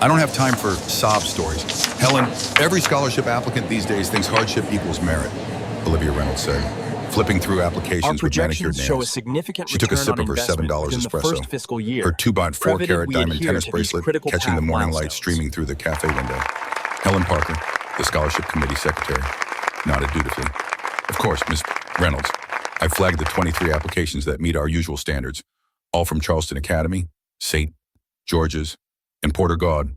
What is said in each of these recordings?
I don't have time for sob stories. Helen, every scholarship applicant these days thinks hardship equals merit, Olivia Reynolds said, flipping through Our applications with manicured projections show a nails. significant She took a return sip on of her $7 investment within the first espresso, fiscal year, her 2-4 provided carat we diamond adhere tennis to these bracelet critical catching the path morning light milestones. streaming through the cafe window. Helen Parker, the scholarship committee secretary, nodded dutifully. Of course, Miss Reynolds. I flagged the 23 applications that meet our usual standards, all from Charleston Academy, St. George's, and Porter Gaud.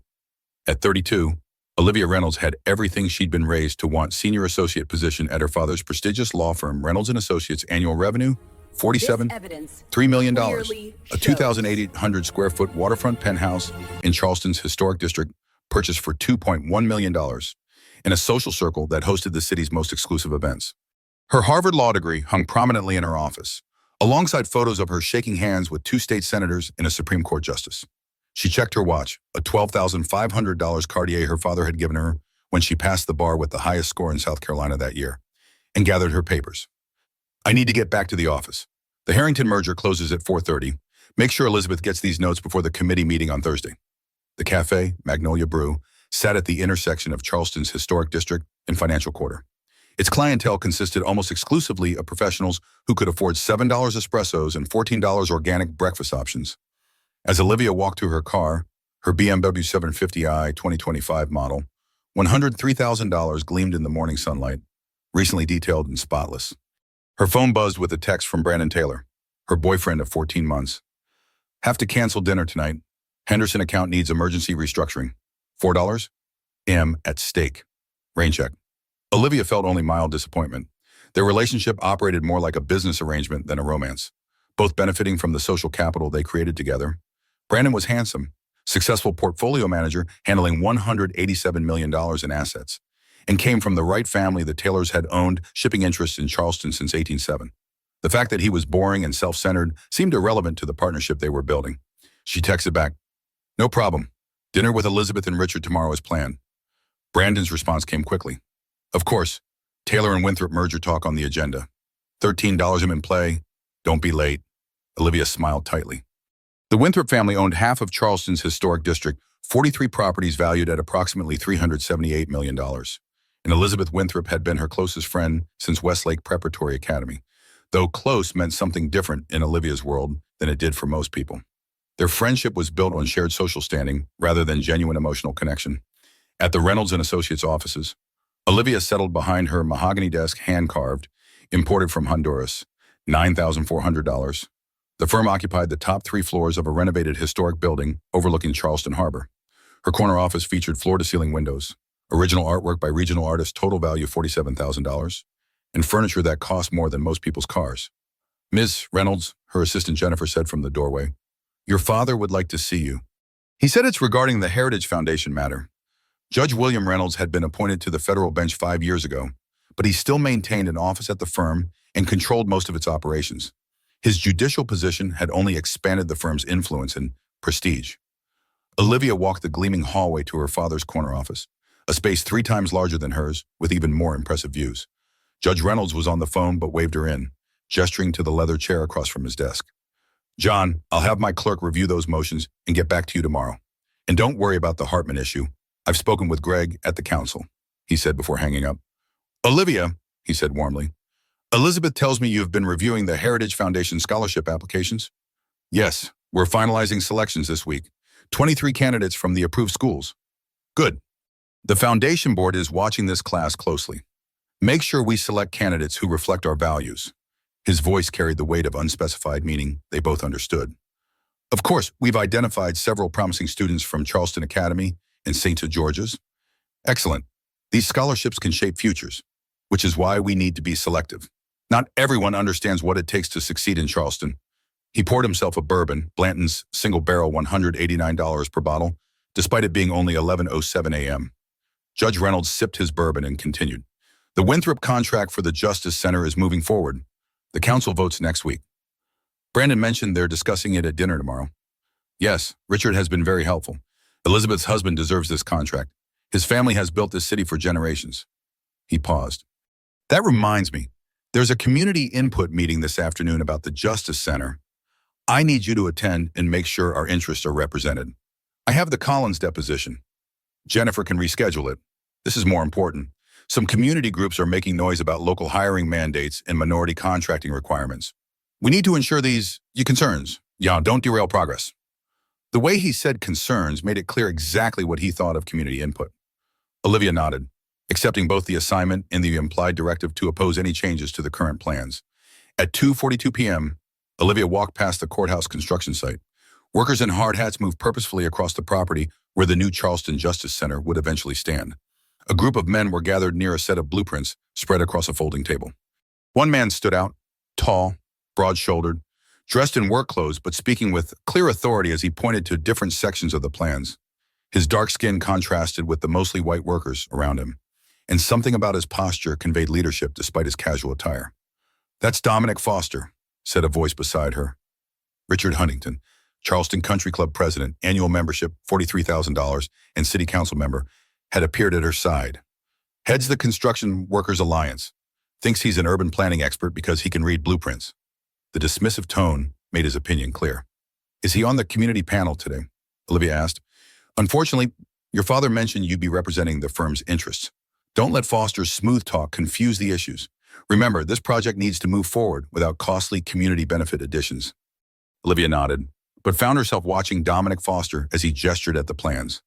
At 32, Olivia Reynolds had everything she'd been raised to want: senior associate position at her father's prestigious law firm, Reynolds & Associates, annual revenue, $3 million, a 2,800 square foot waterfront penthouse in Charleston's historic district purchased for $2.1 million, in a social circle that hosted the city's most exclusive events. Her Harvard law degree hung prominently in her office, alongside photos of her shaking hands with 2 state senators and a Supreme Court justice. She checked her watch, a $12,500 Cartier her father had given her when she passed the bar with the highest score in South Carolina that year, and gathered her papers. I need to get back to the office. The Harrington merger closes at 4:30. Make sure Elizabeth gets these notes before the committee meeting on Thursday. The cafe, Magnolia Brew, sat at the intersection of Charleston's historic district and financial quarter. Its clientele consisted almost exclusively of professionals who could afford $7 espressos and $14 organic breakfast options. As Olivia walked to her car, her BMW 750i 2025 model, $103,000 gleamed in the morning sunlight, recently detailed and spotless. Her phone buzzed with a text from Brandon Taylor, her boyfriend of 14 months. Have to cancel dinner tonight. Henderson account needs emergency restructuring. $4? M at stake. Rain check. Olivia felt only mild disappointment. Their relationship operated more like a business arrangement than a romance, both benefiting from the social capital they created together. Brandon was handsome, successful portfolio manager handling $187 million in assets, and came from the right family. The Taylors had owned shipping interests in Charleston since 1807. The fact that he was boring and self-centered seemed irrelevant to the partnership they were building. She texted back, "No problem. Dinner with Elizabeth and Richard tomorrow is planned." Brandon's response came quickly. "Of course, Taylor and Winthrop merger talk on the agenda. $13 in play. Don't be late." Olivia smiled tightly. The Winthrop family owned half of Charleston's historic district, 43 properties valued at approximately $378 million. And Elizabeth Winthrop had been her closest friend since Westlake Preparatory Academy, though close meant something different in Olivia's world than it did for most people. Their friendship was built on shared social standing rather than genuine emotional connection. At the Reynolds & Associates offices, Olivia settled behind her mahogany desk, hand-carved, imported from Honduras, $9,400. The firm occupied the top 3 floors of a renovated historic building overlooking Charleston Harbor. Her corner office featured floor-to-ceiling windows, original artwork by regional artists, total value $47,000, and furniture that cost more than most people's cars. "Ms. Reynolds," her assistant Jennifer said from the doorway, "your father would like to see you." He said it's regarding the Heritage Foundation matter. Judge William Reynolds had been appointed to the federal bench 5 years ago, but he still maintained an office at the firm and controlled most of its operations. His judicial position had only expanded the firm's influence and prestige. Olivia walked the gleaming hallway to her father's corner office, a space 3 times larger than hers, with even more impressive views. Judge Reynolds was on the phone but waved her in, gesturing to the leather chair across from his desk. "John, I'll have my clerk review those motions and get back to you tomorrow. And don't worry about the Hartman issue. I've spoken with Greg at the council," he said before hanging up. "Olivia," he said warmly, "Elizabeth tells me you've been reviewing the Heritage Foundation scholarship applications." "Yes, we're finalizing selections this week. 23 candidates from the approved schools." "Good. The foundation board is watching this class closely. Make sure we select candidates who reflect our values." His voice carried the weight of unspecified meaning they both understood. "Of course, we've identified several promising students from Charleston Academy and St. George's." "Excellent. These scholarships can shape futures, which is why we need to be selective. Not everyone understands what it takes to succeed in Charleston." He poured himself a bourbon, Blanton's single barrel, $189 per bottle, despite it being only 11:07 a.m. Judge Reynolds sipped his bourbon and continued. "The Winthrop contract for the Justice Center is moving forward. The council votes next week. Brandon mentioned they're discussing it at dinner tomorrow." "Yes, Richard has been very helpful. Elizabeth's husband deserves this contract. His family has built this city for generations." He paused. "That reminds me, there's a community input meeting this afternoon about the Justice Center. I need you to attend and make sure our interests are represented." I have the Collins deposition. Jennifer can reschedule it. This is more important. Some community groups are making noise about local hiring mandates and minority contracting requirements. We need to ensure your concerns. Yeah, don't derail progress. The way he said concerns made it clear exactly what he thought of community input. Olivia nodded, accepting both the assignment and the implied directive to oppose any changes to the current plans. At 2:42 p.m., Olivia walked past the courthouse construction site. Workers in hard hats moved purposefully across the property where the new Charleston Justice Center would eventually stand. A group of men were gathered near a set of blueprints spread across a folding table. One man stood out, tall, broad-shouldered, dressed in work clothes but speaking with clear authority as he pointed to different sections of the plans. His dark skin contrasted with the mostly white workers around him, and something about his posture conveyed leadership despite his casual attire. "That's Dominic Foster," said a voice beside her. Richard Huntington, Charleston Country Club president, annual membership $43,000, and city council member, had appeared at her side. Heads the Construction Workers Alliance. Thinks he's an urban planning expert because he can read blueprints. The dismissive tone made his opinion clear. "Is he on the community panel today?" Olivia asked. "Unfortunately, your father mentioned you'd be representing the firm's interests. Don't let Foster's smooth talk confuse the issues. Remember, this project needs to move forward without costly community benefit additions." Olivia nodded, but found herself watching Dominic Foster as he gestured at the plans.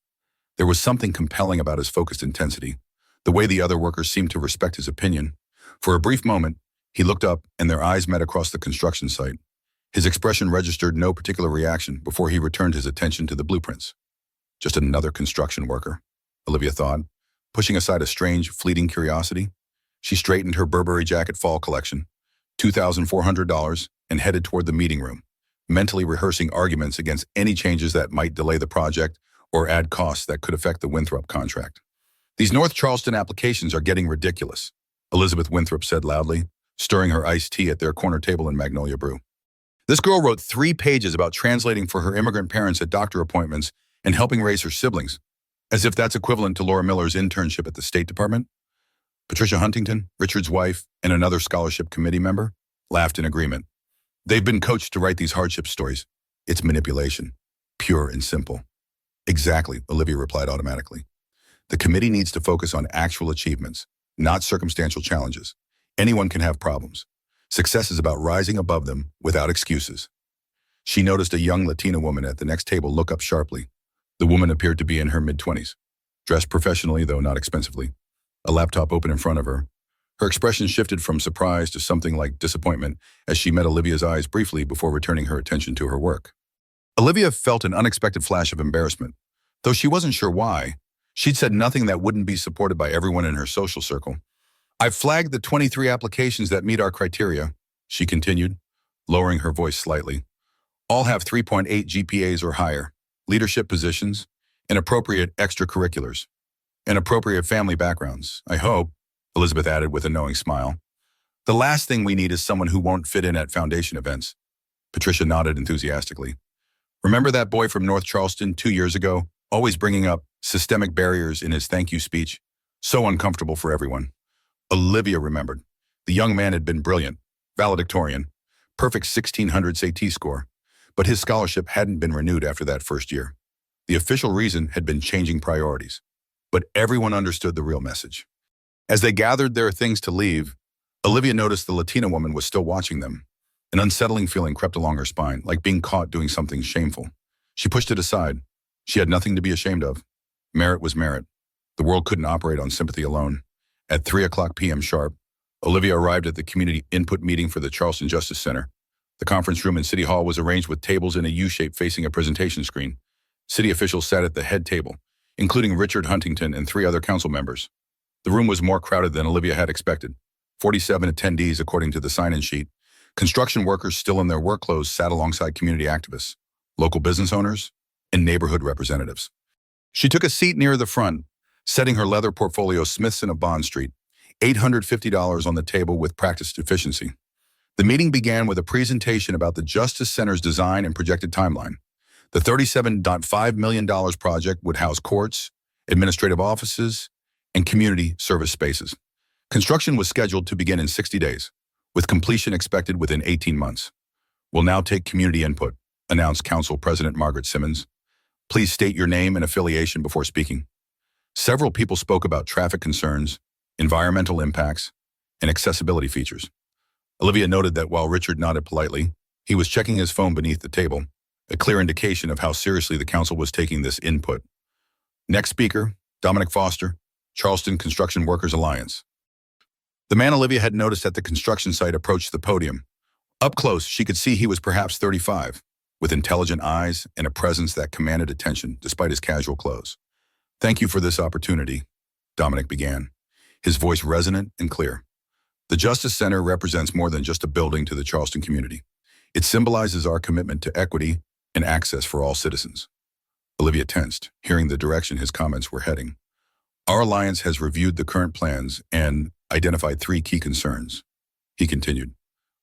There was something compelling about his focused intensity, the way the other workers seemed to respect his opinion. For a brief moment, he looked up and their eyes met across the construction site. His expression registered no particular reaction before he returned his attention to the blueprints. Just another construction worker, Olivia thought, pushing aside a strange, fleeting curiosity. She straightened her Burberry jacket fall collection, $2,400, and headed toward the meeting room, mentally rehearsing arguments against any changes that might delay the project or add costs that could affect the Winthrop contract. "These North Charleston applications are getting ridiculous," Elizabeth Winthrop said loudly, stirring her iced tea at their corner table in Magnolia Brew. "This girl wrote 3 pages about translating for her immigrant parents at doctor appointments and helping raise her siblings, as if that's equivalent to Laura Miller's internship at the State Department." Patricia Huntington, Richard's wife, and another scholarship committee member laughed in agreement. "They've been coached to write these hardship stories. It's manipulation, pure and simple." "Exactly," Olivia replied automatically. "The committee needs to focus on actual achievements, not circumstantial challenges. Anyone can have problems. Success is about rising above them without excuses." She noticed a young Latina woman at the next table look up sharply. The woman appeared to be in her mid-20s, dressed professionally though not expensively, a laptop open in front of her. Her expression shifted from surprise to something like disappointment as she met Olivia's eyes briefly before returning her attention to her work. Olivia felt an unexpected flash of embarrassment. Though she wasn't sure why, she'd said nothing that wouldn't be supported by everyone in her social circle. "I've flagged the 23 applications that meet our criteria," she continued, lowering her voice slightly. "All have 3.8 GPAs or higher, leadership positions, and appropriate extracurriculars, and appropriate family backgrounds, I hope," Elizabeth added with a knowing smile. "The last thing we need is someone who won't fit in at foundation events." Patricia nodded enthusiastically. "Remember that boy from North Charleston 2 years ago, always bringing up systemic barriers in his thank you speech? So uncomfortable for everyone." Olivia remembered. The young man had been brilliant, valedictorian, perfect 1600 AT score, but his scholarship hadn't been renewed after that first year. The official reason had been changing priorities, but everyone understood the real message. As they gathered their things to leave, Olivia noticed the Latina woman was still watching them. An unsettling feeling crept along her spine, like being caught doing something shameful. She pushed it aside. She had nothing to be ashamed of. Merit was merit. The world couldn't operate on sympathy alone. At 3:00 p.m. sharp, Olivia arrived at the community input meeting for the Charleston Justice Center. The conference room in City Hall was arranged with tables in a U-shape facing a presentation screen. City officials sat at the head table, including Richard Huntington and 3 other council members. The room was more crowded than Olivia had expected. 47 attendees, according to the sign-in sheet. Construction workers still in their work clothes sat alongside community activists, local business owners, and neighborhood representatives. She took a seat near the front, setting her leather portfolio Smithson of Bond Street, $850 on the table with practiced efficiency. The meeting began with a presentation about the Justice Center's design and projected timeline. The $37.5 million project would house courts, administrative offices, and community service spaces. Construction was scheduled to begin in 60 days, with completion expected within 18 months. "We'll now take community input," announced Council President Margaret Simmons. Please state your name and affiliation before speaking. Several people spoke about traffic concerns, environmental impacts, and accessibility features. Olivia noted that while Richard nodded politely, he was checking his phone beneath the table, a clear indication of how seriously the council was taking this input. Next speaker, Dominic Foster, Charleston Construction Workers Alliance. The man Olivia had noticed at the construction site approached the podium. Up close, she could see he was perhaps 35, with intelligent eyes and a presence that commanded attention despite his casual clothes. Thank you for this opportunity, Dominic began, his voice resonant and clear. The Justice Center represents more than just a building to the Charleston community. It symbolizes our commitment to equity and access for all citizens. Olivia tensed, hearing the direction his comments were heading. Our alliance has reviewed the current plans and identified 3 key concerns. He continued.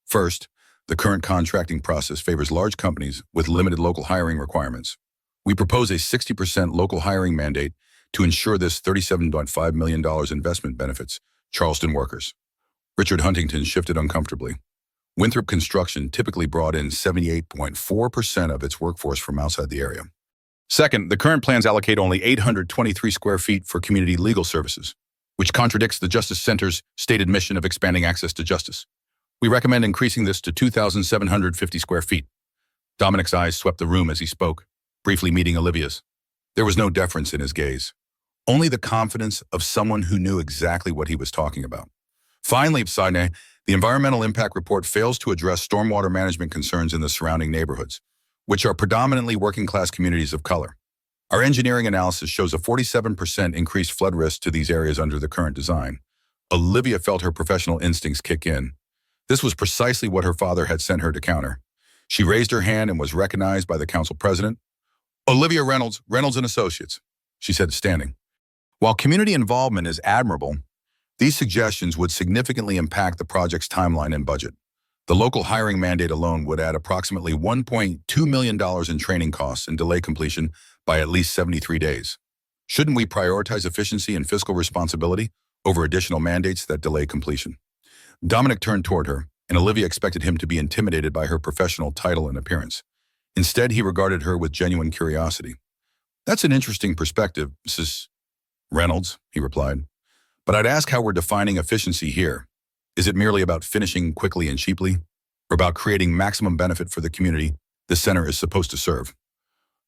First, the current contracting process favors large companies with limited local hiring requirements. We propose a 60% local hiring mandate to ensure this $37.5 million investment benefits Charleston workers. Richard Huntington shifted uncomfortably. Winthrop Construction typically brought in 78.4% of its workforce from outside the area. Second, the current plans allocate only 823 square feet for community legal services, which contradicts the Justice Center's stated mission of expanding access to justice. We recommend increasing this to 2,750 square feet. Dominic's eyes swept the room as he spoke, briefly meeting Olivia's. There was no deference in his gaze, only the confidence of someone who knew exactly what he was talking about. Finally, Sidney, the environmental impact report fails to address stormwater management concerns in the surrounding neighborhoods, which are predominantly working-class communities of color. Our engineering analysis shows a 47% increased flood risk to these areas under the current design. Olivia felt her professional instincts kick in. This was precisely what her father had sent her to counter. She raised her hand and was recognized by the council president. Olivia Reynolds, Reynolds and Associates, she said, standing. While community involvement is admirable, these suggestions would significantly impact the project's timeline and budget. The local hiring mandate alone would add approximately $1.2 million in training costs and delay completion by at least 73 days. Shouldn't we prioritize efficiency and fiscal responsibility over additional mandates that delay completion? Dominic turned toward her, and Olivia expected him to be intimidated by her professional title and appearance. Instead, he regarded her with genuine curiosity. That's an interesting perspective, Mrs. Reynolds, he replied. But I'd ask how we're defining efficiency here. Is it merely about finishing quickly and cheaply, or about creating maximum benefit for the community the center is supposed to serve?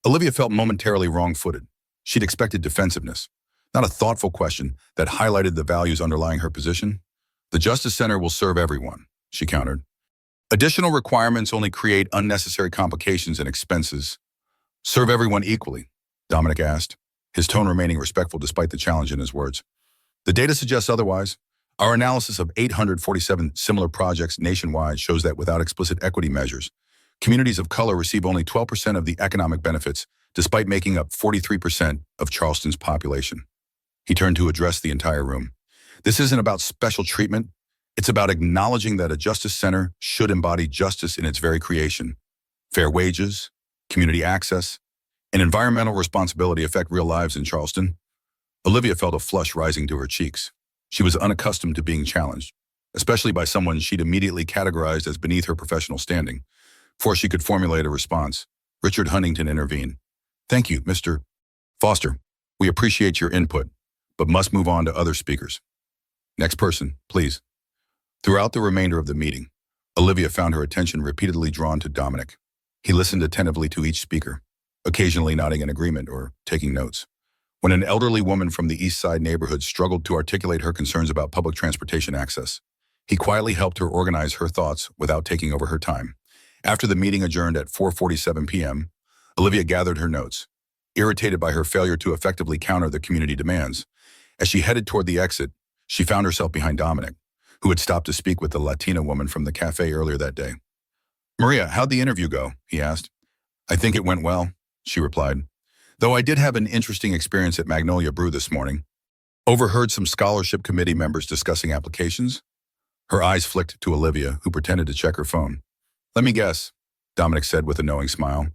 Olivia felt momentarily wrong-footed. She'd expected defensiveness, not a thoughtful question that highlighted the values underlying her position. The Justice Center will serve everyone, she countered. Additional requirements only create unnecessary complications and expenses. Serve everyone equally, Dominic asked, his tone remaining respectful despite the challenge in his words. The data suggests otherwise. Our analysis of 847 similar projects nationwide shows that without explicit equity measures, communities of color receive only 12% of the economic benefits, despite making up 43% of Charleston's population. He turned to address the entire room. This isn't about special treatment. It's about acknowledging that a justice center should embody justice in its very creation. Fair wages, community access, and environmental responsibility affect real lives in Charleston. Olivia felt a flush rising to her cheeks. She was unaccustomed to being challenged, especially by someone she'd immediately categorized as beneath her professional standing. Before she could formulate a response, Richard Huntington intervened. Thank you, Mr. Foster. We appreciate your input, but must move on to other speakers. Next person, please. Throughout the remainder of the meeting, Olivia found her attention repeatedly drawn to Dominic. He listened attentively to each speaker, occasionally nodding in agreement or taking notes. When an elderly woman from the East Side neighborhood struggled to articulate her concerns about public transportation access, he quietly helped her organize her thoughts without taking over her time. After the meeting adjourned at 4:47 p.m., Olivia gathered her notes, irritated by her failure to effectively counter the community demands. As she headed toward the exit, she found herself behind Dominic, who had stopped to speak with the Latina woman from the cafe earlier that day. Maria, how'd the interview go? He asked. I think it went well, she replied. Though I did have an interesting experience at Magnolia Brew this morning. Overheard some scholarship committee members discussing applications. Her eyes flicked to Olivia, who pretended to check her phone. Let me guess, Dominic said with a knowing smile.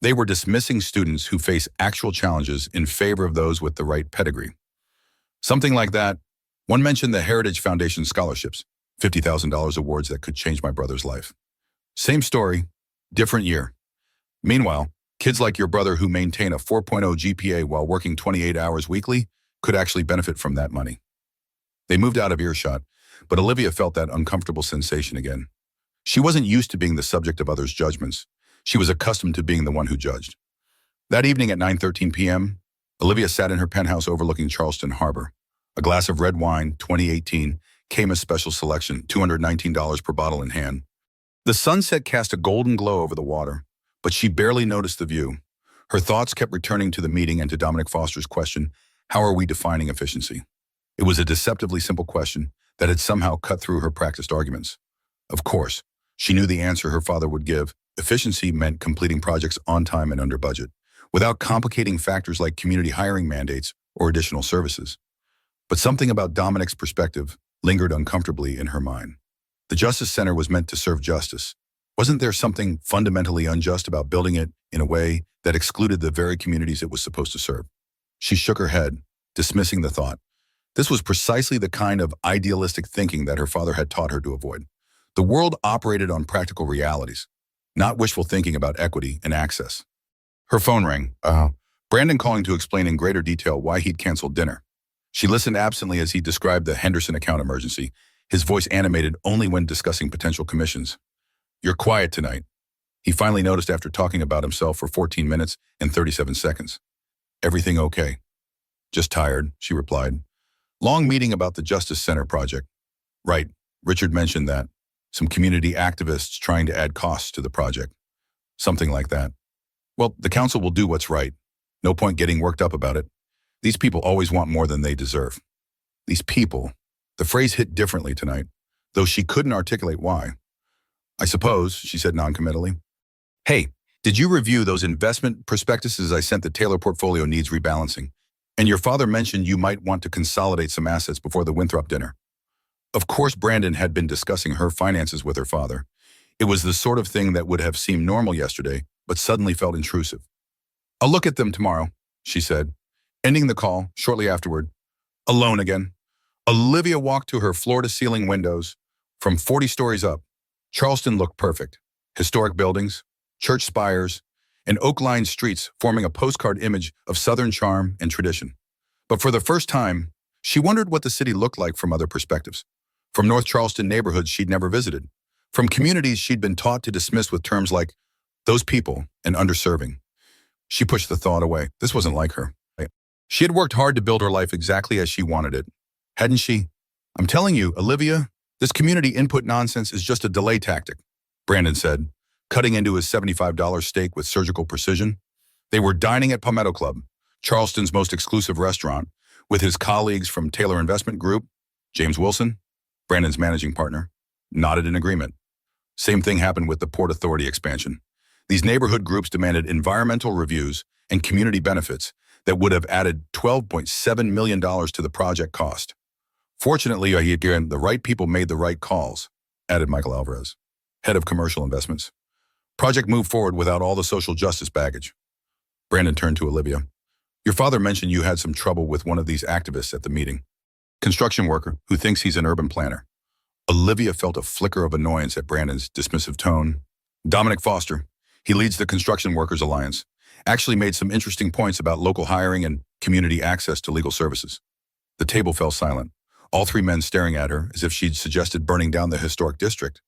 They were dismissing students who face actual challenges in favor of those with the right pedigree. Something like that. One mentioned the Heritage Foundation scholarships, $50,000 awards that could change my brother's life. Same story, different year. Meanwhile, Kids like your brother who maintain a 4.0 GPA while working 28 hours weekly could actually benefit from that money. They moved out of earshot, but Olivia felt that uncomfortable sensation again. She wasn't used to being the subject of others' judgments. She was accustomed to being the one who judged. That evening at 9:13 p.m., Olivia sat in her penthouse overlooking Charleston Harbor. A glass of red wine, 2018, came as special selection, $219 per bottle in hand. The sunset cast a golden glow over the water, but she barely noticed the view. Her thoughts kept returning to the meeting and to Dominic Foster's question, how are we defining efficiency? It was a deceptively simple question that had somehow cut through her practiced arguments. Of course, she knew the answer her father would give. Efficiency meant completing projects on time and under budget, without complicating factors like community hiring mandates or additional services. But something about Dominic's perspective lingered uncomfortably in her mind. The Justice Center was meant to serve justice. Wasn't there something fundamentally unjust about building it in a way that excluded the very communities it was supposed to serve? She shook her head, dismissing the thought. This was precisely the kind of idealistic thinking that her father had taught her to avoid. The world operated on practical realities, not wishful thinking about equity and access. Her phone rang. Brandon calling to explain in greater detail why he'd canceled dinner. She listened absently as he described the Henderson account emergency, his voice animated only when discussing potential commissions. You're quiet tonight, he finally noticed after talking about himself for 14 minutes and 37 seconds. Everything okay? Just tired, she replied. Long meeting about the Justice Center project. Right, Richard mentioned that. Some community activists trying to add costs to the project. Something like that. Well, the council will do what's right. No point getting worked up about it. These people always want more than they deserve. These people. The phrase hit differently tonight, though she couldn't articulate why. I suppose, she said noncommittally. Hey, did you review those investment prospectuses I sent? The Taylor portfolio needs rebalancing. And your father mentioned you might want to consolidate some assets before the Winthrop dinner. Of course, Brandon had been discussing her finances with her father. It was the sort of thing that would have seemed normal yesterday, but suddenly felt intrusive. I'll look at them tomorrow, she said, ending the call shortly afterward. Alone again. Olivia walked to her floor-to-ceiling windows. From 40 stories up, Charleston looked perfect. Historic buildings, church spires, and oak-lined streets forming a postcard image of Southern charm and tradition. But for the first time, she wondered what the city looked like from other perspectives. From North Charleston neighborhoods she'd never visited. From communities she'd been taught to dismiss with terms like those people and underserving. She pushed the thought away. This wasn't like her. She had worked hard to build her life exactly as she wanted it. Hadn't she? I'm telling you, Olivia, this community input nonsense is just a delay tactic, Brandon said, cutting into his $75 steak with surgical precision. They were dining at Palmetto Club, Charleston's most exclusive restaurant, with his colleagues from Taylor Investment Group. James Wilson, Brandon's managing partner, nodded in agreement. Same thing happened with the Port Authority expansion. These neighborhood groups demanded environmental reviews and community benefits that would have added $12.7 million to the project cost. Fortunately, the right people made the right calls, added Michael Alvarez, head of commercial investments. Project moved forward without all the social justice baggage. Brandon turned to Olivia. Your father mentioned you had some trouble with one of these activists at the meeting. Construction worker who thinks he's an urban planner. Olivia felt a flicker of annoyance at Brandon's dismissive tone. Dominic Foster, he leads the Construction Workers Alliance, actually made some interesting points about local hiring and community access to legal services. The table fell silent, all three men staring at her as if she'd suggested burning down the historic district.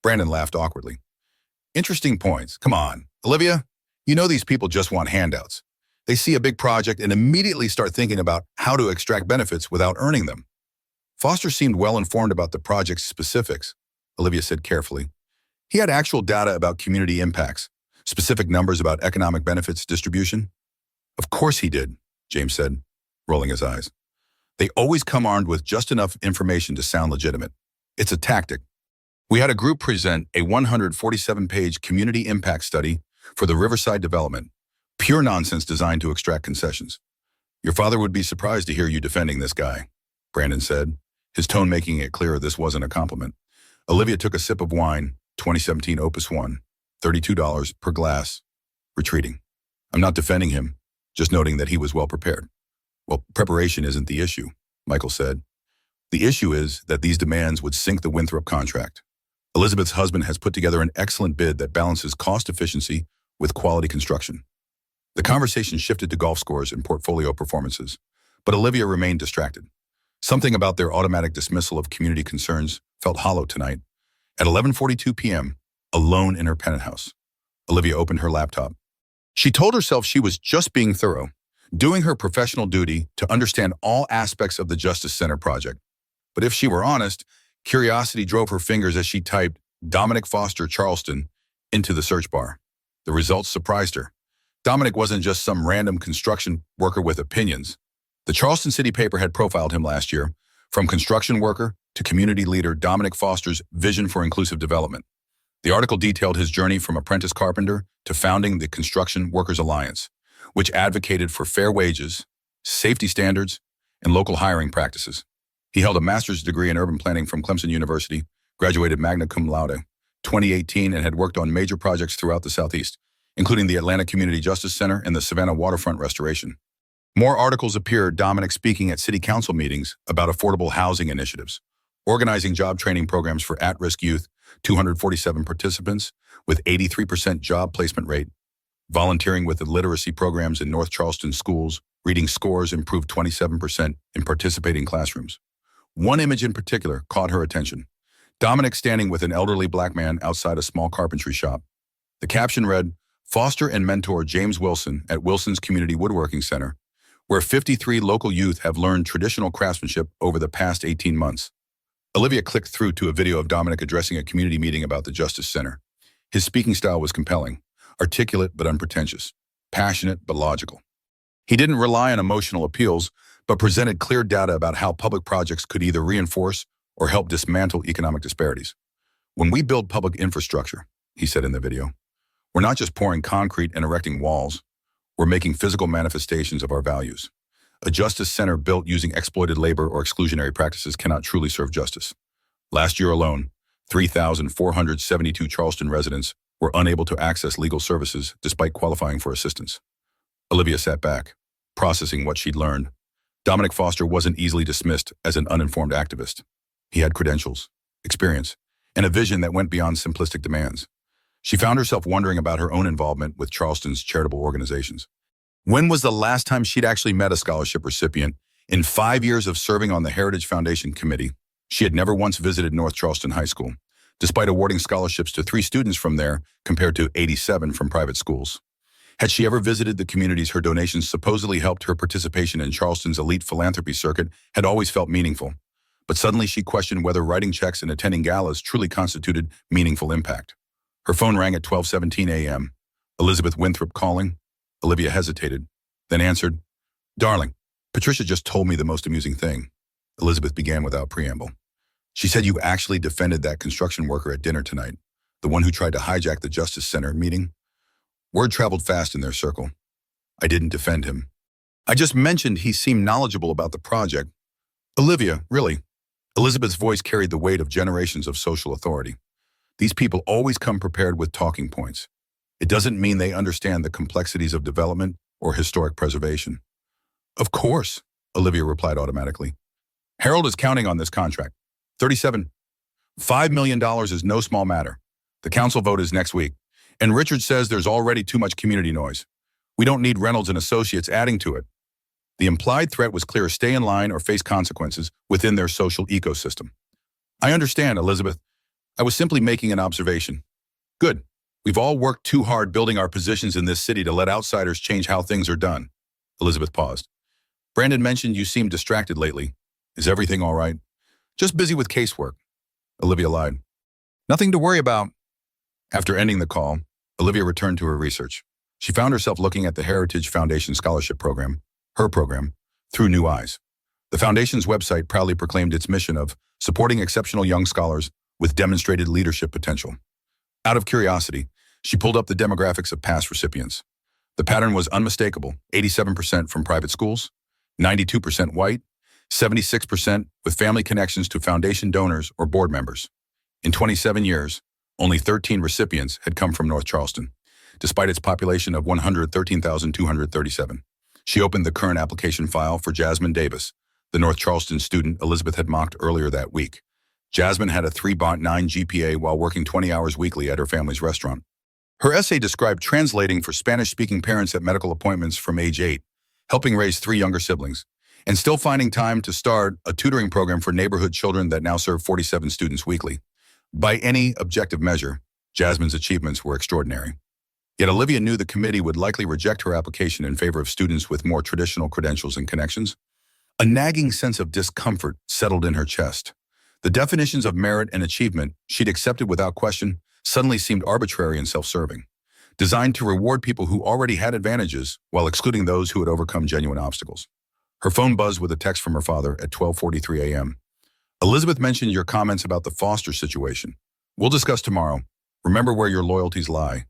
Brandon laughed awkwardly. Interesting points. Come on, Olivia, you know these people just want handouts. They see a big project and immediately start thinking about how to extract benefits without earning them. Foster seemed well informed about the project's specifics, Olivia said carefully. He had actual data about community impacts, specific numbers about economic benefits distribution. Of course he did, James said, rolling his eyes. They always come armed with just enough information to sound legitimate. It's a tactic. We had a group present a 147-page community impact study for the Riverside development. Pure nonsense designed to extract concessions. Your father would be surprised to hear you defending this guy, Brandon said, his tone making it clear this wasn't a compliment. Olivia took a sip of wine, 2017 Opus 1, $32 per glass, retreating. I'm not defending him, just noting that he was well prepared. Well, preparation isn't the issue, Michael said. The issue is that these demands would sink the Winthrop contract. Elizabeth's husband has put together an excellent bid that balances cost efficiency with quality construction. The conversation shifted to golf scores and portfolio performances, but Olivia remained distracted. Something about their automatic dismissal of community concerns felt hollow tonight. At 11:42 p.m., alone in her penthouse, Olivia opened her laptop. She told herself she was just being thorough, doing her professional duty to understand all aspects of the Justice Center project. But if she were honest, curiosity drove her fingers as she typed Dominic Foster, Charleston, into the search bar. The results surprised her. Dominic wasn't just some random construction worker with opinions. The Charleston City paper had profiled him last year. From construction worker to community leader, Dominic Foster's vision for inclusive development. The article detailed his journey from apprentice carpenter to founding the Construction Workers Alliance, which advocated for fair wages, safety standards, and local hiring practices. He held a master's degree in urban planning from Clemson University, graduated magna cum laude, 2018, and had worked on major projects throughout the Southeast, including the Atlanta Community Justice Center and the Savannah waterfront restoration. More articles appeared, Dominic speaking at city council meetings about affordable housing initiatives, organizing job training programs for at-risk youth, 247 participants with 83% job placement rate, volunteering with the literacy programs in North Charleston schools, reading scores improved 27% in participating classrooms. One image in particular caught her attention. Dominic standing with an elderly black man outside a small carpentry shop. The caption read, "Foster and mentor James Wilson at Wilson's Community Woodworking Center, where 53 local youth have learned traditional craftsmanship over the past 18 months. Olivia clicked through to a video of Dominic addressing a community meeting about the Justice Center. His speaking style was compelling, articulate but unpretentious, passionate but logical. He didn't rely on emotional appeals, but presented clear data about how public projects could either reinforce or help dismantle economic disparities. When we build public infrastructure, he said in the video, we're not just pouring concrete and erecting walls, we're making physical manifestations of our values. A justice center built using exploited labor or exclusionary practices cannot truly serve justice. Last year alone, 3,472 Charleston residents were unable to access legal services despite qualifying for assistance. Olivia sat back, processing what she'd learned. Dominic Foster wasn't easily dismissed as an uninformed activist. He had credentials, experience, and a vision that went beyond simplistic demands. She found herself wondering about her own involvement with Charleston's charitable organizations. When was the last time she'd actually met a scholarship recipient? In 5 years of serving on the Heritage Foundation Committee, she had never once visited North Charleston High School, despite awarding scholarships to 3 students from there compared to 87 from private schools. Had she ever visited the communities her donations supposedly helped? Her participation in Charleston's elite philanthropy circuit had always felt meaningful, but suddenly she questioned whether writing checks and attending galas truly constituted meaningful impact. Her phone rang at 12:17 a.m. Elizabeth Winthrop calling. Olivia hesitated, then answered, "Darling, Patricia just told me the most amusing thing." Elizabeth began without preamble. "She said you actually defended that construction worker at dinner tonight, the one who tried to hijack the Justice Center meeting." Word traveled fast in their circle. "I didn't defend him. I just mentioned he seemed knowledgeable about the project." "Olivia, really?" Elizabeth's voice carried the weight of generations of social authority. "These people always come prepared with talking points. It doesn't mean they understand the complexities of development or historic preservation." "Of course," Olivia replied automatically. "Harold is counting on this contract. $5 million is no small matter. The council vote is next week, and Richard says there's already too much community noise. We don't need Reynolds and Associates adding to it." The implied threat was clear: stay in line or face consequences within their social ecosystem. "I understand, Elizabeth. I was simply making an observation." "Good. We've all worked too hard building our positions in this city to let outsiders change how things are done." Elizabeth paused. "Brandon mentioned you seem distracted lately. Is everything all right?" "Just busy with casework." Olivia lied. "Nothing to worry about." After ending the call, Olivia returned to her research. She found herself looking at the Heritage Foundation Scholarship Program, her program, through new eyes. The foundation's website proudly proclaimed its mission of supporting exceptional young scholars with demonstrated leadership potential. Out of curiosity, she pulled up the demographics of past recipients. The pattern was unmistakable: 87% from private schools, 92% white, 76% with family connections to foundation donors or board members. In 27 years, only 13 recipients had come from North Charleston, despite its population of 113,237. She opened the current application file for Jasmine Davis, the North Charleston student Elizabeth had mocked earlier that week. Jasmine had a 3.9 GPA while working 20 hours weekly at her family's restaurant. Her essay described translating for Spanish-speaking parents at medical appointments from age 8, helping raise 3 younger siblings, and still finding time to start a tutoring program for neighborhood children that now serve 47 students weekly. By any objective measure, Jasmine's achievements were extraordinary. Yet Olivia knew the committee would likely reject her application in favor of students with more traditional credentials and connections. A nagging sense of discomfort settled in her chest. The definitions of merit and achievement she'd accepted without question suddenly seemed arbitrary and self-serving, designed to reward people who already had advantages while excluding those who had overcome genuine obstacles. Her phone buzzed with a text from her father at 12:43 a.m. Elizabeth mentioned your comments about the Foster situation. We'll discuss tomorrow. Remember where your loyalties lie.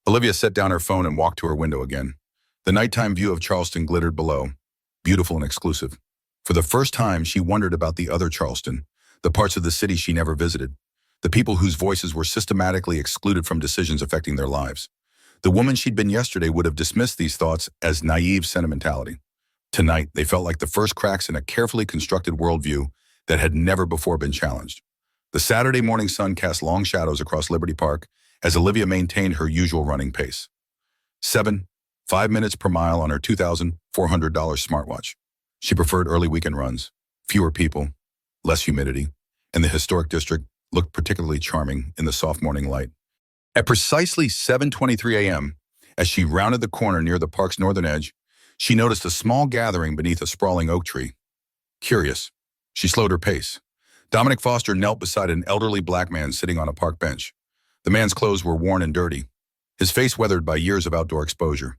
Olivia set down her phone and walked to her window again. The nighttime view of Charleston glittered below, beautiful and exclusive. For the first time, she wondered about the other Charleston, the parts of the city she never visited, the people whose voices were systematically excluded from decisions affecting their lives. The woman she'd been yesterday would have dismissed these thoughts as naive sentimentality. Tonight, they felt like the first cracks in a carefully constructed worldview that had never before been challenged. The Saturday morning sun cast long shadows across Liberty Park as Olivia maintained her usual running pace. 5 minutes per mile on her $2,400 smartwatch. She preferred early weekend runs, fewer people, less humidity, and the historic district looked particularly charming in the soft morning light. At precisely 7:23 a.m., as she rounded the corner near the park's northern edge, she noticed a small gathering beneath a sprawling oak tree. Curious, she slowed her pace. Dominic Foster knelt beside an elderly black man sitting on a park bench. The man's clothes were worn and dirty, his face weathered by years of outdoor exposure.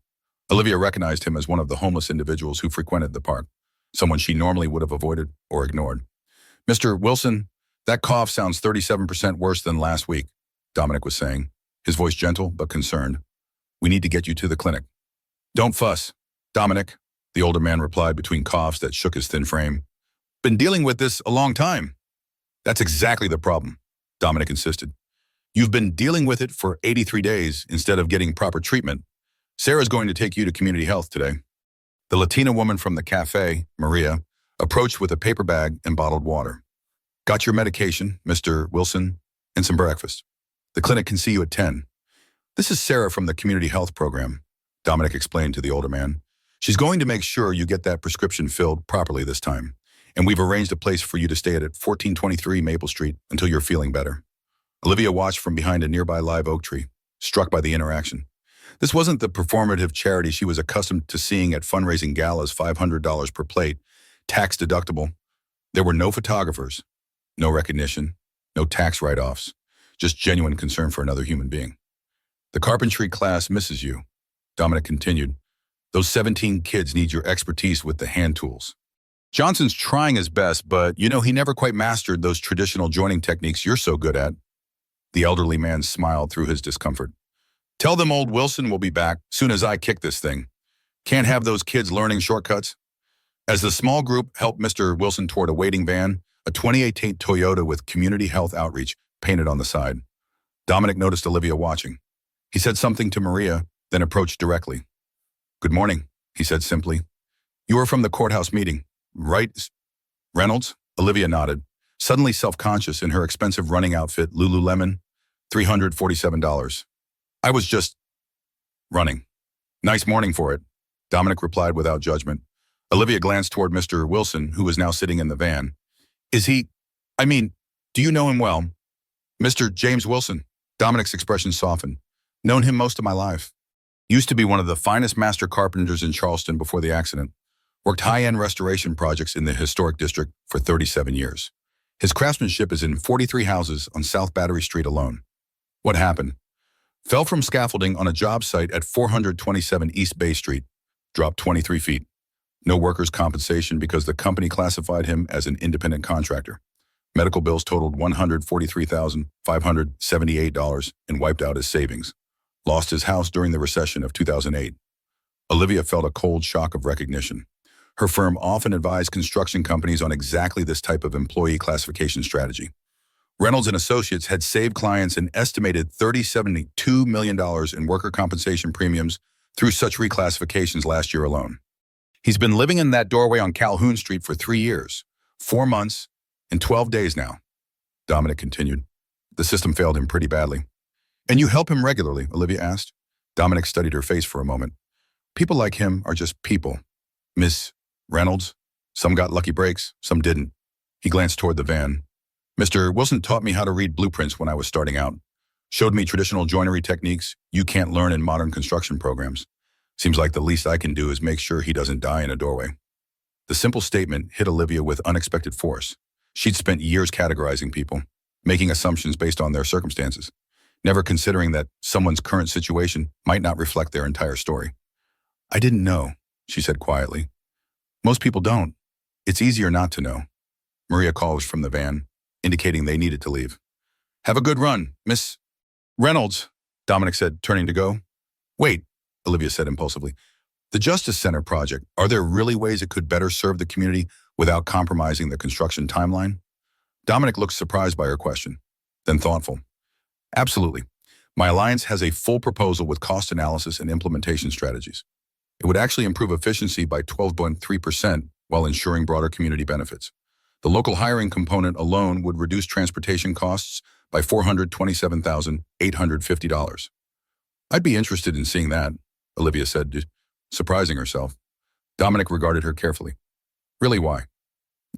Olivia recognized him as one of the homeless individuals who frequented the park, someone she normally would have avoided or ignored. "Mr. Wilson, that cough sounds 37% worse than last week," Dominic was saying, his voice gentle but concerned. "We need to get you to the clinic." "Don't fuss, Dominic," the older man replied between coughs that shook his thin frame. "Been dealing with this a long time." "That's exactly the problem," Dominic insisted. "You've been dealing with it for 83 days instead of getting proper treatment. Sarah's going to take you to community health today." The Latina woman from the cafe, Maria, approached with a paper bag and bottled water. "Got your medication, Mr. Wilson, and some breakfast. The clinic can see you at 10. This is Sarah from the community health program," Dominic explained to the older man. "She's going to make sure you get that prescription filled properly this time, and we've arranged a place for you to stay at 1423 Maple Street until you're feeling better." Olivia watched from behind a nearby live oak tree, struck by the interaction. This wasn't the performative charity she was accustomed to seeing at fundraising galas, $500 per plate, tax deductible. There were no photographers, no recognition, no tax write-offs, just genuine concern for another human being. "The carpentry class misses you," Dominic continued. "Those 17 kids need your expertise with the hand tools. Johnson's trying his best, but he never quite mastered those traditional joining techniques you're so good at." The elderly man smiled through his discomfort. "Tell them old Wilson will be back soon as I kick this thing. Can't have those kids learning shortcuts." As the small group helped Mr. Wilson toward a waiting van, a 2018 Toyota with community health outreach painted on the side, Dominic noticed Olivia watching. He said something to Maria, then approached directly. "Good morning," he said simply. "You were from the courthouse meeting, right, Reynolds?" Olivia nodded, suddenly self-conscious in her expensive running outfit, Lululemon, $347. "I was just running." "Nice morning for it," Dominic replied without judgment. Olivia glanced toward Mr. Wilson, who was now sitting in the van. "Is he, do you know him well?" "Mr. James Wilson," Dominic's expression softened. "Known him most of my life. Used to be one of the finest master carpenters in Charleston before the accident. Worked high-end restoration projects in the historic district for 37 years. His craftsmanship is in 43 houses on South Battery Street alone." "What happened?" "Fell from scaffolding on a job site at 427 East Bay Street. Dropped 23 feet. No workers' compensation because the company classified him as an independent contractor. Medical bills totaled $143,578 and wiped out his savings. Lost his house during the recession of 2008. Olivia felt a cold shock of recognition. Her firm often advised construction companies on exactly this type of employee classification strategy. Reynolds and Associates had saved clients an estimated $72 million in worker compensation premiums through such reclassifications last year alone. He's been living in that doorway on Calhoun Street for 3 years, 4 months, and 12 days now, Dominic continued. The system failed him pretty badly. And you help him regularly, Olivia asked. Dominic studied her face for a moment. People like him are just people. Miss Reynolds, some got lucky breaks, some didn't. He glanced toward the van. Mr. Wilson taught me how to read blueprints when I was starting out. Showed me traditional joinery techniques you can't learn in modern construction programs. Seems like the least I can do is make sure he doesn't die in a doorway. The simple statement hit Olivia with unexpected force. She'd spent years categorizing people, making assumptions based on their circumstances, never considering that someone's current situation might not reflect their entire story. I didn't know, she said quietly. Most people don't. It's easier not to know. Maria called from the van, indicating they needed to leave. Have a good run, Miss Reynolds, Dominic said, turning to go. Wait, Olivia said impulsively. The Justice Center project, are there really ways it could better serve the community without compromising the construction timeline? Dominic looked surprised by her question, then thoughtful. Absolutely. My alliance has a full proposal with cost analysis and implementation strategies. It would actually improve efficiency by 12.3% while ensuring broader community benefits. The local hiring component alone would reduce transportation costs by $427,850. I'd be interested in seeing that, Olivia said, surprising herself. Dominic regarded her carefully. Really, why?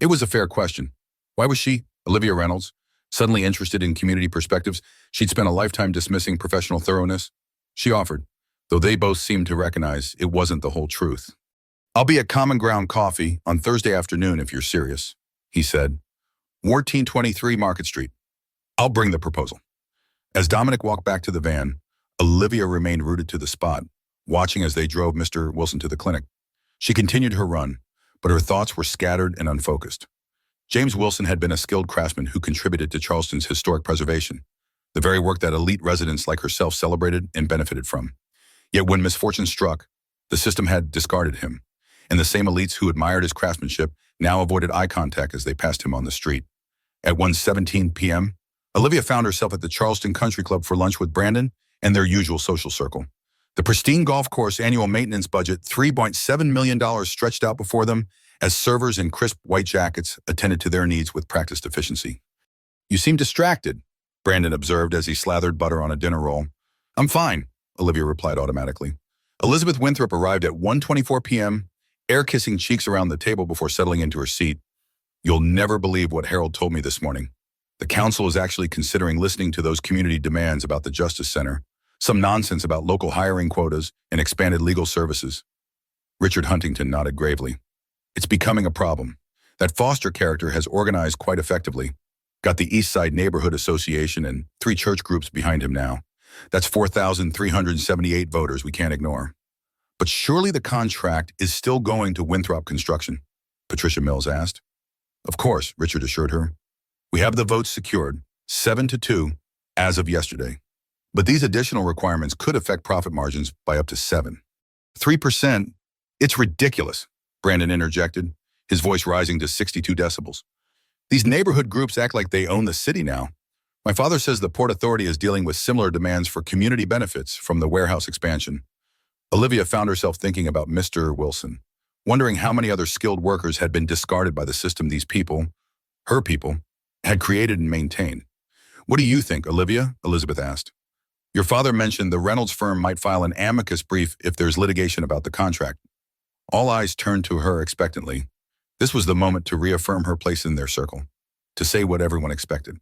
It was a fair question. Why was she, Olivia Reynolds, suddenly interested in community perspectives? She'd spent a lifetime dismissing professional thoroughness. She offered, though they both seemed to recognize it wasn't the whole truth. I'll be at Common Ground Coffee on Thursday afternoon if you're serious, he said. 1423 Market Street. I'll bring the proposal. As Dominic walked back to the van, Olivia remained rooted to the spot, watching as they drove Mr. Wilson to the clinic. She continued her run, but her thoughts were scattered and unfocused. James Wilson had been a skilled craftsman who contributed to Charleston's historic preservation, the very work that elite residents like herself celebrated and benefited from. Yet when misfortune struck, the system had discarded him, and the same elites who admired his craftsmanship now avoided eye contact as they passed him on the street. At 1:17 p.m., Olivia found herself at the Charleston Country Club for lunch with Brandon and their usual social circle. The pristine golf course annual maintenance budget, $3.7 million, stretched out before them as servers in crisp white jackets attended to their needs with practiced efficiency. You seem distracted, Brandon observed as he slathered butter on a dinner roll. I'm fine, Olivia replied automatically. Elizabeth Winthrop arrived at 1:24 p.m., air-kissing cheeks around the table before settling into her seat. You'll never believe what Harold told me this morning. The council is actually considering listening to those community demands about the Justice Center, some nonsense about local hiring quotas and expanded legal services. Richard Huntington nodded gravely. It's becoming a problem. That Foster character has organized quite effectively. Got the East Side Neighborhood Association and 3 church groups behind him now. That's 4,378 voters we can't ignore. But surely the contract is still going to Winthrop Construction, Patricia Mills asked. Of course, Richard assured her. We have the votes secured, 7-2, as of yesterday. But these additional requirements could affect profit margins by up to 3%. It's ridiculous, Brandon interjected, his voice rising to 62 decibels. These neighborhood groups act like they own the city now. My father says the Port Authority is dealing with similar demands for community benefits from the warehouse expansion. Olivia found herself thinking about Mr. Wilson, wondering how many other skilled workers had been discarded by the system these people, her people, had created and maintained. What do you think, Olivia? Elizabeth asked. Your father mentioned the Reynolds firm might file an amicus brief if there's litigation about the contract. All eyes turned to her expectantly. This was the moment to reaffirm her place in their circle, to say what everyone expected.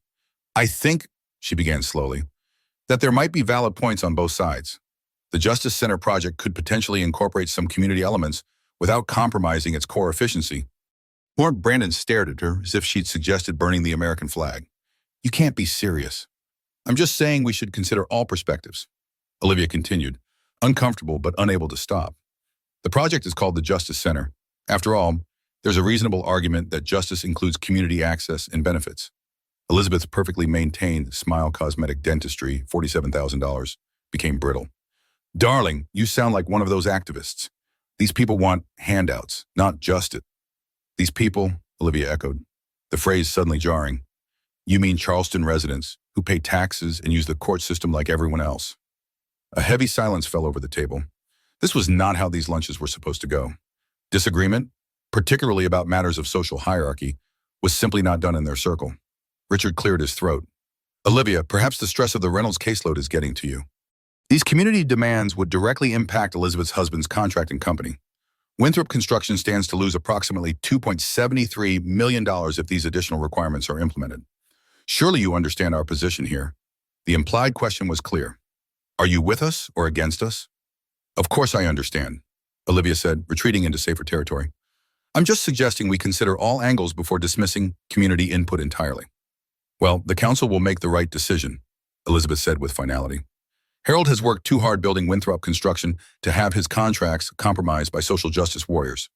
I think, she began slowly, that there might be valid points on both sides. The Justice Center project could potentially incorporate some community elements without compromising its core efficiency. Brandon stared at her as if she'd suggested burning the American flag. You can't be serious. I'm just saying we should consider all perspectives. Olivia continued, uncomfortable but unable to stop. The project is called the Justice Center. After all, there's a reasonable argument that justice includes community access and benefits. Elizabeth's perfectly maintained Smile Cosmetic Dentistry, $47,000, became brittle. Darling, you sound like one of those activists. These people want handouts, not justice. These people, Olivia echoed, the phrase suddenly jarring. You mean Charleston residents who pay taxes and use the court system like everyone else. A heavy silence fell over the table. This was not how these lunches were supposed to go. Disagreement, particularly about matters of social hierarchy, was simply not done in their circle. Richard cleared his throat. Olivia, perhaps the stress of the Reynolds caseload is getting to you. These community demands would directly impact Elizabeth's husband's contracting company. Winthrop Construction stands to lose approximately $2.73 million if these additional requirements are implemented. Surely you understand our position here. The implied question was clear. Are you with us or against us? Of course I understand, Olivia said, retreating into safer territory. I'm just suggesting we consider all angles before dismissing community input entirely. Well, the council will make the right decision, Elizabeth said with finality. Harold has worked too hard building Winthrop Construction to have his contracts compromised by social justice warriors.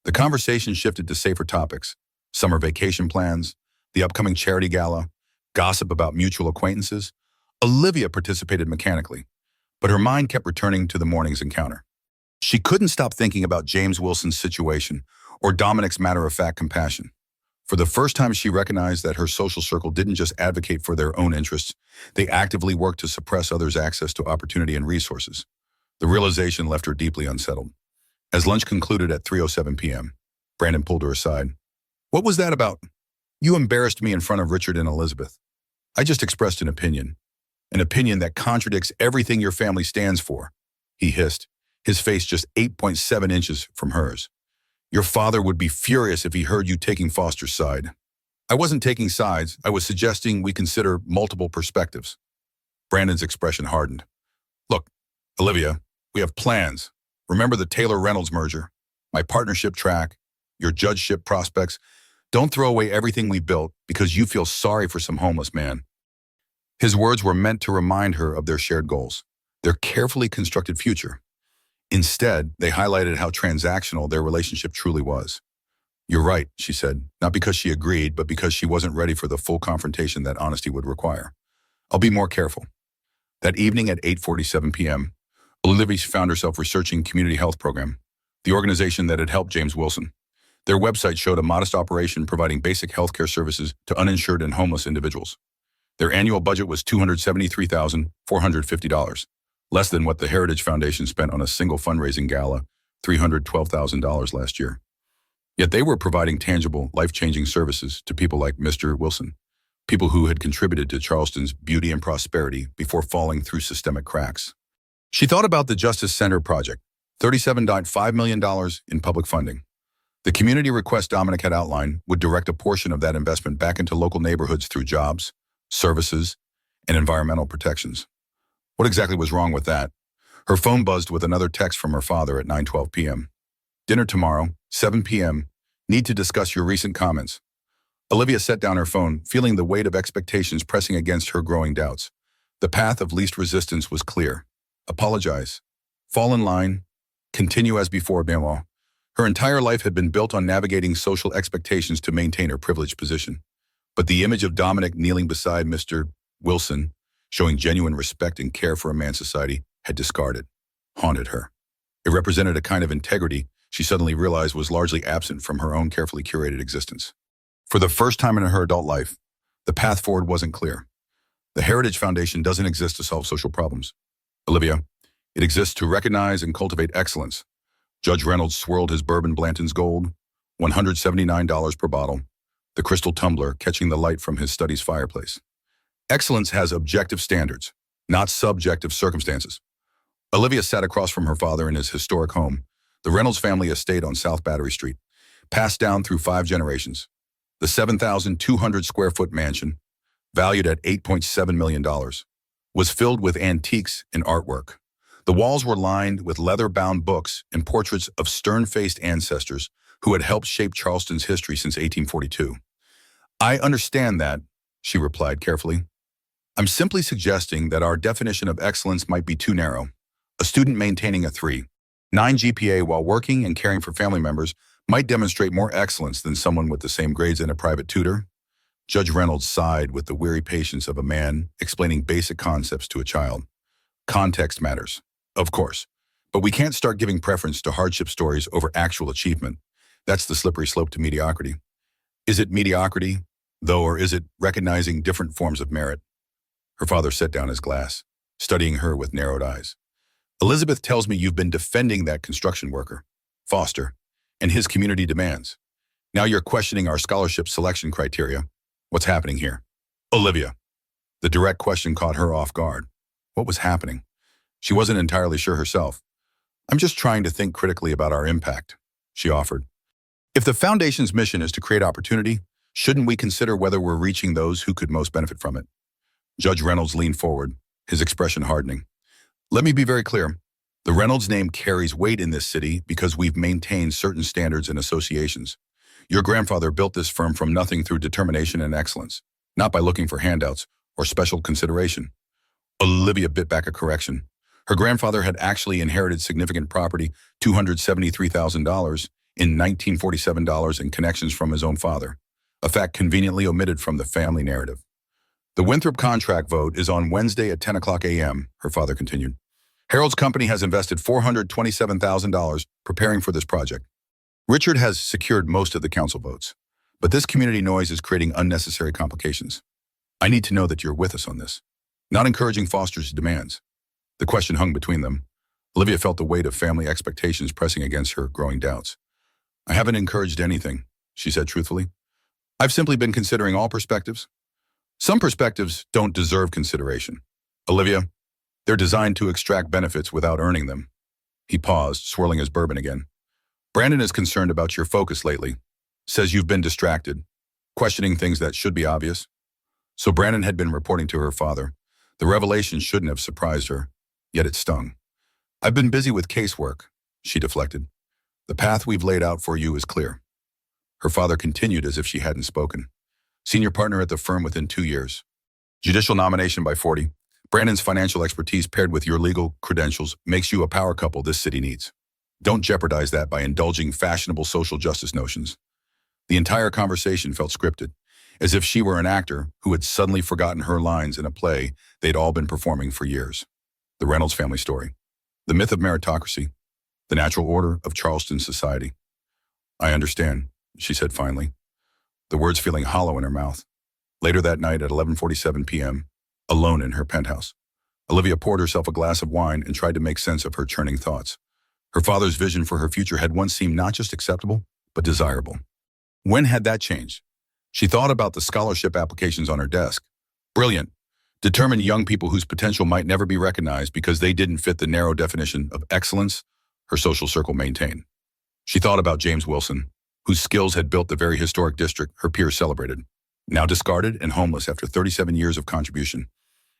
The conversation shifted to safer topics: summer vacation plans, the upcoming charity gala, gossip about mutual acquaintances. Olivia participated mechanically, but her mind kept returning to the morning's encounter. She couldn't stop thinking about James Wilson's situation or Dominic's matter-of-fact compassion. For the first time, she recognized that her social circle didn't just advocate for their own interests, they actively worked to suppress others' access to opportunity and resources. The realization left her deeply unsettled. As lunch concluded at 3:07 p.m., Brandon pulled her aside. "What was that about? You embarrassed me in front of Richard and Elizabeth. I just expressed an opinion that contradicts everything your family stands for," he hissed, his face just 8.7 inches from hers. "Your father would be furious if he heard you taking Foster's side." "I wasn't taking sides. I was suggesting we consider multiple perspectives." Brandon's expression hardened. "Look, Olivia, we have plans. Remember the Taylor-Reynolds merger, my partnership track, your judgeship prospects. Don't throw away everything we built because you feel sorry for some homeless man." His words were meant to remind her of their shared goals, their carefully constructed future. Instead, they highlighted how transactional their relationship truly was. "You're right," she said, not because she agreed, but because she wasn't ready for the full confrontation that honesty would require. "I'll be more careful." That evening at 8:47 p.m., Olivia found herself researching Community Health Program, the organization that had helped James Wilson. Their website showed a modest operation providing basic healthcare services to uninsured and homeless individuals. Their annual budget was $273,450, less than what the Heritage Foundation spent on a single fundraising gala, $312,000 last year. Yet they were providing tangible, life-changing services to people like Mr. Wilson, people who had contributed to Charleston's beauty and prosperity before falling through systemic cracks. She thought about the Justice Center project, $37.5 million in public funding. The community request Dominic had outlined would direct a portion of that investment back into local neighborhoods through jobs, services, and environmental protections. What exactly was wrong with that? Her phone buzzed with another text from her father at 9:12 p.m. "Dinner tomorrow, 7 p.m. Need to discuss your recent comments." Olivia set down her phone, feeling the weight of expectations pressing against her growing doubts. The path of least resistance was clear. Apologize. Fall in line. Continue as before, Benoit. Her entire life had been built on navigating social expectations to maintain her privileged position. But the image of Dominic kneeling beside Mr. Wilson, showing genuine respect and care for a man's society, had haunted her. It represented a kind of integrity she suddenly realized was largely absent from her own carefully curated existence. For the first time in her adult life, the path forward wasn't clear. The Heritage Foundation doesn't exist to solve social problems, Olivia. It exists to recognize and cultivate excellence. Judge Reynolds swirled his bourbon Blanton's Gold, $179 per bottle, the crystal tumbler catching the light from his study's fireplace. Excellence has objective standards, not subjective circumstances. Olivia sat across from her father in his historic home, the Reynolds family estate on South Battery Street, passed down through 5 generations. The 7,200-square-foot mansion, valued at $8.7 million, was filled with antiques and artwork. The walls were lined with leather-bound books and portraits of stern-faced ancestors who had helped shape Charleston's history since 1842. "I understand that," she replied carefully. "I'm simply suggesting that our definition of excellence might be too narrow. A student maintaining a 3.9 GPA while working and caring for family members might demonstrate more excellence than someone with the same grades and a private tutor." Judge Reynolds sighed with the weary patience of a man explaining basic concepts to a child. "Context matters, of course, but we can't start giving preference to hardship stories over actual achievement. That's the slippery slope to mediocrity. Is it mediocrity, though, or is it recognizing different forms of merit?" Her father set down his glass, studying her with narrowed eyes. "Elizabeth tells me you've been defending that construction worker, Foster, and his community demands. Now you're questioning our scholarship selection criteria. What's happening here?" "Olivia, The direct question caught her off guard. What was happening? She wasn't entirely sure herself. I'm just trying to think critically about our impact, she offered. If the Foundation's mission is to create opportunity, shouldn't we consider whether we're reaching those who could most benefit from it? Judge Reynolds leaned forward, his expression hardening. Let me be very clear. The Reynolds name carries weight in this city because we've maintained certain standards and associations. Your grandfather built this firm from nothing through determination and excellence, not by looking for handouts or special consideration. Olivia bit back a correction. Her grandfather had actually inherited significant property, $273,000 in 1947 in connections from his own father, a fact conveniently omitted from the family narrative. The Winthrop contract vote is on Wednesday at 10 o'clock a.m., her father continued. Harold's company has invested $427,000 preparing for this project. Richard has secured most of the council votes, but this community noise is creating unnecessary complications. I need to know that you're with us on this, not encouraging Foster's demands. The question hung between them. Olivia felt the weight of family expectations pressing against her growing doubts. I haven't encouraged anything, she said truthfully. I've simply been considering all perspectives. Some perspectives don't deserve consideration. Olivia, they're designed to extract benefits without earning them. He paused, swirling his bourbon again. Brandon is concerned about your focus lately. Says you've been distracted, questioning things that should be obvious. So Brandon had been reporting to her father. The revelation shouldn't have surprised her, yet it stung. I've been busy with casework, she deflected. The path we've laid out for you is clear. Her father continued as if she hadn't spoken. Senior partner at the firm within 2 years. Judicial nomination by 40. Brandon's financial expertise paired with your legal credentials makes you a power couple this city needs. Don't jeopardize that by indulging fashionable social justice notions. The entire conversation felt scripted, as if she were an actor who had suddenly forgotten her lines in a play they'd all been performing for years. The Reynolds family story. The myth of meritocracy. The natural order of Charleston society. I understand, she said finally, the words feeling hollow in her mouth. Later that night at 11:47 p.m., alone in her penthouse, Olivia poured herself a glass of wine and tried to make sense of her churning thoughts. Her father's vision for her future had once seemed not just acceptable, but desirable. When had that changed? She thought about the scholarship applications on her desk. Brilliant, determined young people whose potential might never be recognized because they didn't fit the narrow definition of excellence her social circle maintained. She thought about James Wilson, whose skills had built the very historic district her peers celebrated, now discarded and homeless after 37 years of contribution.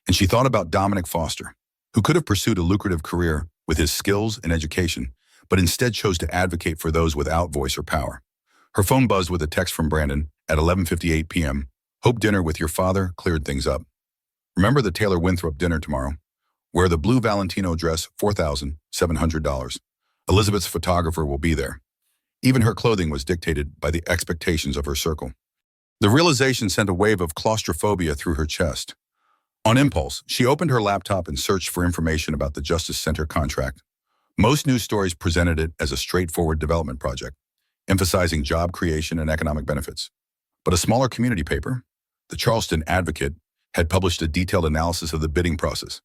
And she thought about Dominic Foster, who could have pursued a lucrative career with his skills and education, but instead chose to advocate for those without voice or power. Her phone buzzed with a text from Brandon at 11:58 p.m. Hope dinner with your father cleared things up. Remember the Taylor Winthrop dinner tomorrow? Wear the blue Valentino dress, $4,700. Elizabeth's photographer will be there. Even her clothing was dictated by the expectations of her circle. The realization sent a wave of claustrophobia through her chest. On impulse, she opened her laptop and searched for information about the Justice Center contract. Most news stories presented it as a straightforward development project, emphasizing job creation and economic benefits. But a smaller community paper, the Charleston Advocate, had published a detailed analysis of the bidding process.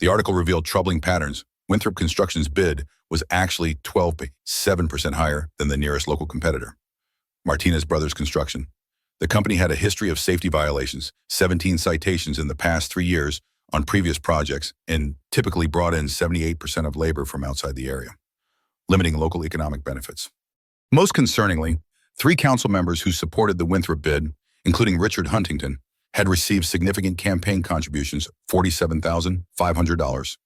The article revealed troubling patterns. Winthrop Construction's bid was actually 12.7% higher than the nearest local competitor, Martinez Brothers Construction. The company had a history of safety violations, 17 citations in the past 3 years on previous projects, and typically brought in 78% of labor from outside the area, limiting local economic benefits. Most concerningly, 3 council members who supported the Winthrop bid, including Richard Huntington, had received significant campaign contributions, $47,500,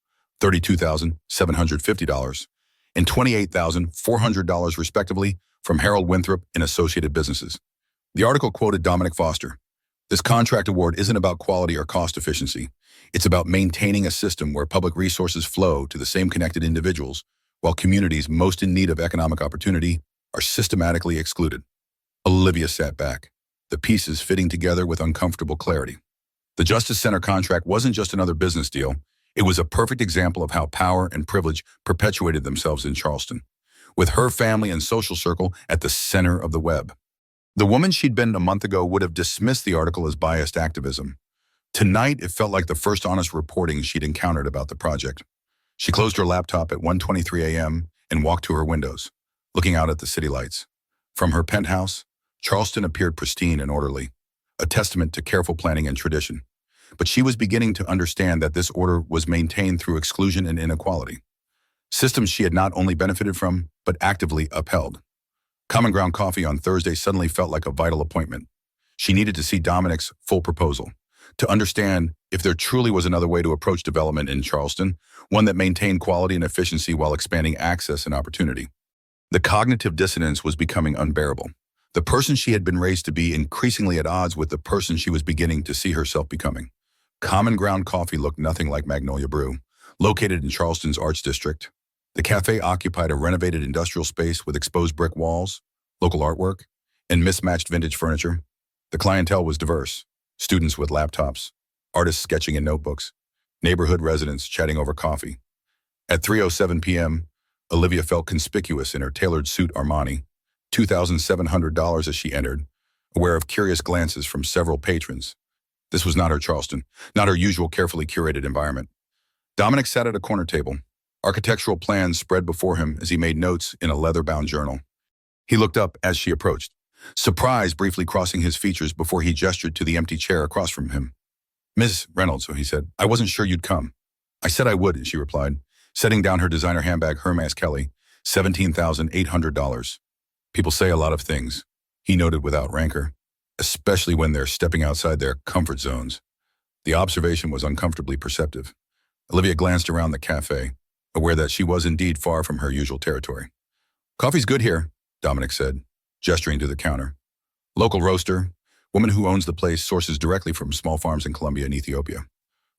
$32,750, and $28,400 respectively from Harold Winthrop and associated businesses. The article quoted Dominic Foster. This contract award isn't about quality or cost efficiency. It's about maintaining a system where public resources flow to the same connected individuals, while communities most in need of economic opportunity are systematically excluded. Olivia sat back, the pieces fitting together with uncomfortable clarity. The Justice Center contract wasn't just another business deal. It was a perfect example of how power and privilege perpetuated themselves in Charleston, with her family and social circle at the center of the web. The woman she'd been a month ago would have dismissed the article as biased activism. Tonight, it felt like the first honest reporting she'd encountered about the project. She closed her laptop at 1:23 a.m. and walked to her windows, looking out at the city lights. From her penthouse, Charleston appeared pristine and orderly, a testament to careful planning and tradition. but she was beginning to understand that this order was maintained through exclusion and inequality. Systems she had not only benefited from, but actively upheld. Common Ground Coffee on Thursday suddenly felt like a vital appointment. She needed to see Dominic's full proposal, to understand if there truly was another way to approach development in Charleston, one that maintained quality and efficiency while expanding access and opportunity. The cognitive dissonance was becoming unbearable. The person she had been raised to be increasingly at odds with the person she was beginning to see herself becoming. Common Ground Coffee looked nothing like Magnolia Brew. Located in Charleston's Arts District, the cafe occupied a renovated industrial space with exposed brick walls, local artwork, and mismatched vintage furniture. The clientele was diverse: students with laptops, artists sketching in notebooks, neighborhood residents chatting over coffee. At 3:07 p.m., Olivia felt conspicuous in her tailored suit Armani, $2,700 as she entered, aware of curious glances from several patrons. This was not her Charleston, not her usual carefully curated environment. Dominic sat at a corner table, architectural plans spread before him as he made notes in a leather-bound journal. He looked up as she approached, surprise briefly crossing his features before he gestured to the empty chair across from him. "Miss Reynolds," he said, "I wasn't sure you'd come." "I said I would," she replied, setting down her designer handbag Hermes Kelly, $17,800. "People say a lot of things," he noted without rancor, "especially when they're stepping outside their comfort zones." The observation was uncomfortably perceptive. Olivia glanced around the cafe, aware that she was indeed far from her usual territory. "Coffee's good here," Dominic said, gesturing to the counter. "Local roaster, woman who owns the place, sources directly from small farms in Colombia and Ethiopia.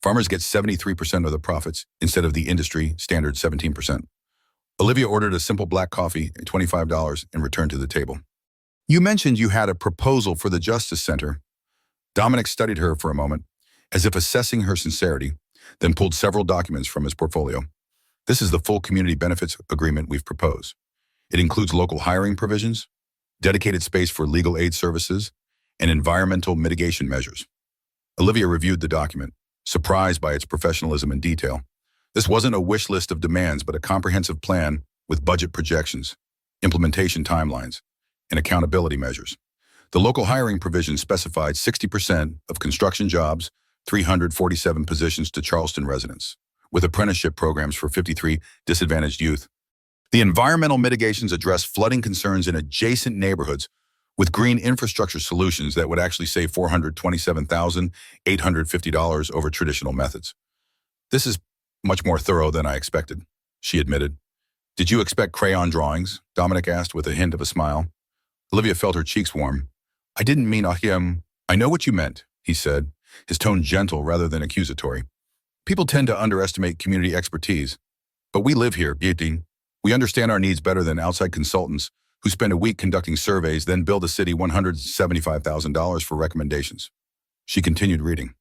Farmers get 73% of the profits instead of the industry standard 17%. Olivia ordered a simple black coffee at $25 and returned to the table. "You mentioned you had a proposal for the Justice Center." Dominic studied her for a moment, as if assessing her sincerity, then pulled several documents from his portfolio. "This is the full community benefits agreement we've proposed. It includes local hiring provisions, dedicated space for legal aid services, and environmental mitigation measures." Olivia reviewed the document, surprised by its professionalism and detail. This wasn't a wish list of demands, but a comprehensive plan with budget projections, implementation timelines, and accountability measures. The local hiring provisions specified 60% of construction jobs, 347 positions to Charleston residents, with apprenticeship programs for 53 disadvantaged youth. The environmental mitigations address flooding concerns in adjacent neighborhoods with green infrastructure solutions that would actually save $427,850 over traditional methods. "This is much more thorough than I expected," she admitted. "Did you expect crayon drawings?" Dominic asked with a hint of a smile. Olivia felt her cheeks warm. "I didn't mean him." "I know what you meant," he said, his tone gentle rather than accusatory. "People tend to underestimate community expertise. But we live here, Giti. We understand our needs better than outside consultants who spend a week conducting surveys, then bill the city $175,000 for recommendations." She continued reading.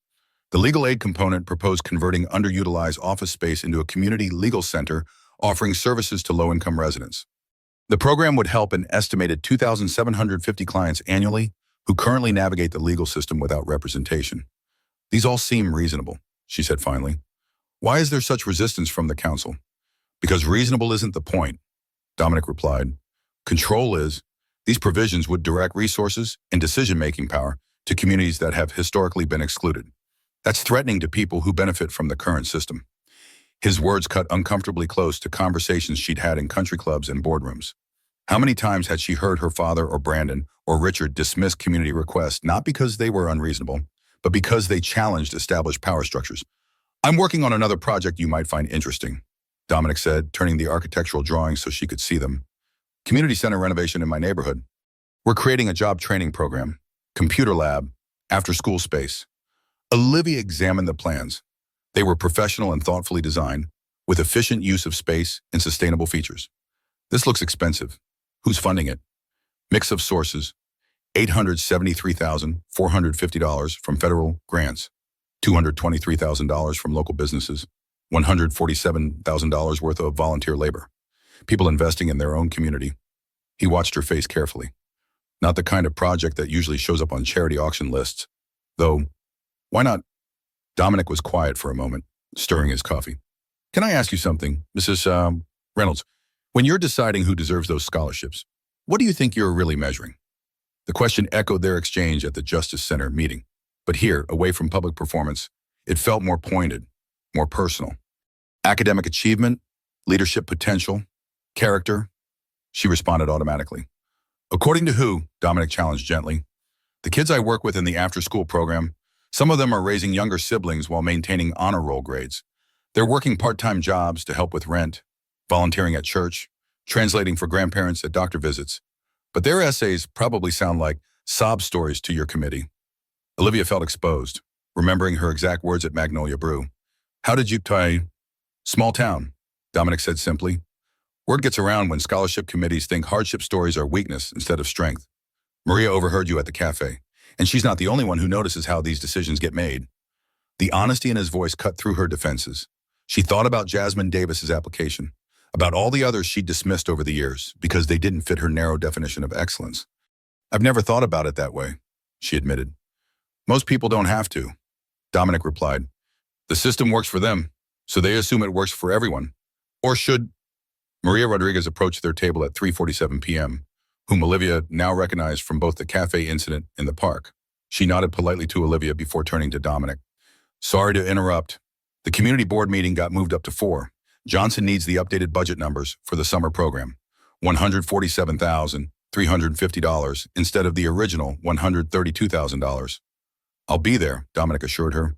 The legal aid component proposed converting underutilized office space into a community legal center offering services to low-income residents. The program would help an estimated 2,750 clients annually who currently navigate the legal system without representation. "These all seem reasonable," she said finally. "Why is there such resistance from the council?" "Because reasonable isn't the point," Dominic replied. "Control is. These provisions would direct resources and decision-making power to communities that have historically been excluded. That's threatening to people who benefit from the current system." His words cut uncomfortably close to conversations she'd had in country clubs and boardrooms. How many times had she heard her father or Brandon or Richard dismiss community requests not because they were unreasonable, but because they challenged established power structures? "I'm working on another project you might find interesting," Dominic said, turning the architectural drawings so she could see them. "Community center renovation in my neighborhood. We're creating a job training program, computer lab, after-school space." Olivia examined the plans. They were professional and thoughtfully designed, with efficient use of space and sustainable features. "This looks expensive. Who's funding it?" Mix of sources: $873,450 from federal grants, $223,000 from local businesses, $147,000 worth of volunteer labor. People investing in their own community. He watched her face carefully. Not the kind of project that usually shows up on charity auction lists. Though, why not? Dominic was quiet for a moment, stirring his coffee. "Can I ask you something, Mrs. Reynolds? When you're deciding who deserves those scholarships, what do you think you're really measuring?" The question echoed their exchange at the Justice Center meeting. But here, away from public performance, It felt more pointed, more personal. Academic achievement, leadership potential, character. She responded automatically. According to who? Dominic challenged gently. The kids I work with in the after-school program, some of them are raising younger siblings while maintaining honor roll grades. They're working part-time jobs to help with rent, volunteering at church, translating for grandparents at doctor visits. But their essays probably sound like sob stories to your committee. Olivia felt exposed, remembering her exact words at Magnolia Brew. How did you tie? Small town, Dominic said simply. Word gets around when scholarship committees think hardship stories are weakness instead of strength. Maria overheard you at the cafe, and she's not the only one who notices how these decisions get made. The honesty in his voice cut through her defenses. She thought about Jasmine Davis's application, about all the others she'd dismissed over the years because they didn't fit her narrow definition of excellence. I've never thought about it that way, she admitted. Most people don't have to, Dominic replied. The system works for them, so they assume it works for everyone. Or should. Maria Rodriguez approached their table at 3:47 p.m., whom Olivia now recognized from both the cafe incident in the park. She nodded politely to Olivia before turning to Dominic. Sorry to interrupt. The community board meeting got moved up to 4. Johnson needs the updated budget numbers for the summer program. $147,350 instead of the original $132,000. I'll be there, Dominic assured her.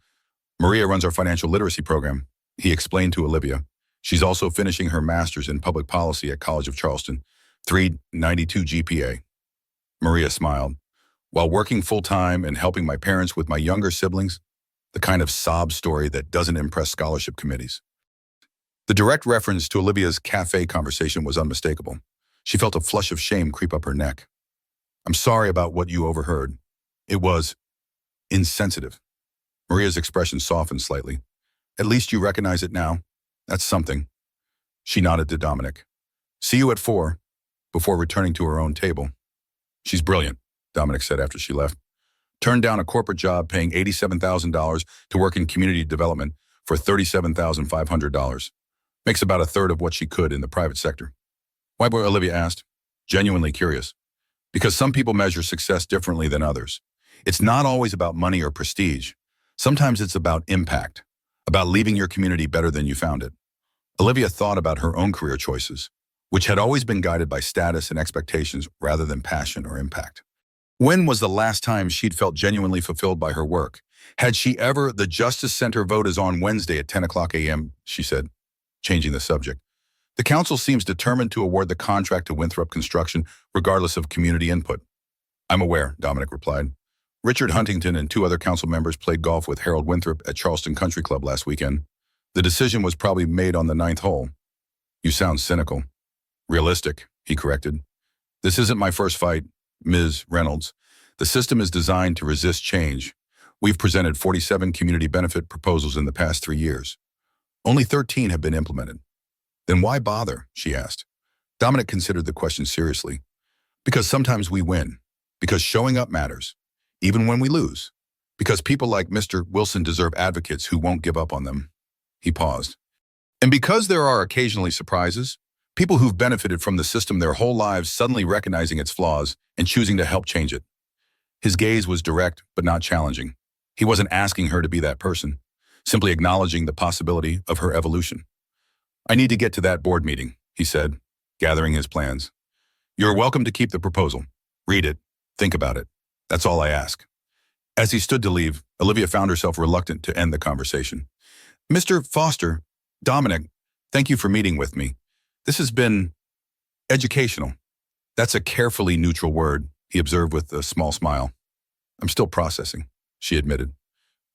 Maria runs our financial literacy program, he explained to Olivia. She's also finishing her master's in public policy at College of Charleston, 392 GPA. Maria smiled. While working full-time and helping my parents with my younger siblings, the kind of sob story that doesn't impress scholarship committees. The direct reference to Olivia's cafe conversation was unmistakable. She felt a flush of shame creep up her neck. I'm sorry about what you overheard. It was insensitive. Maria's expression softened slightly. At least you recognize it now. That's something. She nodded to Dominic. See you at 4, before returning to her own table. She's brilliant, Dominic said after she left. Turned down a corporate job paying $87,000 to work in community development for $37,500. Makes about a third of what she could in the private sector. Why, Olivia asked, genuinely curious. Because some people measure success differently than others. It's not always about money or prestige. Sometimes it's about impact, about leaving your community better than you found it. Olivia thought about her own career choices, which had always been guided by status and expectations rather than passion or impact. When was the last time she'd felt genuinely fulfilled by her work? Had she ever? The Justice Center vote is on Wednesday at 10 o'clock a.m., she said, changing the subject. The council seems determined to award the contract to Winthrop Construction regardless of community input. I'm aware, Dominic replied. Richard Huntington and 2 other council members played golf with Harold Winthrop at Charleston Country Club last weekend. The decision was probably made on the 9th hole. You sound cynical. Realistic, he corrected. This isn't my first fight, Ms. Reynolds. The system is designed to resist change. We've presented 47 community benefit proposals in the past 3 years. Only 13 have been implemented. Then why bother, she asked. Dominic considered the question seriously. Because sometimes we win. Because showing up matters. Even when we lose. Because people like Mr. Wilson deserve advocates who won't give up on them. He paused. And because there are occasionally surprises, people who've benefited from the system their whole lives suddenly recognizing its flaws and choosing to help change it. His gaze was direct but not challenging. He wasn't asking her to be that person, simply acknowledging the possibility of her evolution. I need to get to that board meeting, he said, gathering his plans. You're welcome to keep the proposal. Read it. Think about it. That's all I ask. As he stood to leave, Olivia found herself reluctant to end the conversation. Mr. Foster, Dominic, thank you for meeting with me. This has been educational. That's a carefully neutral word, he observed with a small smile. I'm still processing, she admitted.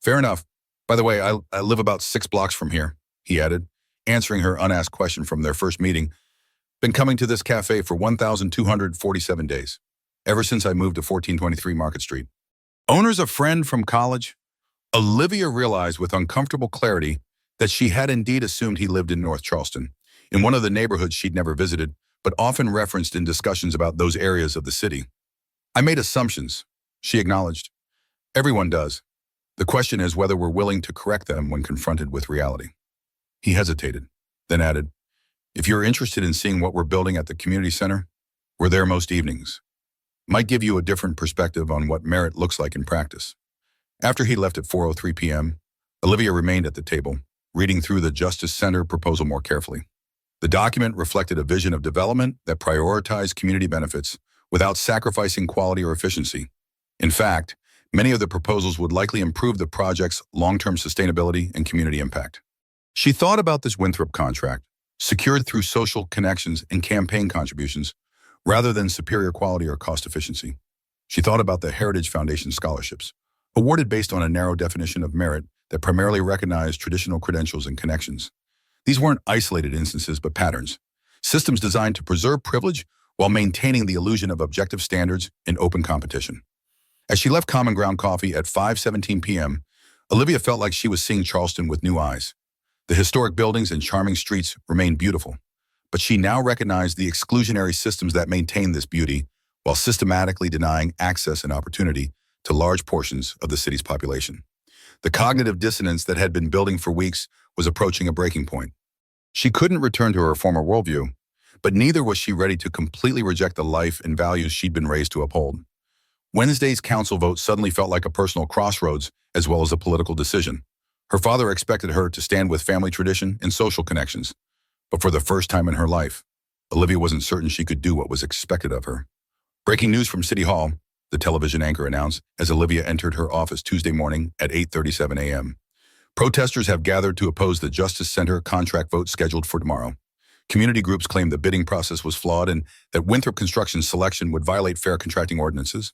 Fair enough. By the way, I live about 6 blocks from here, he added, answering her unasked question from their first meeting. Been coming to this cafe for 1,247 days, ever since I moved to 1423 Market Street. Owner's a friend from college? Olivia realized with uncomfortable clarity that she had indeed assumed he lived in North Charleston, in one of the neighborhoods she'd never visited, but often referenced in discussions about those areas of the city. I made assumptions, she acknowledged. Everyone does. The question is whether we're willing to correct them when confronted with reality. He hesitated, then added, if you're interested in seeing what we're building at the community center, we're there most evenings. Might give you a different perspective on what merit looks like in practice. After he left at 4:03 p.m., Olivia remained at the table, reading through the Justice Center proposal more carefully. The document reflected a vision of development that prioritized community benefits without sacrificing quality or efficiency. In fact, many of the proposals would likely improve the project's long-term sustainability and community impact. She thought about this Winthrop contract, secured through social connections and campaign contributions, rather than superior quality or cost efficiency. She thought about the Heritage Foundation scholarships, awarded based on a narrow definition of merit that primarily recognized traditional credentials and connections. These weren't isolated instances, but patterns, systems designed to preserve privilege while maintaining the illusion of objective standards and open competition. As she left Common Ground Coffee at 5:17 p.m., Olivia felt like she was seeing Charleston with new eyes. The historic buildings and charming streets remained beautiful, but she now recognized the exclusionary systems that maintained this beauty while systematically denying access and opportunity to large portions of the city's population. The cognitive dissonance that had been building for weeks was approaching a breaking point. She couldn't return to her former worldview, but neither was she ready to completely reject the life and values she'd been raised to uphold. Wednesday's council vote suddenly felt like a personal crossroads as well as a political decision. Her father expected her to stand with family tradition and social connections, but for the first time in her life, Olivia wasn't certain she could do what was expected of her. Breaking news from City Hall, the television anchor announced as Olivia entered her office Tuesday morning at 8:37 a.m. Protesters have gathered to oppose the Justice Center contract vote scheduled for tomorrow. Community groups claimed the bidding process was flawed and that Winthrop Construction's selection would violate fair contracting ordinances.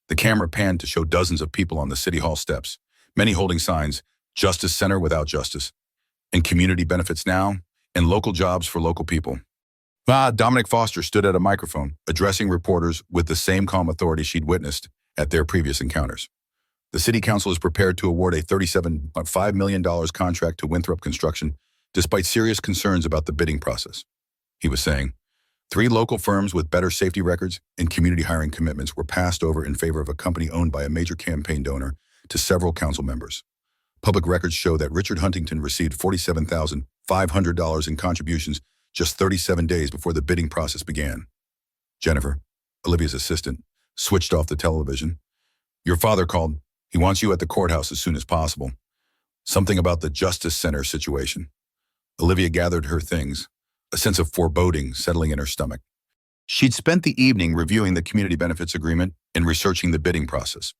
The camera panned to show dozens of people on the City Hall steps, many holding signs, Justice Center without justice, and community benefits now, and local jobs for local people. Dominic Foster stood at a microphone, addressing reporters with the same calm authority she'd witnessed at their previous encounters. The City Council is prepared to award a $37.5 million contract to Winthrop Construction, despite serious concerns about the bidding process. He was saying, 3 local firms with better safety records and community hiring commitments were passed over in favor of a company owned by a major campaign donor to several council members. Public records show that Richard Huntington received $47,500 in contributions just 37 days before the bidding process began. Jennifer, Olivia's assistant, switched off the television. Your father called. He wants you at the courthouse as soon as possible. Something about the Justice Center situation. Olivia gathered her things, a sense of foreboding settling in her stomach. She'd spent the evening reviewing the community benefits agreement and researching the bidding process.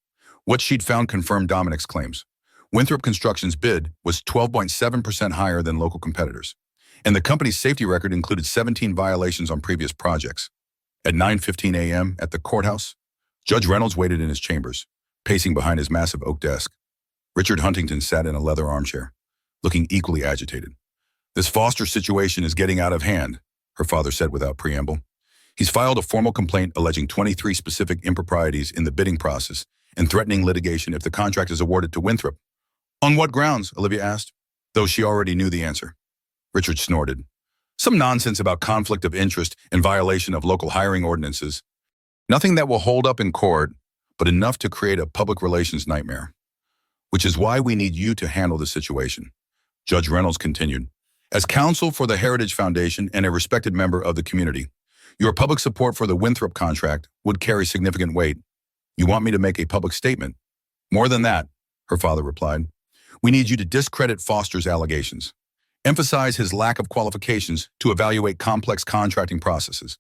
What she'd found confirmed Dominic's claims. Winthrop Construction's bid was 12.7% higher than local competitors, and the company's safety record included 17 violations on previous projects. At 9:15 a.m. at the courthouse, Judge Reynolds waited in his chambers, pacing behind his massive oak desk. Richard Huntington sat in a leather armchair, looking equally agitated. This Foster situation is getting out of hand, her father said without preamble. He's filed a formal complaint alleging 23 specific improprieties in the bidding process and threatening litigation if the contract is awarded to Winthrop. On what grounds? Olivia asked, though she already knew the answer. Richard snorted. Some nonsense about conflict of interest and violation of local hiring ordinances. Nothing that will hold up in court, but enough to create a public relations nightmare. Which is why we need you to handle the situation. Judge Reynolds continued. As counsel for the Heritage Foundation and a respected member of the community, your public support for the Winthrop contract would carry significant weight. You want me to make a public statement? More than that, her father replied. We need you to discredit Foster's allegations. Emphasize his lack of qualifications to evaluate complex contracting processes.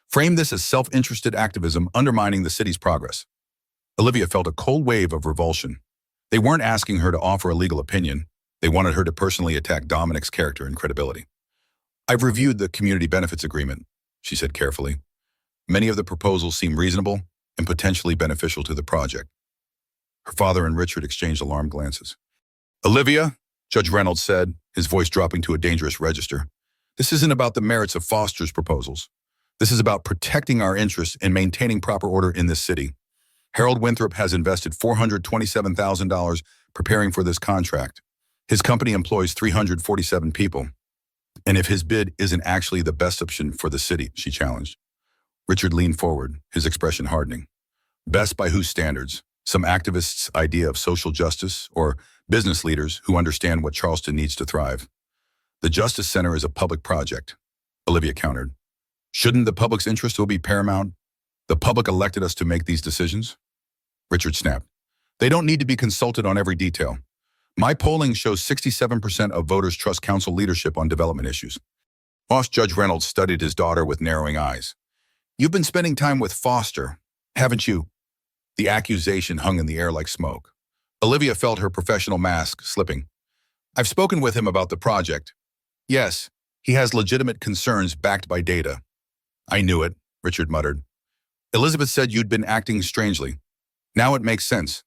Frame this as self-interested activism undermining the city's progress. Olivia felt a cold wave of revulsion. They weren't asking her to offer a legal opinion. They wanted her to personally attack Dominic's character and credibility. I've reviewed the community benefits agreement, she said carefully. Many of the proposals seem reasonable and potentially beneficial to the project. Her father and Richard exchanged alarmed glances. Olivia, Judge Reynolds said, his voice dropping to a dangerous register, this isn't about the merits of Foster's proposals. This is about protecting our interests and maintaining proper order in this city. Harold Winthrop has invested $427,000 preparing for this contract. His company employs 347 people. And if his bid isn't actually the best option for the city, she challenged. Richard leaned forward, his expression hardening. Best by whose standards? Some activists' idea of social justice or business leaders who understand what Charleston needs to thrive? The Justice Center is a public project, Olivia countered. Shouldn't the public's interest will be paramount? The public elected us to make these decisions? Richard snapped. They don't need to be consulted on every detail. My polling shows 67% of voters trust council leadership on development issues. Boss Judge Reynolds studied his daughter with narrowing eyes. You've been spending time with Foster, haven't you? The accusation hung in the air like smoke. Olivia felt her professional mask slipping. I've spoken with him about the project. Yes, he has legitimate concerns backed by data. I knew it, Richard muttered. Elizabeth said you'd been acting strangely. Now it makes sense.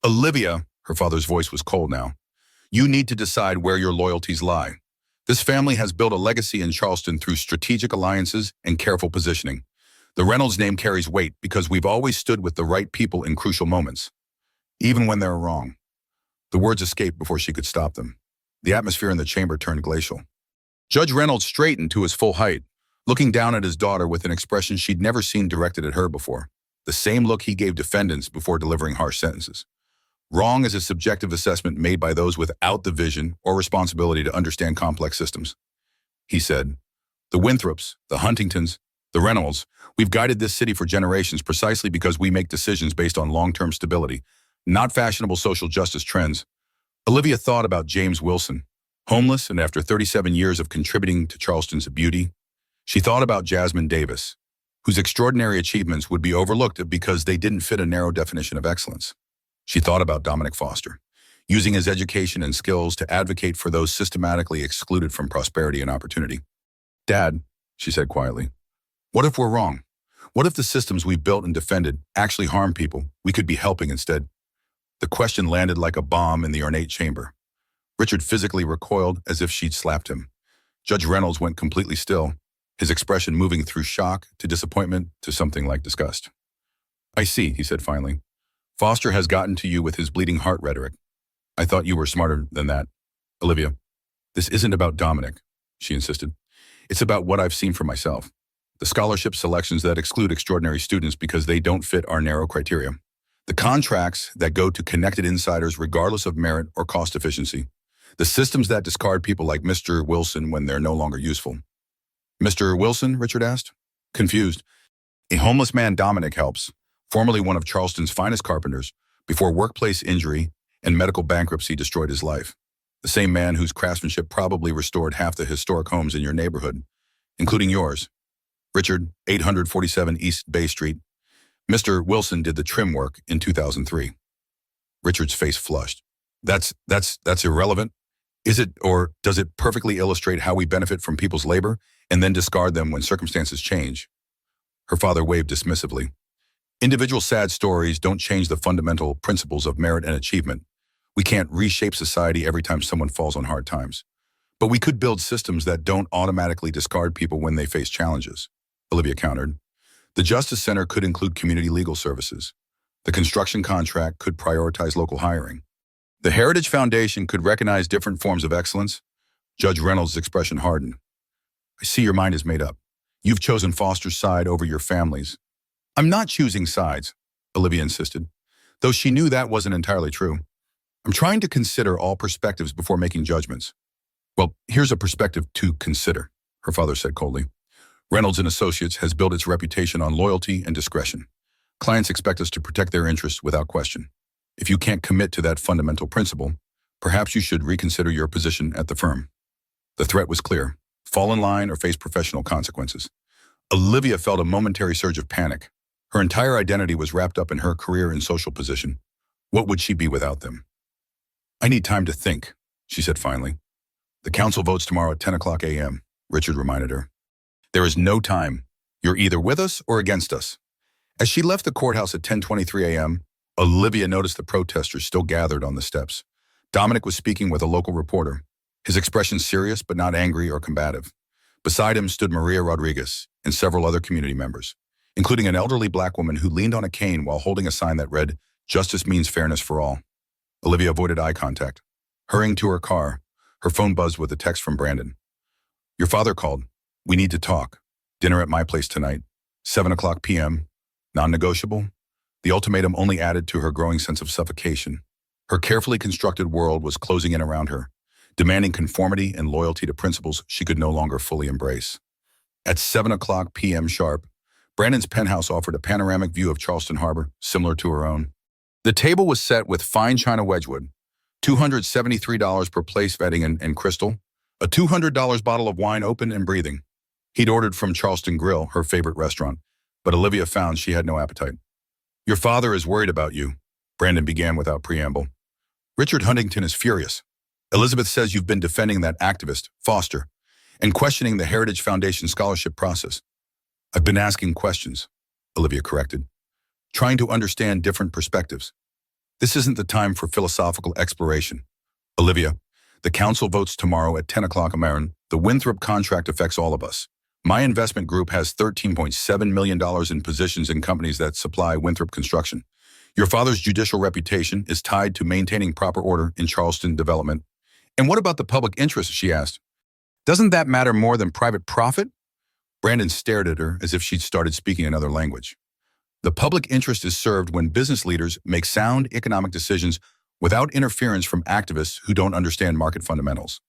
Olivia, her father's voice was cold now. You need to decide where your loyalties lie. This family has built a legacy in Charleston through strategic alliances and careful positioning. The Reynolds name carries weight because we've always stood with the right people in crucial moments, even when they're wrong. The words escaped before she could stop them. The atmosphere in the chamber turned glacial. Judge Reynolds straightened to his full height, looking down at his daughter with an expression she'd never seen directed at her before, the same look he gave defendants before delivering harsh sentences. Wrong is a subjective assessment made by those without the vision or responsibility to understand complex systems. He said, the Winthrops, the Huntingtons, the Reynolds, we've guided this city for generations precisely because we make decisions based on long-term stability, not fashionable social justice trends. Olivia thought about James Wilson, homeless and after 37 years of contributing to Charleston's beauty. She thought about Jasmine Davis, whose extraordinary achievements would be overlooked because they didn't fit a narrow definition of excellence. She thought about Dominic Foster, using his education and skills to advocate for those systematically excluded from prosperity and opportunity. Dad, she said quietly, what if we're wrong? What if the systems we built and defended actually harm people we could be helping instead? The question landed like a bomb in the ornate chamber. Richard physically recoiled as if she'd slapped him. Judge Reynolds went completely still, his expression moving through shock to disappointment to something like disgust. I see, he said finally. Foster has gotten to you with his bleeding heart rhetoric. I thought you were smarter than that. Olivia, this isn't about Dominic, she insisted. It's about what I've seen for myself. The scholarship selections that exclude extraordinary students because they don't fit our narrow criteria. The contracts that go to connected insiders regardless of merit or cost efficiency. The systems that discard people like Mr. Wilson when they're no longer useful. Mr. Wilson, Richard asked, confused. A homeless man Dominic helps, formerly one of Charleston's finest carpenters, before workplace injury and medical bankruptcy destroyed his life. The same man whose craftsmanship probably restored half the historic homes in your neighborhood, including yours. Richard, 847 East Bay Street. Mr. Wilson did the trim work in 2003. Richard's face flushed. That's irrelevant. Is it, or does it perfectly illustrate how we benefit from people's labor and then discard them when circumstances change? Her father waved dismissively. Individual sad stories don't change the fundamental principles of merit and achievement. We can't reshape society every time someone falls on hard times. But we could build systems that don't automatically discard people when they face challenges, Olivia countered. The Justice Center could include community legal services. The construction contract could prioritize local hiring. The Heritage Foundation could recognize different forms of excellence. Judge Reynolds' expression hardened. I see your mind is made up. You've chosen Foster's side over your family's. I'm not choosing sides, Olivia insisted, though she knew that wasn't entirely true. I'm trying to consider all perspectives before making judgments. Well, here's a perspective to consider, her father said coldly. Reynolds and Associates has built its reputation on loyalty and discretion. Clients expect us to protect their interests without question. If you can't commit to that fundamental principle, perhaps you should reconsider your position at the firm. The threat was clear. Fall in line or face professional consequences. Olivia felt a momentary surge of panic. Her entire identity was wrapped up in her career and social position. What would she be without them? I need time to think, she said finally. The council votes tomorrow at 10 o'clock a.m., Richard reminded her. There is no time. You're either with us or against us. As she left the courthouse at 10:23 a.m., Olivia noticed the protesters still gathered on the steps. Dominic was speaking with a local reporter, his expression serious but not angry or combative. Beside him stood Maria Rodriguez and several other community members, including an elderly black woman who leaned on a cane while holding a sign that read, "Justice means fairness for all." Olivia avoided eye contact. Hurrying to her car, her phone buzzed with a text from Brandon. Your father called. We need to talk. Dinner at my place tonight. 7 o'clock p.m. Non-negotiable? The ultimatum only added to her growing sense of suffocation. Her carefully constructed world was closing in around her, demanding conformity and loyalty to principles she could no longer fully embrace. At 7 o'clock p.m. sharp, Brandon's penthouse offered a panoramic view of Charleston Harbor, similar to her own. The table was set with fine china Wedgwood, $273 per place vetting and crystal, a $200 bottle of wine open and breathing. He'd ordered from Charleston Grill, her favorite restaurant, but Olivia found she had no appetite. Your father is worried about you, Brandon began without preamble. Richard Huntington is furious. Elizabeth says you've been defending that activist, Foster, and questioning the Heritage Foundation scholarship process. I've been asking questions, Olivia corrected, trying to understand different perspectives. This isn't the time for philosophical exploration. Olivia, the council votes tomorrow at 10 o'clock American. The Winthrop contract affects all of us. My investment group has $13.7 million in positions in companies that supply Winthrop construction. Your father's judicial reputation is tied to maintaining proper order in Charleston development. And what about the public interest, she asked. Doesn't that matter more than private profit? Brandon stared at her as if she'd started speaking another language. The public interest is served when business leaders make sound economic decisions without interference from activists who don't understand market fundamentals.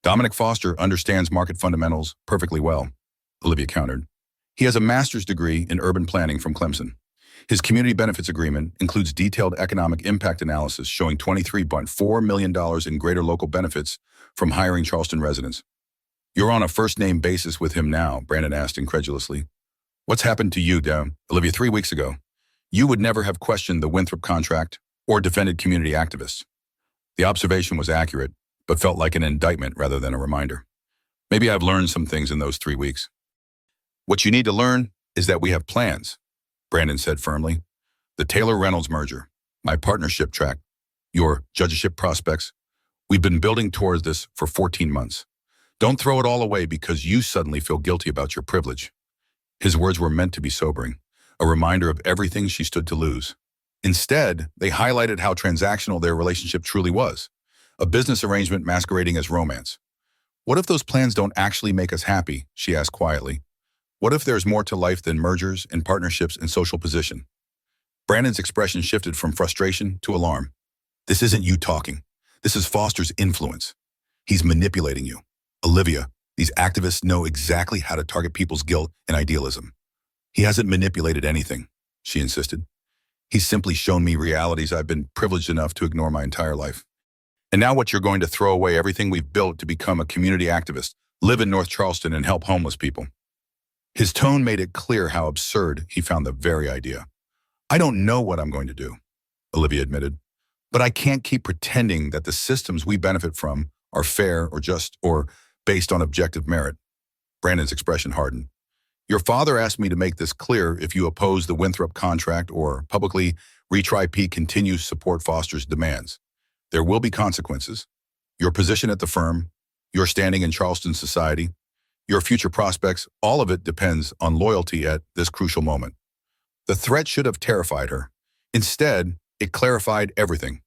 Dominic Foster understands market fundamentals perfectly well, Olivia countered. He has a master's degree in urban planning from Clemson. His community benefits agreement includes detailed economic impact analysis showing $23.4 million in greater local benefits from hiring Charleston residents. You're on a first-name basis with him now, Brandon asked incredulously. What's happened to you, Olivia, 3 weeks ago? You would never have questioned the Winthrop contract or defended community activists. The observation was accurate, but felt like an indictment rather than a reminder. Maybe I've learned some things in those 3 weeks. What you need to learn is that we have plans, Brandon said firmly. The Taylor-Reynolds merger, my partnership track, your judgeship prospects. We've been building towards this for 14 months. Don't throw it all away because you suddenly feel guilty about your privilege. His words were meant to be sobering, a reminder of everything she stood to lose. Instead, they highlighted how transactional their relationship truly was, a business arrangement masquerading as romance. What if those plans don't actually make us happy, she asked quietly. What if there's more to life than mergers and partnerships and social position? Brandon's expression shifted from frustration to alarm. This isn't you talking. This is Foster's influence. He's manipulating you. Olivia, these activists know exactly how to target people's guilt and idealism. He hasn't manipulated anything, she insisted. He's simply shown me realities I've been privileged enough to ignore my entire life. And now what, you're going to throw away everything we've built to become a community activist, live in North Charleston and help homeless people? His tone made it clear how absurd he found the very idea. I don't know what I'm going to do, Olivia admitted, but I can't keep pretending that the systems we benefit from are fair or just or based on objective merit. Brandon's expression hardened. Your father asked me to make this clear. If you oppose the Winthrop contract or publicly retry P continues support Foster's demands, there will be consequences. Your position at the firm, your standing in Charleston society, your future prospects, all of it depends on loyalty at this crucial moment. The threat should have terrified her. Instead, it clarified everything.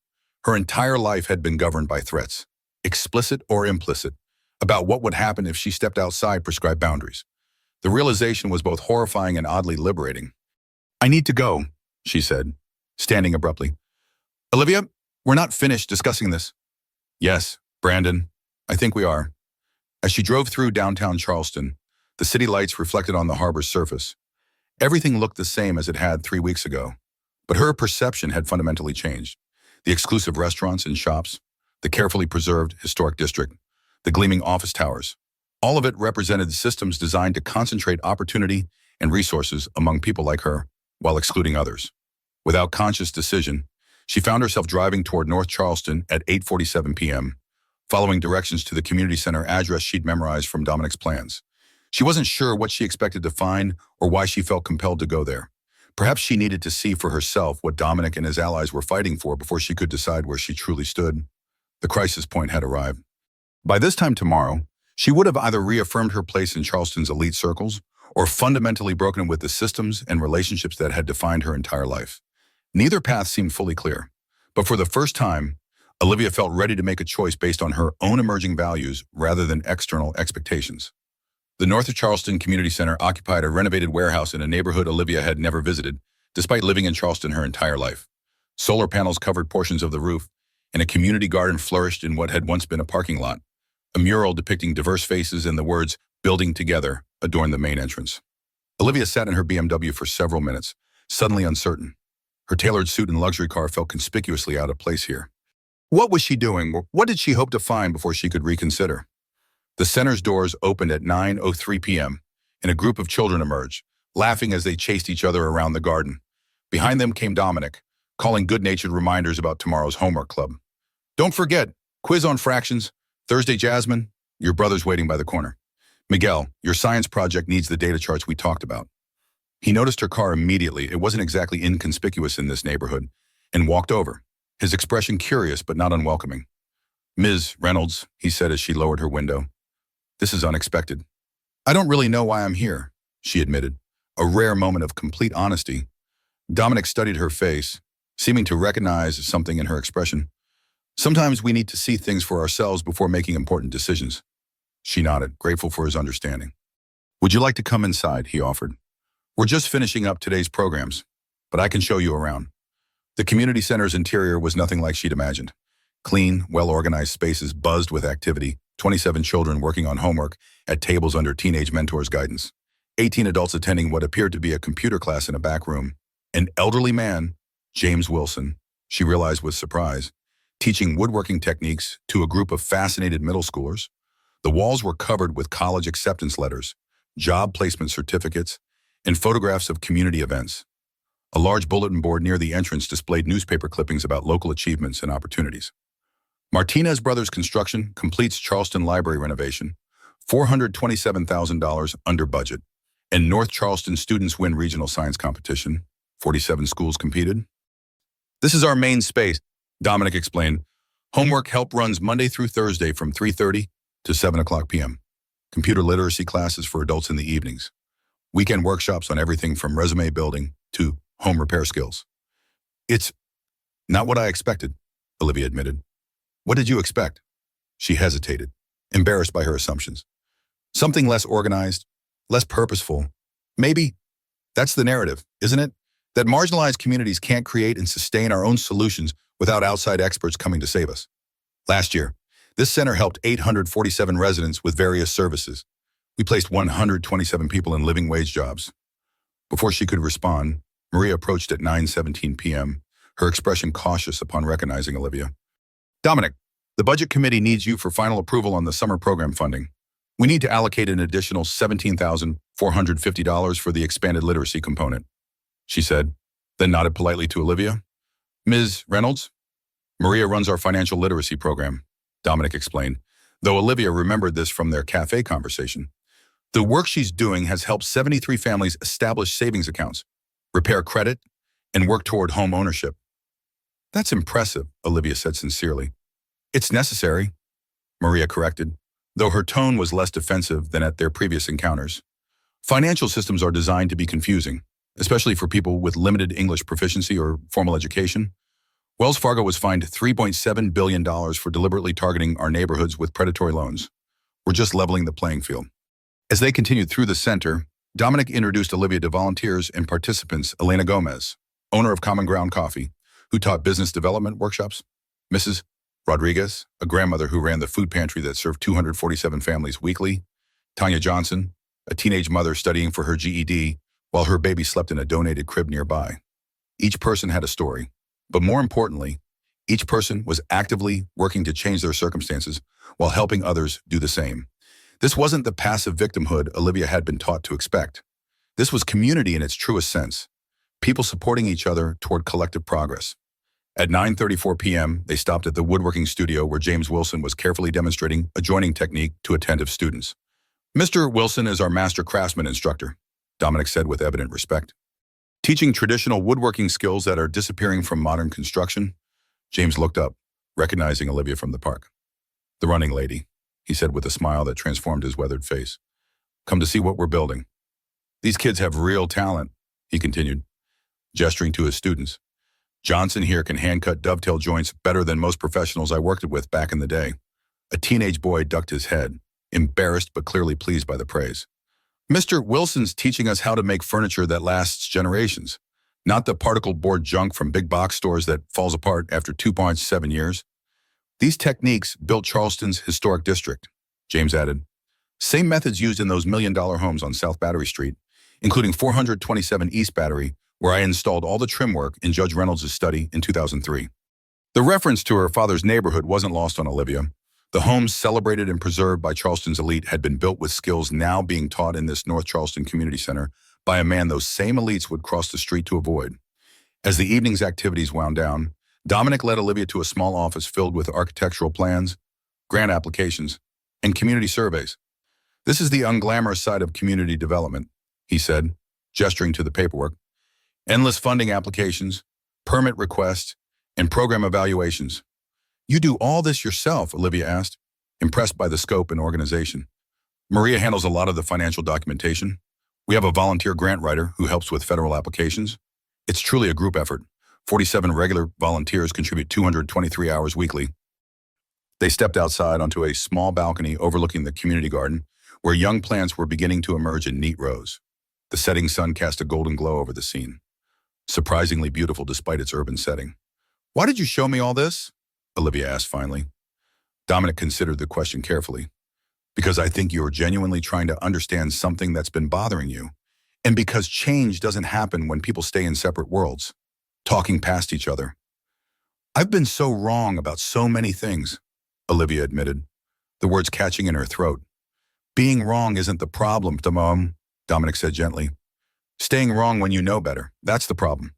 Her entire life had been governed by threats, explicit or implicit, about what would happen if she stepped outside prescribed boundaries. The realization was both horrifying and oddly liberating. I need to go, she said, standing abruptly. Olivia, we're not finished discussing this. Yes, Brandon, I think we are. As she drove through downtown Charleston, the city lights reflected on the harbor's surface. Everything looked the same as it had 3 weeks ago, but her perception had fundamentally changed. The exclusive restaurants and shops, the carefully preserved historic district, the gleaming office towers, all of it represented systems designed to concentrate opportunity and resources among people like her, while excluding others. Without conscious decision, she found herself driving toward North Charleston at 8:47 p.m., following directions to the community center address she'd memorized from Dominic's plans. She wasn't sure what she expected to find or why she felt compelled to go there. Perhaps she needed to see for herself what Dominic and his allies were fighting for before she could decide where she truly stood. The crisis point had arrived. By this time tomorrow, she would have either reaffirmed her place in Charleston's elite circles or fundamentally broken with the systems and relationships that had defined her entire life. Neither path seemed fully clear, but for the first time, Olivia felt ready to make a choice based on her own emerging values rather than external expectations. The North of Charleston Community Center occupied a renovated warehouse in a neighborhood Olivia had never visited, despite living in Charleston her entire life. Solar panels covered portions of the roof, and a community garden flourished in what had once been a parking lot. A mural depicting diverse faces and the words, "Building Together," adorned the main entrance. Olivia sat in her BMW for several minutes, suddenly uncertain. Her tailored suit and luxury car felt conspicuously out of place here. What was she doing? What did she hope to find before she could reconsider? The center's doors opened at 9:03 p.m., and a group of children emerged, laughing as they chased each other around the garden. Behind them came Dominic, calling good-natured reminders about tomorrow's homework club. Don't forget, quiz on fractions, Thursday Jasmine, your brother's waiting by the corner. Miguel, your science project needs the data charts we talked about. He noticed her car immediately. It wasn't exactly inconspicuous in this neighborhood, and walked over, his expression curious but not unwelcoming. Ms. Reynolds, he said as she lowered her window. This is unexpected. I don't really know why I'm here, she admitted, a rare moment of complete honesty. Dominic studied her face, seeming to recognize something in her expression. Sometimes we need to see things for ourselves before making important decisions. She nodded, grateful for his understanding. Would you like to come inside, he offered. We're just finishing up today's programs, but I can show you around. The community center's interior was nothing like she'd imagined. Clean, well-organized spaces buzzed with activity, 27 children working on homework at tables under teenage mentors' guidance, 18 adults attending what appeared to be a computer class in a back room, an elderly man, James Wilson, she realized with surprise, teaching woodworking techniques to a group of fascinated middle schoolers. The walls were covered with college acceptance letters, job placement certificates, and photographs of community events. A large bulletin board near the entrance displayed newspaper clippings about local achievements and opportunities. Martinez Brothers Construction completes Charleston library renovation, $427,000 under budget, and North Charleston students win regional science competition, 47 schools competed. This is our main space, Dominic explained. Homework help runs Monday through Thursday from 3:30 to 7 o'clock p.m. Computer literacy classes for adults in the evenings. Weekend workshops on everything from resume building to home repair skills. It's not what I expected, Olivia admitted. What did you expect? She hesitated, embarrassed by her assumptions. Something less organized, less purposeful. Maybe that's the narrative, isn't it? That marginalized communities can't create and sustain our own solutions without outside experts coming to save us. Last year, this center helped 847 residents with various services. We placed 127 people in living wage jobs. Before she could respond, Maria approached at 9:17 p.m., her expression cautious upon recognizing Olivia. Dominic, the budget committee needs you for final approval on the summer program funding. We need to allocate an additional $17,450 for the expanded literacy component, she said, then nodded politely to Olivia. Ms. Reynolds, Maria runs our financial literacy program, Dominic explained, though Olivia remembered this from their cafe conversation. The work she's doing has helped 73 families establish savings accounts, repair credit, and work toward home ownership. That's impressive, Olivia said sincerely. It's necessary, Maria corrected, though her tone was less defensive than at their previous encounters. Financial systems are designed to be confusing, especially for people with limited English proficiency or formal education. Wells Fargo was fined $3.7 billion for deliberately targeting our neighborhoods with predatory loans. We're just leveling the playing field. As they continued through the center, Dominic introduced Olivia to volunteers and participants Elena Gomez, owner of Common Ground Coffee, who taught business development workshops, Mrs. Rodriguez, a grandmother who ran the food pantry that served 247 families weekly, Tanya Johnson, a teenage mother studying for her GED while her baby slept in a donated crib nearby. Each person had a story, but more importantly, each person was actively working to change their circumstances while helping others do the same. This wasn't the passive victimhood Olivia had been taught to expect. This was community in its truest sense, people supporting each other toward collective progress. At 9:34 p.m., they stopped at the woodworking studio where James Wilson was carefully demonstrating a joining technique to attentive students. Mr. Wilson is our master craftsman instructor, Dominic said with evident respect. Teaching traditional woodworking skills that are disappearing from modern construction. James looked up, recognizing Olivia from the park. The running lady, he said with a smile that transformed his weathered face. Come to see what we're building. These kids have real talent, he continued, gesturing to his students. Johnson here can hand-cut dovetail joints better than most professionals I worked with back in the day. A teenage boy ducked his head, embarrassed but clearly pleased by the praise. Mr. Wilson's teaching us how to make furniture that lasts generations, not the particle board junk from big box stores that falls apart after 2.7 years. These techniques built Charleston's historic district, James added. Same methods used in those million-dollar homes on South Battery Street, including 427 East Battery, where I installed all the trim work in Judge Reynolds' study in 2003. The reference to her father's neighborhood wasn't lost on Olivia. The homes celebrated and preserved by Charleston's elite had been built with skills now being taught in this North Charleston Community Center by a man those same elites would cross the street to avoid. As the evening's activities wound down, Dominic led Olivia to a small office filled with architectural plans, grant applications, and community surveys. "This is the unglamorous side of community development," he said, gesturing to the paperwork. "Endless funding applications, permit requests, and program evaluations." "You do all this yourself?" Olivia asked, impressed by the scope and organization. "Maria handles a lot of the financial documentation. We have a volunteer grant writer who helps with federal applications. It's truly a group effort. 47 regular volunteers contribute 223 hours weekly." They stepped outside onto a small balcony overlooking the community garden, where young plants were beginning to emerge in neat rows. The setting sun cast a golden glow over the scene, surprisingly beautiful despite its urban setting. "Why did you show me all this?" Olivia asked finally. Dominic considered the question carefully. "Because I think you're genuinely trying to understand something that's been bothering you, and because change doesn't happen when people stay in separate worlds, talking past each other." "I've been so wrong about so many things," Olivia admitted, the words catching in her throat. "Being wrong isn't the problem, Dominic said gently. "Staying wrong when you know better, that's the problem."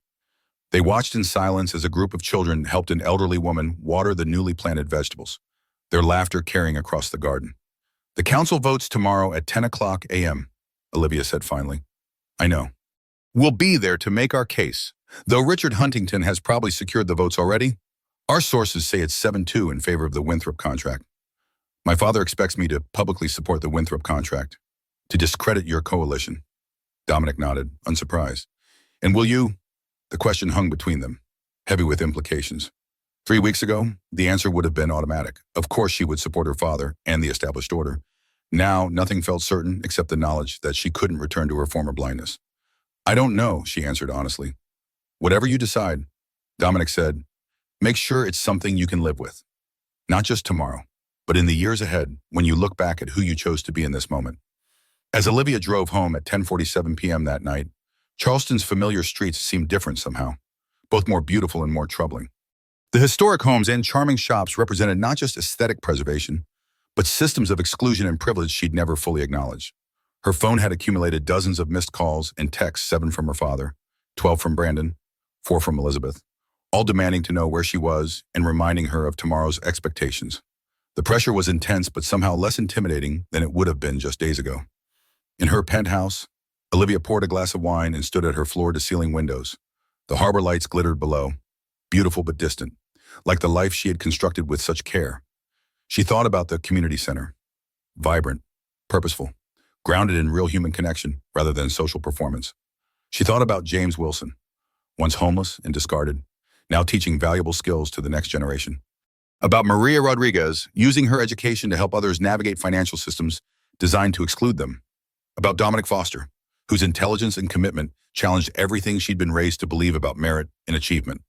They watched in silence as a group of children helped an elderly woman water the newly planted vegetables, their laughter carrying across the garden. "The council votes tomorrow at 10 o'clock a.m., Olivia said finally. "I know. We'll be there to make our case. Though Richard Huntington has probably secured the votes already, our sources say it's 7-2 in favor of the Winthrop contract. My father expects me to publicly support the Winthrop contract, to discredit your coalition." Dominic nodded, unsurprised. "And will you?" The question hung between them, heavy with implications. 3 weeks ago, the answer would have been automatic. Of course she would support her father and the established order. Now, nothing felt certain except the knowledge that she couldn't return to her former blindness. "I don't know," she answered honestly. "Whatever you decide," Dominic said, "make sure it's something you can live with. Not just tomorrow, but in the years ahead when you look back at who you chose to be in this moment." As Olivia drove home at 10:47 p.m. that night, Charleston's familiar streets seemed different somehow, both more beautiful and more troubling. The historic homes and charming shops represented not just aesthetic preservation, but systems of exclusion and privilege she'd never fully acknowledged. Her phone had accumulated dozens of missed calls and texts, 7 from her father, 12 from Brandon, 4 from Elizabeth, all demanding to know where she was and reminding her of tomorrow's expectations. The pressure was intense, but somehow less intimidating than it would have been just days ago. In her penthouse, Olivia poured a glass of wine and stood at her floor-to-ceiling windows. The harbor lights glittered below, beautiful but distant, like the life she had constructed with such care. She thought about the community center, vibrant, purposeful, grounded in real human connection rather than social performance. She thought about James Wilson, once homeless and discarded, now teaching valuable skills to the next generation. About Maria Rodriguez, using her education to help others navigate financial systems designed to exclude them. About Dominic Foster, whose intelligence and commitment challenged everything she'd been raised to believe about merit and achievement.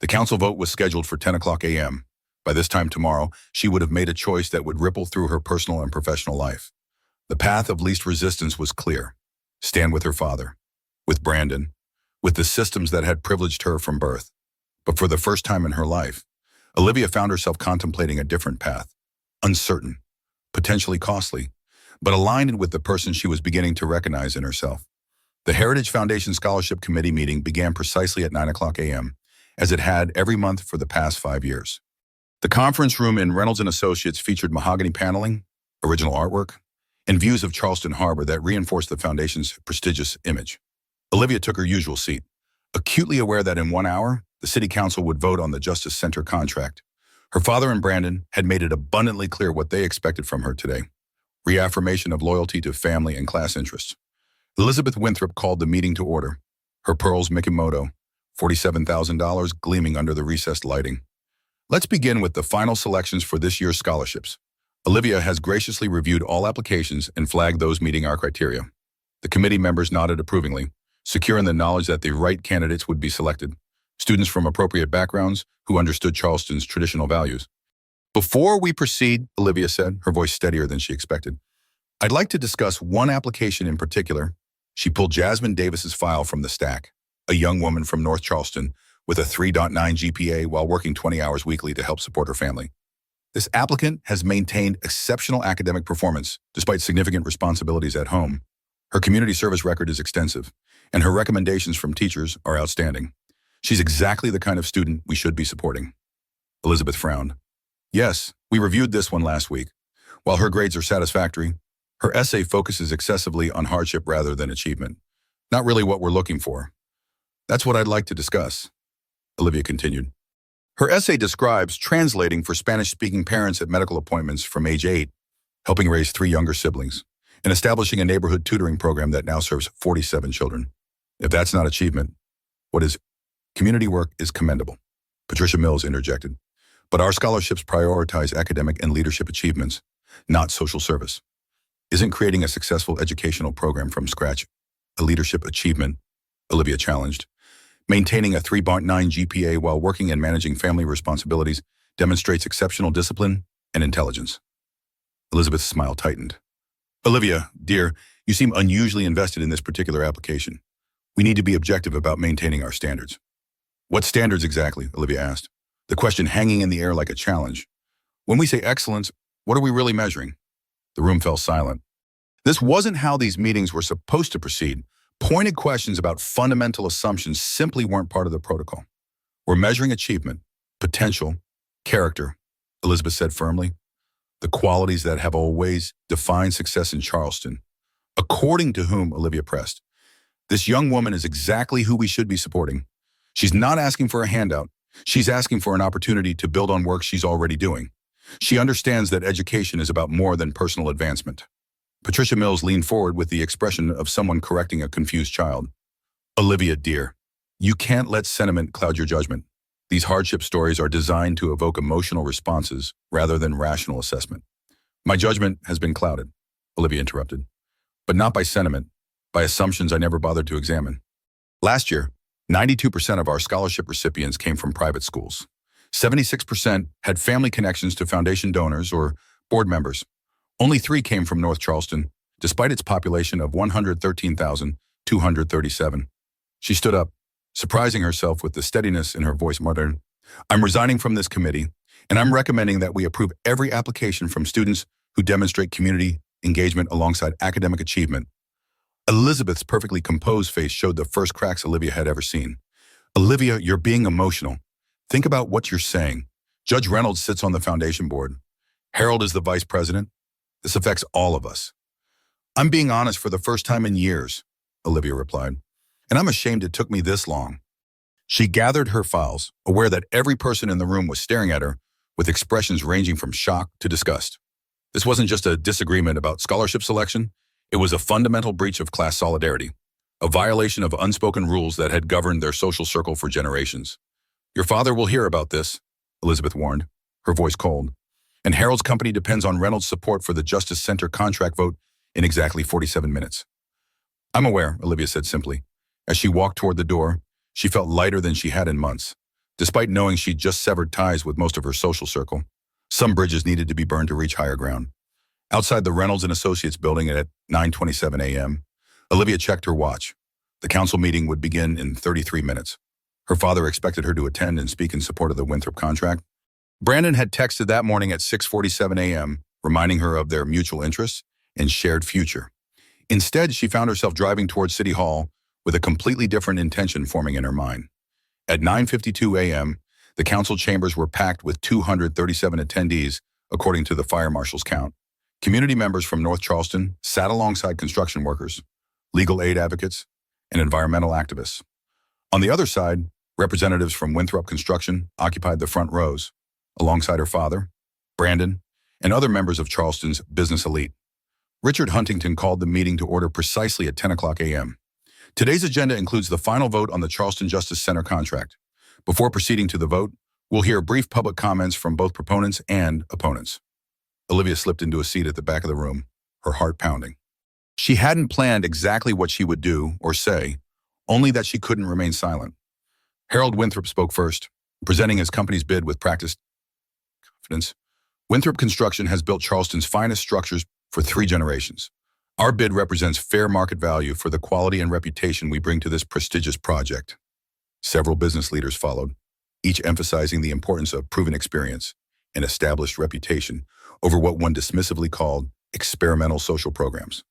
The council vote was scheduled for 10 o'clock a.m. By this time tomorrow, she would have made a choice that would ripple through her personal and professional life. The path of least resistance was clear. Stand with her father, with Brandon, with the systems that had privileged her from birth. But for the first time in her life, Olivia found herself contemplating a different path, uncertain, potentially costly, but aligned with the person she was beginning to recognize in herself. The Heritage Foundation Scholarship Committee meeting began precisely at 9 o'clock a.m., as it had every month for the past 5 years. The conference room in Reynolds & Associates featured mahogany paneling, original artwork, and views of Charleston Harbor that reinforced the foundation's prestigious image. Olivia took her usual seat, acutely aware that in 1 hour, the city council would vote on the Justice Center contract. Her father and Brandon had made it abundantly clear what they expected from her today: reaffirmation of loyalty to family and class interests. Elizabeth Winthrop called the meeting to order, her pearls Mikimoto, $47,000 gleaming under the recessed lighting. "Let's begin with the final selections for this year's scholarships. Olivia has graciously reviewed all applications and flagged those meeting our criteria." The committee members nodded approvingly, secure in the knowledge that the right candidates would be selected, students from appropriate backgrounds who understood Charleston's traditional values. "Before we proceed," Olivia said, her voice steadier than she expected, "I'd like to discuss one application in particular." She pulled Jasmine Davis's file from the stack, a young woman from North Charleston with a 3.9 GPA while working 20 hours weekly to help support her family. This applicant has maintained exceptional academic performance despite significant responsibilities at home. Her community service record is extensive, and her recommendations from teachers are outstanding. She's exactly the kind of student we should be supporting. Elizabeth frowned. Yes, we reviewed this one last week. While her grades are satisfactory, her essay focuses excessively on hardship rather than achievement. Not really what we're looking for. That's what I'd like to discuss, Olivia continued. Her essay describes translating for Spanish-speaking parents at medical appointments from age 8, helping raise 3 younger siblings, and establishing a neighborhood tutoring program that now serves 47 children. If that's not achievement, what is? Community work is commendable, Patricia Mills interjected. But our scholarships prioritize academic and leadership achievements, not social service. Isn't creating a successful educational program from scratch a leadership achievement? Olivia challenged. Maintaining a 3.9 GPA while working and managing family responsibilities demonstrates exceptional discipline and intelligence. Elizabeth's smile tightened. Olivia, dear, you seem unusually invested in this particular application. We need to be objective about maintaining our standards. What standards exactly? Olivia asked, the question hanging in the air like a challenge. When we say excellence, what are we really measuring? The room fell silent. This wasn't how these meetings were supposed to proceed. Pointed questions about fundamental assumptions simply weren't part of the protocol. We're measuring achievement, potential, character, Elizabeth said firmly. The qualities that have always defined success in Charleston. According to whom, Olivia pressed. This young woman is exactly who we should be supporting. She's not asking for a handout. She's asking for an opportunity to build on work she's already doing. She understands that education is about more than personal advancement. Patricia Mills leaned forward with the expression of someone correcting a confused child. Olivia, dear, you can't let sentiment cloud your judgment. These hardship stories are designed to evoke emotional responses rather than rational assessment. My judgment has been clouded, Olivia interrupted, but not by sentiment, by assumptions I never bothered to examine. Last year, 92% of our scholarship recipients came from private schools. 76% had family connections to foundation donors or board members. Only 3 came from North Charleston, despite its population of 113,237. She stood up, surprising herself with the steadiness in her voice, muttered, I'm resigning from this committee, and I'm recommending that we approve every application from students who demonstrate community engagement alongside academic achievement. Elizabeth's perfectly composed face showed the first cracks Olivia had ever seen. Olivia, you're being emotional. Think about what you're saying. Judge Reynolds sits on the foundation board. Harold is the vice president. This affects all of us. I'm being honest for the first time in years, Olivia replied, and I'm ashamed it took me this long. She gathered her files, aware that every person in the room was staring at her with expressions ranging from shock to disgust. This wasn't just a disagreement about scholarship selection. It was a fundamental breach of class solidarity, a violation of unspoken rules that had governed their social circle for generations. Your father will hear about this, Elizabeth warned, her voice cold. And Harold's company depends on Reynolds' support for the Justice Center contract vote in exactly 47 minutes. I'm aware, Olivia said simply. As she walked toward the door, she felt lighter than she had in months. Despite knowing she'd just severed ties with most of her social circle, some bridges needed to be burned to reach higher ground. Outside the Reynolds and Associates building at 9:27 a.m., Olivia checked her watch. The council meeting would begin in 33 minutes. Her father expected her to attend and speak in support of the Winthrop contract. Brandon had texted that morning at 6:47 a.m., reminding her of their mutual interests and shared future. Instead, she found herself driving towards City Hall with a completely different intention forming in her mind. At 9:52 a.m., the council chambers were packed with 237 attendees, according to the fire marshal's count. Community members from North Charleston sat alongside construction workers, legal aid advocates, and environmental activists. On the other side, representatives from Winthrop Construction occupied the front rows, alongside her father, Brandon, and other members of Charleston's business elite. Richard Huntington called the meeting to order precisely at 10 o'clock a.m. Today's agenda includes the final vote on the Charleston Justice Center contract. Before proceeding to the vote, we'll hear brief public comments from both proponents and opponents. Olivia slipped into a seat at the back of the room, her heart pounding. She hadn't planned exactly what she would do or say, only that she couldn't remain silent. Harold Winthrop spoke first, presenting his company's bid with practiced confidence. Winthrop Construction has built Charleston's finest structures for 3 generations. Our bid represents fair market value for the quality and reputation we bring to this prestigious project. Several business leaders followed, each emphasizing the importance of proven experience and established reputation over what one dismissively called experimental social programs.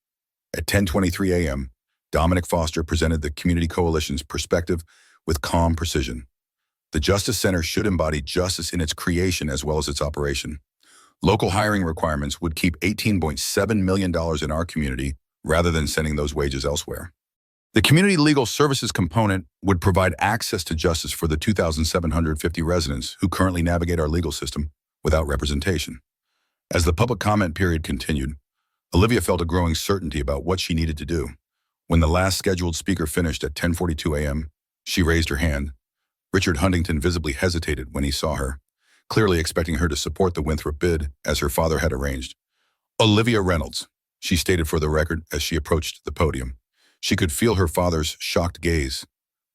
At 10:23 a.m., Dominic Foster presented the Community Coalition's perspective with calm precision. The Justice Center should embody justice in its creation as well as its operation. Local hiring requirements would keep $18.7 million in our community rather than sending those wages elsewhere. The Community Legal Services component would provide access to justice for the 2,750 residents who currently navigate our legal system without representation. As the public comment period continued, Olivia felt a growing certainty about what she needed to do. When the last scheduled speaker finished at 10:42 a.m., she raised her hand. Richard Huntington visibly hesitated when he saw her, clearly expecting her to support the Winthrop bid as her father had arranged. Olivia Reynolds, she stated for the record as she approached the podium. She could feel her father's shocked gaze,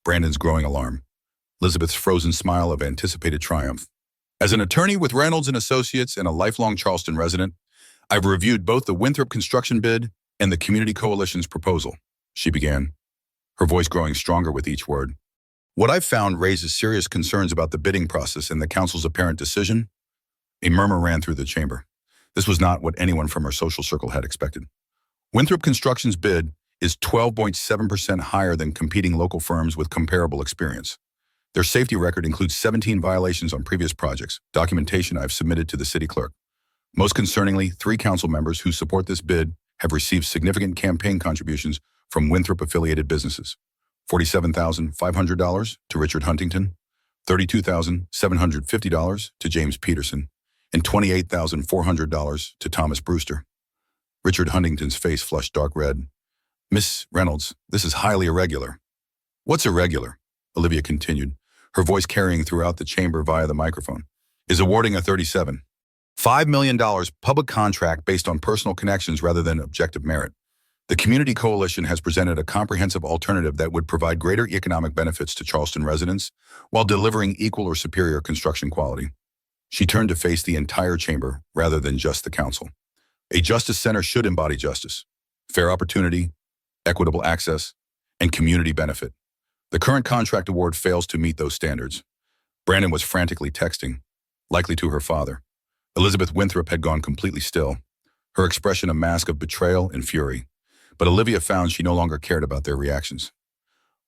Brandon's growing alarm, Elizabeth's frozen smile of anticipated triumph. As an attorney with Reynolds and Associates and a lifelong Charleston resident, I've reviewed both the Winthrop construction bid and the Community Coalition's proposal, she began, her voice growing stronger with each word. What I've found raises serious concerns about the bidding process and the council's apparent decision. A murmur ran through the chamber. This was not what anyone from her social circle had expected. Winthrop Construction's bid is 12.7% higher than competing local firms with comparable experience. Their safety record includes 17 violations on previous projects, documentation I've submitted to the city clerk. Most concerningly, 3 council members who support this bid have received significant campaign contributions from Winthrop-affiliated businesses. $47,500 to Richard Huntington, $32,750 to James Peterson, and $28,400 to Thomas Brewster. Richard Huntington's face flushed dark red. Miss Reynolds, this is highly irregular. What's irregular? Olivia continued, her voice carrying throughout the chamber via the microphone, is awarding a $37.5 million public contract based on personal connections rather than objective merit. The Community Coalition has presented a comprehensive alternative that would provide greater economic benefits to Charleston residents while delivering equal or superior construction quality. She turned to face the entire chamber rather than just the council. A justice center should embody justice, fair opportunity, equitable access, and community benefit. The current contract award fails to meet those standards. Brandon was frantically texting, likely to her father. Elizabeth Winthrop had gone completely still, her expression a mask of betrayal and fury. But Olivia found she no longer cared about their reactions.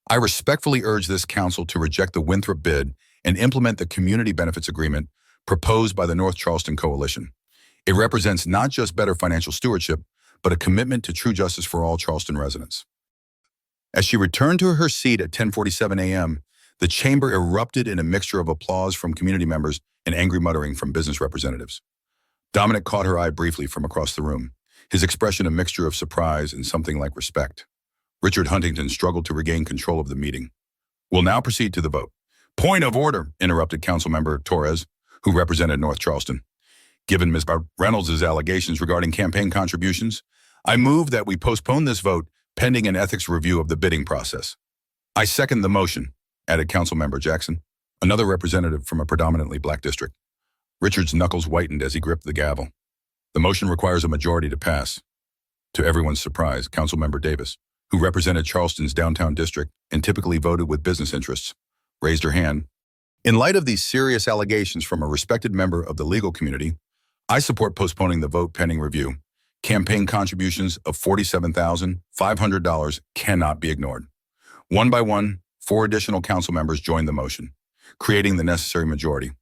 I respectfully urge this council to reject the Winthrop bid and implement the community benefits agreement proposed by the North Charleston Coalition. It represents not just better financial stewardship, but a commitment to true justice for all Charleston residents. As she returned to her seat at 10:47 a.m., the chamber erupted in a mixture of applause from community members and angry muttering from business representatives. Dominic caught her eye briefly from across the room, his expression a mixture of surprise and something like respect. Richard Huntington struggled to regain control of the meeting. We'll now proceed to the vote. Point of order, interrupted Councilmember Torres, who represented North Charleston. Given Ms. Reynolds' allegations regarding campaign contributions, I move that we postpone this vote pending an ethics review of the bidding process. I second the motion, added Councilmember Jackson, another representative from a predominantly black district. Richard's knuckles whitened as he gripped the gavel. The motion requires a majority to pass. To everyone's surprise, Councilmember Davis, who represented Charleston's downtown district and typically voted with business interests, raised her hand. In light of these serious allegations from a respected member of the legal community, I support postponing the vote pending review. Campaign contributions of $47,500 cannot be ignored. One by one, 4 additional council members joined the motion, creating the necessary majority.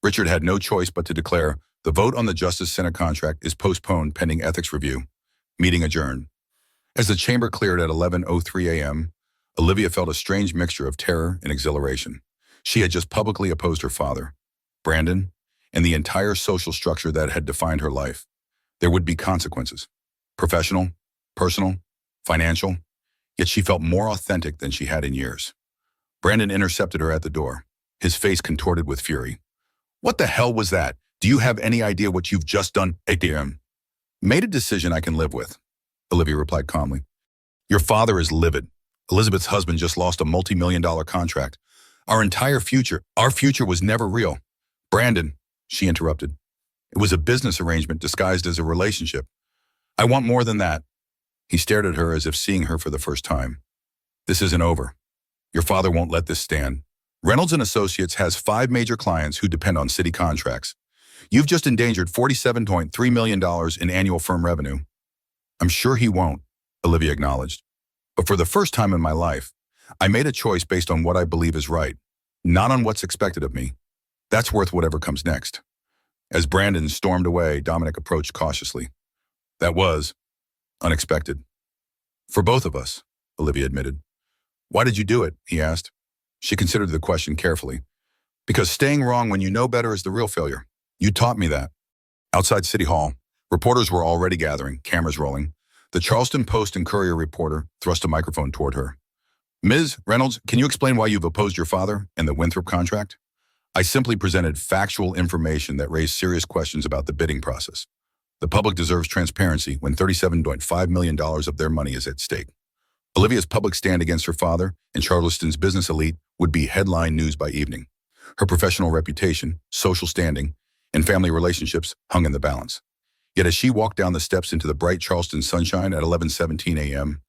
Richard had no choice but to declare the vote on the Justice Center contract is postponed pending ethics review. Meeting adjourned. As the chamber cleared at 11:03 a.m., Olivia felt a strange mixture of terror and exhilaration. She had just publicly opposed her father, Brandon, and the entire social structure that had defined her life. There would be consequences. Professional, personal, financial, yet she felt more authentic than she had in years. Brandon intercepted her at the door, his face contorted with fury. What the hell was that? Do you have any idea what you've just done, ATM? Made a decision I can live with, Olivia replied calmly. Your father is livid. Elizabeth's husband just lost a multi-million-dollar contract. Our future was never real. Brandon, she interrupted. It was a business arrangement disguised as a relationship. I want more than that. He stared at her as if seeing her for the first time. This isn't over. Your father won't let this stand. Reynolds and Associates has 5 major clients who depend on city contracts. You've just endangered $47.3 million in annual firm revenue. I'm sure he won't, Olivia acknowledged. But for the first time in my life, I made a choice based on what I believe is right, not on what's expected of me. That's worth whatever comes next. As Brandon stormed away, Dominic approached cautiously. That was unexpected. For both of us, Olivia admitted. Why did you do it? He asked. She considered the question carefully. Because staying wrong when you know better is the real failure. You taught me that. Outside City Hall, reporters were already gathering, cameras rolling. The Charleston Post and Courier reporter thrust a microphone toward her. Ms. Reynolds, can you explain why you've opposed your father and the Winthrop contract? I simply presented factual information that raised serious questions about the bidding process. The public deserves transparency when $37.5 million of their money is at stake. Olivia's public stand against her father and Charleston's business elite would be headline news by evening. Her professional reputation, social standing, and family relationships hung in the balance. Yet as she walked down the steps into the bright Charleston sunshine at 11:17 a.m.,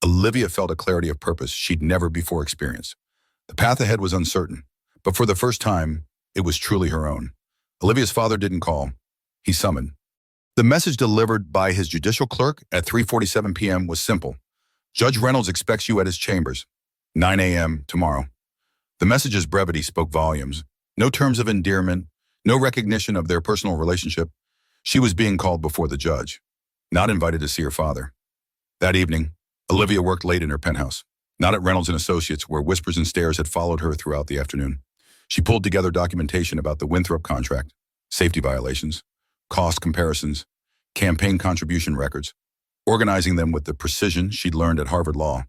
Olivia felt a clarity of purpose she'd never before experienced. The path ahead was uncertain, but for the first time, it was truly her own. Olivia's father didn't call. He summoned. The message delivered by his judicial clerk at 3:47 p.m. was simple. Judge Reynolds expects you at his chambers, 9 a.m. tomorrow. The message's brevity spoke volumes. No terms of endearment, no recognition of their personal relationship. She was being called before the judge, not invited to see her father. That evening, Olivia worked late in her penthouse, not at Reynolds and Associates, where whispers and stares had followed her throughout the afternoon. She pulled together documentation about the Winthrop contract, safety violations, cost comparisons, campaign contribution records, organizing them with the precision she'd learned at Harvard Law.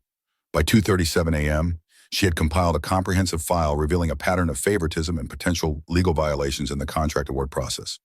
By 2:37 a.m., she had compiled a comprehensive file revealing a pattern of favoritism and potential legal violations in the contract award process.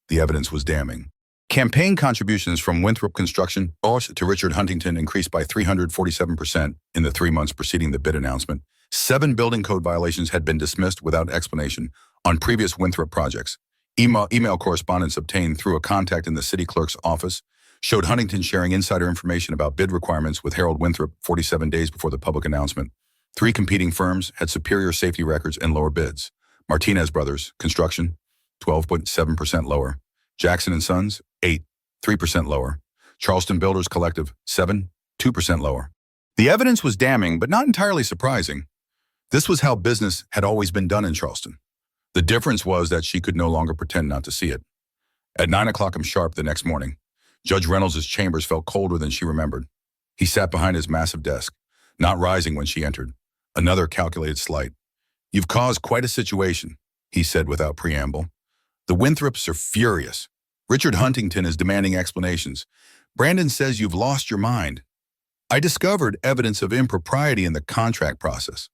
The evidence was damning. Campaign contributions from Winthrop Construction to Richard Huntington increased by 347% in the 3 months preceding the bid announcement. 7 building code violations had been dismissed without explanation on previous Winthrop projects. Email correspondence obtained through a contact in the city clerk's office showed Huntington sharing insider information about bid requirements with Harold Winthrop 47 days before the public announcement. 3 competing firms had superior safety records and lower bids. Martinez Brothers, Construction, 12.7% lower. Jackson & Sons, 3% lower. Charleston Builders Collective, 2% lower. The evidence was damning, but not entirely surprising. This was how business had always been done in Charleston. The difference was that she could no longer pretend not to see it. At 9 o'clock sharp the next morning, Judge Reynolds' chambers felt colder than she remembered. He sat behind his massive desk, not rising when she entered. Another calculated slight. You've caused quite a situation, he said without preamble. The Winthrops are furious. Richard Huntington is demanding explanations. Brandon says you've lost your mind. I discovered evidence of impropriety in the contract process,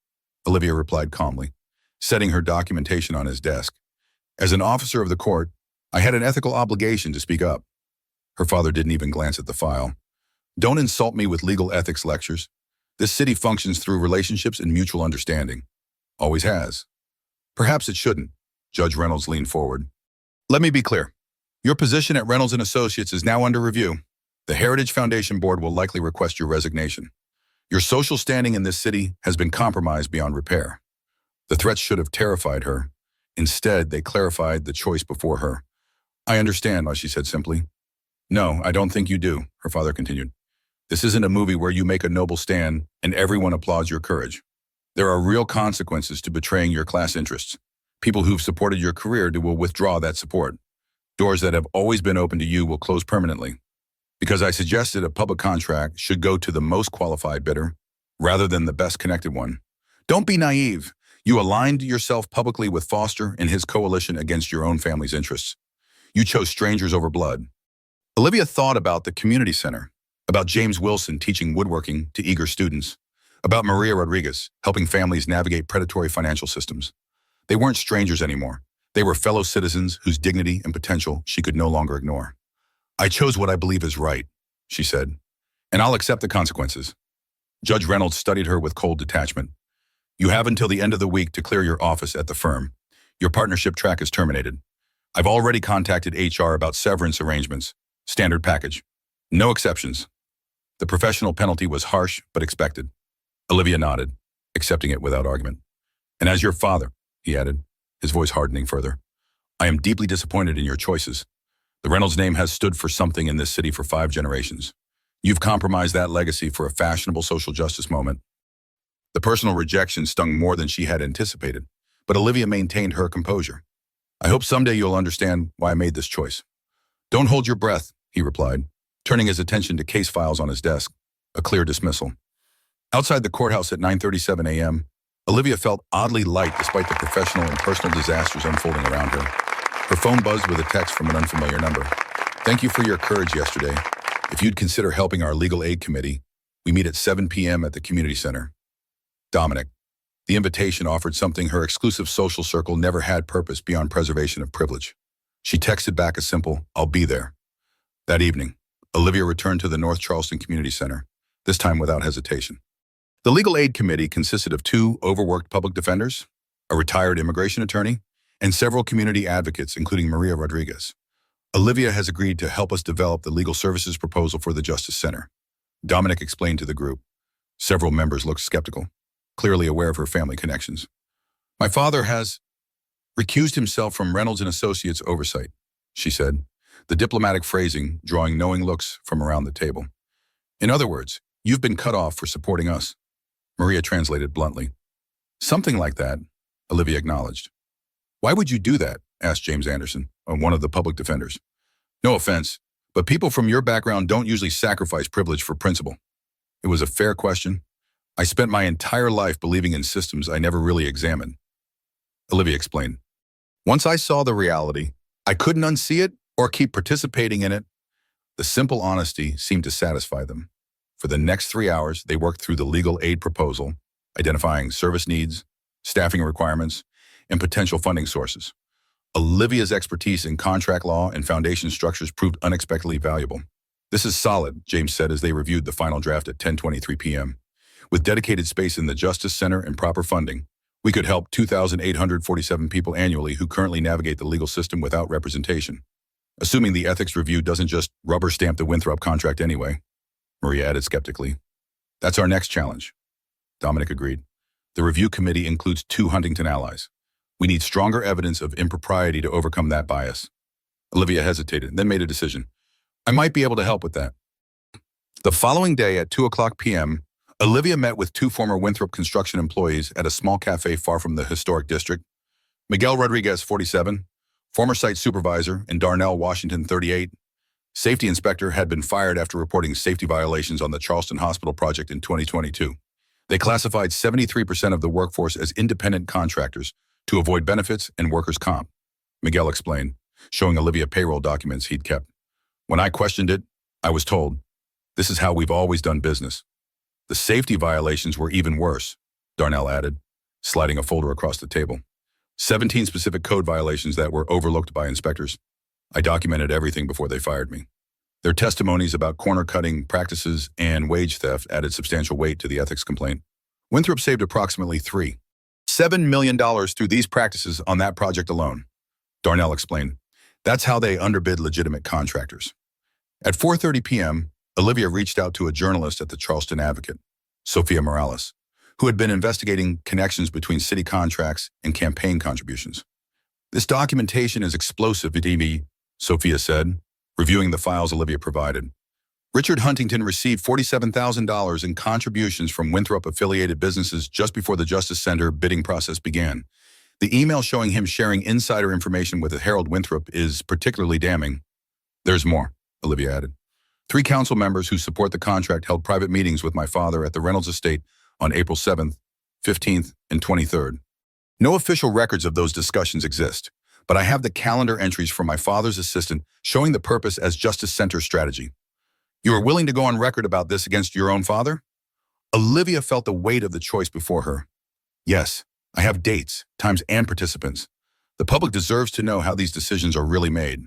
Olivia replied calmly, setting her documentation on his desk. As an officer of the court, I had an ethical obligation to speak up. Her father didn't even glance at the file. Don't insult me with legal ethics lectures. This city functions through relationships and mutual understanding. Always has. Perhaps it shouldn't. Judge Reynolds leaned forward. Let me be clear. Your position at Reynolds and Associates is now under review. The Heritage Foundation Board will likely request your resignation. Your social standing in this city has been compromised beyond repair. The threats should have terrified her. Instead, they clarified the choice before her. I understand, she said simply. No, I don't think you do, her father continued. This isn't a movie where you make a noble stand and everyone applauds your courage. There are real consequences to betraying your class interests. People who've supported your career will withdraw that support. Doors that have always been open to you will close permanently. Because I suggested a public contract should go to the most qualified bidder, rather than the best connected one. Don't be naive. You aligned yourself publicly with Foster and his coalition against your own family's interests. You chose strangers over blood. Olivia thought about the community center, about James Wilson teaching woodworking to eager students, about Maria Rodriguez helping families navigate predatory financial systems. They weren't strangers anymore. They were fellow citizens whose dignity and potential she could no longer ignore. I chose what I believe is right, she said, and I'll accept the consequences. Judge Reynolds studied her with cold detachment. You have until the end of the week to clear your office at the firm. Your partnership track is terminated. I've already contacted HR about severance arrangements. Standard package. No exceptions. The professional penalty was harsh but expected. Olivia nodded, accepting it without argument. And as your father, he added, his voice hardening further, I am deeply disappointed in your choices. The Reynolds name has stood for something in this city for 5 generations. You've compromised that legacy for a fashionable social justice moment. The personal rejection stung more than she had anticipated, but Olivia maintained her composure. I hope someday you'll understand why I made this choice. Don't hold your breath, he replied, turning his attention to case files on his desk, a clear dismissal. Outside the courthouse at 9:37 a.m., Olivia felt oddly light despite the professional and personal disasters unfolding around her. Her phone buzzed with a text from an unfamiliar number. Thank you for your courage yesterday. If you'd consider helping our legal aid committee, we meet at 7 p.m. at the community center. Dominic. The invitation offered something her exclusive social circle never had purpose beyond preservation of privilege. She texted back a simple, I'll be there. That evening, Olivia returned to the North Charleston Community Center, this time without hesitation. The legal aid committee consisted of 2 overworked public defenders, a retired immigration attorney, and several community advocates, including Maria Rodriguez. Olivia has agreed to help us develop the legal services proposal for the Justice Center, Dominic explained to the group. Several members looked skeptical, clearly aware of her family connections. My father has recused himself from Reynolds and Associates oversight, she said, the diplomatic phrasing drawing knowing looks from around the table. In other words, you've been cut off for supporting us, Maria translated bluntly. Something like that, Olivia acknowledged. Why would you do that? Asked James Anderson, one of the public defenders. No offense, but people from your background don't usually sacrifice privilege for principle. It was a fair question. I spent my entire life believing in systems I never really examined. Olivia explained. Once I saw the reality, I couldn't unsee it or keep participating in it. The simple honesty seemed to satisfy them. For the next 3 hours, they worked through the legal aid proposal, identifying service needs, staffing requirements, and potential funding sources. Olivia's expertise in contract law and foundation structures proved unexpectedly valuable. This is solid, James said as they reviewed the final draft at 10:23 p.m. With dedicated space in the Justice Center and proper funding, we could help 2,847 people annually who currently navigate the legal system without representation. Assuming the ethics review doesn't just rubber stamp the Winthrop contract anyway, Maria added skeptically. That's our next challenge. Dominic agreed. The review committee includes 2 Huntington allies. We need stronger evidence of impropriety to overcome that bias. Olivia hesitated, then made a decision. I might be able to help with that. The following day at 2:00 p.m., Olivia met with 2 former Winthrop construction employees at a small cafe far from the historic district. Miguel Rodriguez, 47, former site supervisor, and Darnell Washington, 38. Safety inspector had been fired after reporting safety violations on the Charleston Hospital project in 2022. They classified 73% of the workforce as independent contractors to avoid benefits and workers' comp, Miguel explained, showing Olivia payroll documents he'd kept. When I questioned it, I was told, this is how we've always done business. The safety violations were even worse, Darnell added, sliding a folder across the table. 17 specific code violations that were overlooked by inspectors. I documented everything before they fired me. Their testimonies about corner-cutting practices and wage theft added substantial weight to the ethics complaint. Winthrop saved approximately $7 million through these practices on that project alone, Darnell explained. That's how they underbid legitimate contractors. At 4:30 p.m., Olivia reached out to a journalist at the Charleston Advocate, Sophia Morales, who had been investigating connections between city contracts and campaign contributions. This documentation is explosive, Sophia said, reviewing the files Olivia provided. Richard Huntington received $47,000 in contributions from Winthrop-affiliated businesses just before the Justice Center bidding process began. The email showing him sharing insider information with Harold Winthrop is particularly damning. There's more, Olivia added. 3 council members who support the contract held private meetings with my father at the Reynolds estate on April 7th, 15th, and 23rd. No official records of those discussions exist, but I have the calendar entries from my father's assistant showing the purpose as Justice Center strategy. You are willing to go on record about this against your own father? Olivia felt the weight of the choice before her. Yes, I have dates, times, and participants. The public deserves to know how these decisions are really made.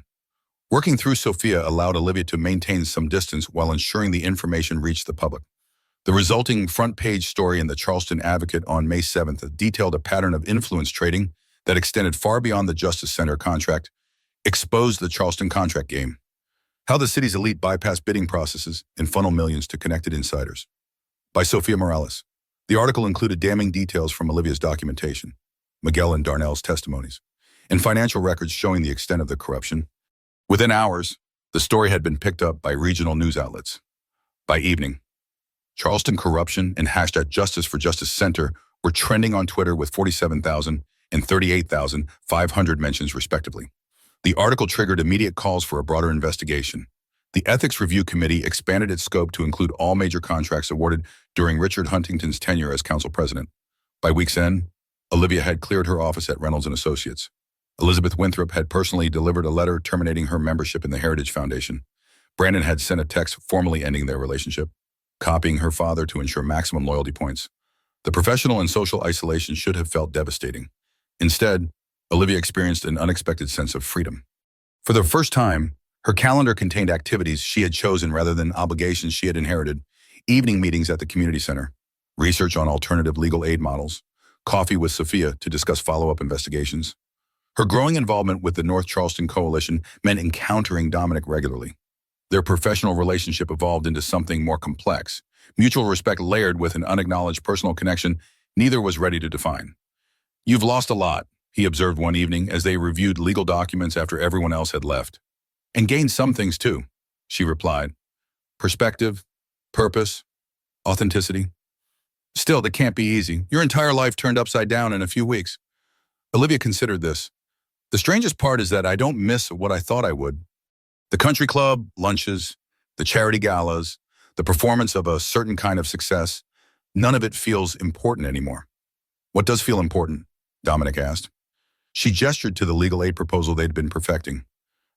Working through Sophia allowed Olivia to maintain some distance while ensuring the information reached the public. The resulting front-page story in the Charleston Advocate on May 7th detailed a pattern of influence trading that extended far beyond the Justice Center contract, exposed the Charleston contract game, how the city's elite bypass bidding processes and funnel millions to connected insiders. By Sophia Morales. The article included damning details from Olivia's documentation, Miguel and Darnell's testimonies, and financial records showing the extent of the corruption. Within hours, the story had been picked up by regional news outlets. By evening, Charleston corruption and hashtag Justice for Justice Center were trending on Twitter with 47,000 and 38,500 mentions respectively. The article triggered immediate calls for a broader investigation. The Ethics Review Committee expanded its scope to include all major contracts awarded during Richard Huntington's tenure as council president. By week's end, Olivia had cleared her office at Reynolds & Associates. Elizabeth Winthrop had personally delivered a letter terminating her membership in the Heritage Foundation. Brandon had sent a text formally ending their relationship, copying her father to ensure maximum loyalty points. The professional and social isolation should have felt devastating. Instead, Olivia experienced an unexpected sense of freedom. For the first time, her calendar contained activities she had chosen rather than obligations she had inherited: evening meetings at the community center, research on alternative legal aid models, coffee with Sophia to discuss follow-up investigations. Her growing involvement with the North Charleston Coalition meant encountering Dominic regularly. Their professional relationship evolved into something more complex, mutual respect layered with an unacknowledged personal connection neither was ready to define. "You've lost a lot," he observed one evening as they reviewed legal documents after everyone else had left. "And gained some things too," she replied. "Perspective, purpose, authenticity. Still, that can't be easy. Your entire life turned upside down in a few weeks." Olivia considered this. "The strangest part is that I don't miss what I thought I would. The country club, lunches, the charity galas, the performance of a certain kind of success, none of it feels important anymore." "What does feel important?" Dominic asked. She gestured to the legal aid proposal they'd been perfecting.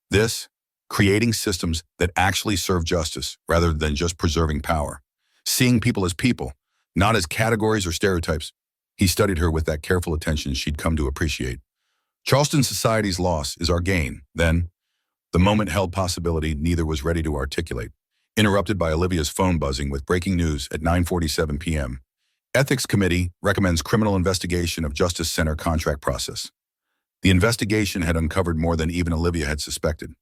This, creating systems that actually serve justice rather than just preserving power. Seeing people as people, not as categories or stereotypes. He studied her with that careful attention she'd come to appreciate. "Charleston society's loss is our gain, then." The moment held possibility neither was ready to articulate, interrupted by Olivia's phone buzzing with breaking news at 9:47 p.m. Ethics Committee recommends criminal investigation of Justice Center contract process. The investigation had uncovered more than even Olivia had suspected.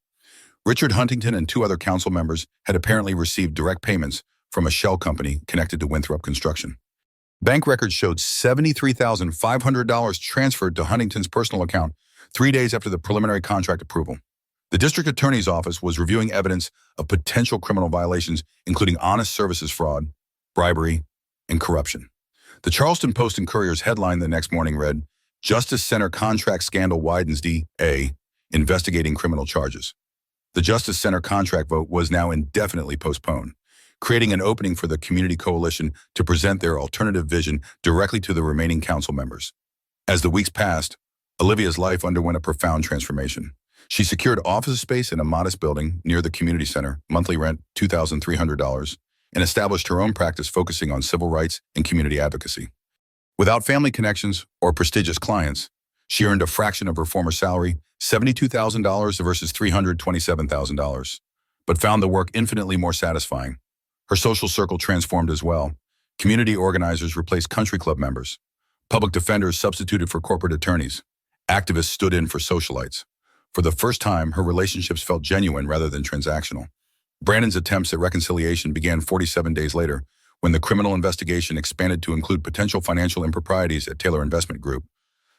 Richard Huntington and two other council members had apparently received direct payments from a shell company connected to Winthrop Construction. Bank records showed $73,500 transferred to Huntington's personal account 3 days after the preliminary contract approval. The district attorney's office was reviewing evidence of potential criminal violations, including honest services fraud, bribery, and corruption. The Charleston Post and Courier's headline the next morning read, "Justice Center contract scandal widens DA, investigating criminal charges." The Justice Center contract vote was now indefinitely postponed, creating an opening for the Community Coalition to present their alternative vision directly to the remaining council members. As the weeks passed, Olivia's life underwent a profound transformation. She secured office space in a modest building near the community center, monthly rent $2,300, and established her own practice focusing on civil rights and community advocacy. Without family connections or prestigious clients, she earned a fraction of her former salary, $72,000 versus $327,000, but found the work infinitely more satisfying. Her social circle transformed as well. Community organizers replaced country club members. Public defenders substituted for corporate attorneys. Activists stood in for socialites. For the first time, her relationships felt genuine rather than transactional. Brandon's attempts at reconciliation began 47 days later, when the criminal investigation expanded to include potential financial improprieties at Taylor Investment Group.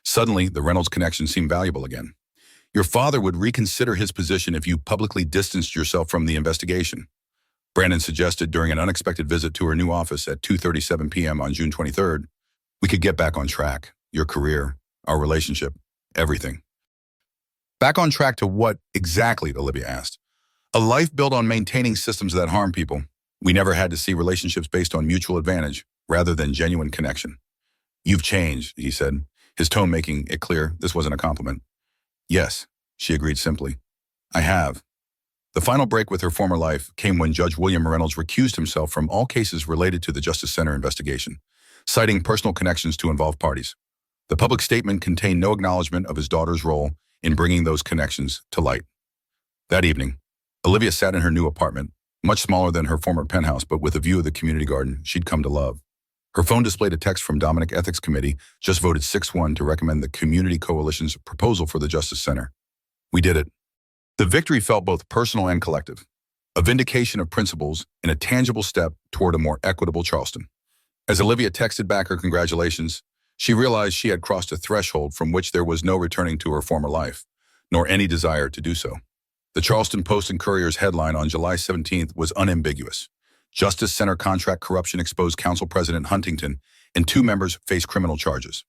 Suddenly, the Reynolds connection seemed valuable again. "Your father would reconsider his position if you publicly distanced yourself from the investigation," Brandon suggested during an unexpected visit to her new office at 2:37 p.m. on June 23rd. "We could get back on track. Your career, our relationship, everything." "Back on track to what exactly?" Olivia asked. "A life built on maintaining systems that harm people. We never had to see relationships based on mutual advantage rather than genuine connection." "You've changed," he said, his tone making it clear this wasn't a compliment. "Yes," she agreed simply. "I have." The final break with her former life came when Judge William Reynolds recused himself from all cases related to the Justice Center investigation, citing personal connections to involved parties. The public statement contained no acknowledgement of his daughter's role in bringing those connections to light. That evening, Olivia sat in her new apartment, much smaller than her former penthouse, but with a view of the community garden she'd come to love. Her phone displayed a text from Dominic Ethics Committee, just voted 6-1 to recommend the Community Coalition's proposal for the Justice Center. "We did it." The victory felt both personal and collective, a vindication of principles and a tangible step toward a more equitable Charleston. As Olivia texted back her congratulations, she realized she had crossed a threshold from which there was no returning to her former life, nor any desire to do so. The Charleston Post and Courier's headline on July 17th was unambiguous. Justice Center contract corruption exposed Council President Huntington and 2 members face criminal charges.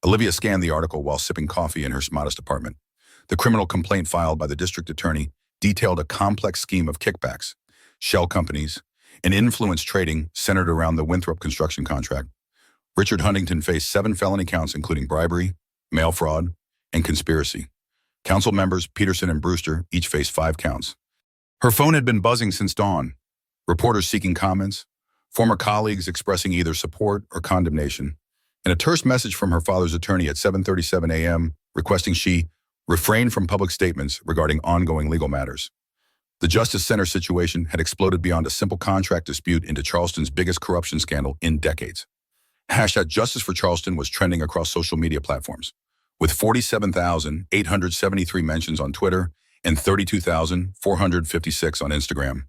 Olivia scanned the article while sipping coffee in her modest apartment. The criminal complaint filed by the district attorney detailed a complex scheme of kickbacks, shell companies, and influence trading centered around the Winthrop construction contract. Richard Huntington faced 7 felony counts including bribery, mail fraud, and conspiracy. Council members Peterson and Brewster each faced 5 counts. Her phone had been buzzing since dawn. Reporters seeking comments, former colleagues expressing either support or condemnation, and a terse message from her father's attorney at 7:37 a.m. requesting she refrain from public statements regarding ongoing legal matters. The Justice Center situation had exploded beyond a simple contract dispute into Charleston's biggest corruption scandal in decades. Hashtag Justice for Charleston was trending across social media platforms, with 47,873 mentions on Twitter and 32,456 on Instagram.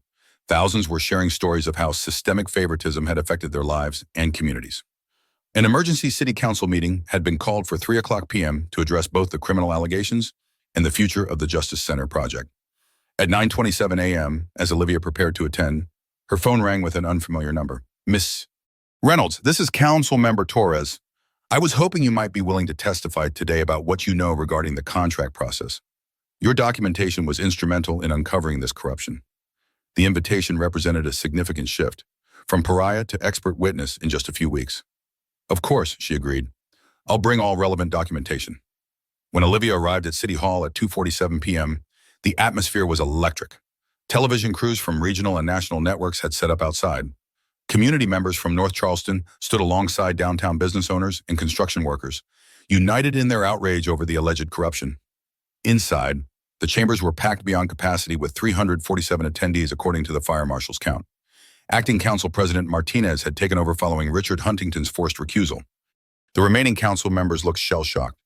Thousands were sharing stories of how systemic favoritism had affected their lives and communities. An emergency city council meeting had been called for 3:00 p.m. to address both the criminal allegations and the future of the Justice Center project. At 9:27 a.m., as Olivia prepared to attend, her phone rang with an unfamiliar number. Miss Reynolds, this is Council Member Torres. I was hoping you might be willing to testify today about what you know regarding the contract process. Your documentation was instrumental in uncovering this corruption. The invitation represented a significant shift, from pariah to expert witness in just a few weeks. Of course, she agreed. I'll bring all relevant documentation. When Olivia arrived at City Hall at 2:47 p.m., the atmosphere was electric. Television crews from regional and national networks had set up outside. Community members from North Charleston stood alongside downtown business owners and construction workers, united in their outrage over the alleged corruption. Inside, the chambers were packed beyond capacity with 347 attendees according to the fire marshal's count. Acting Council President Martinez had taken over following Richard Huntington's forced recusal. The remaining council members looked shell-shocked,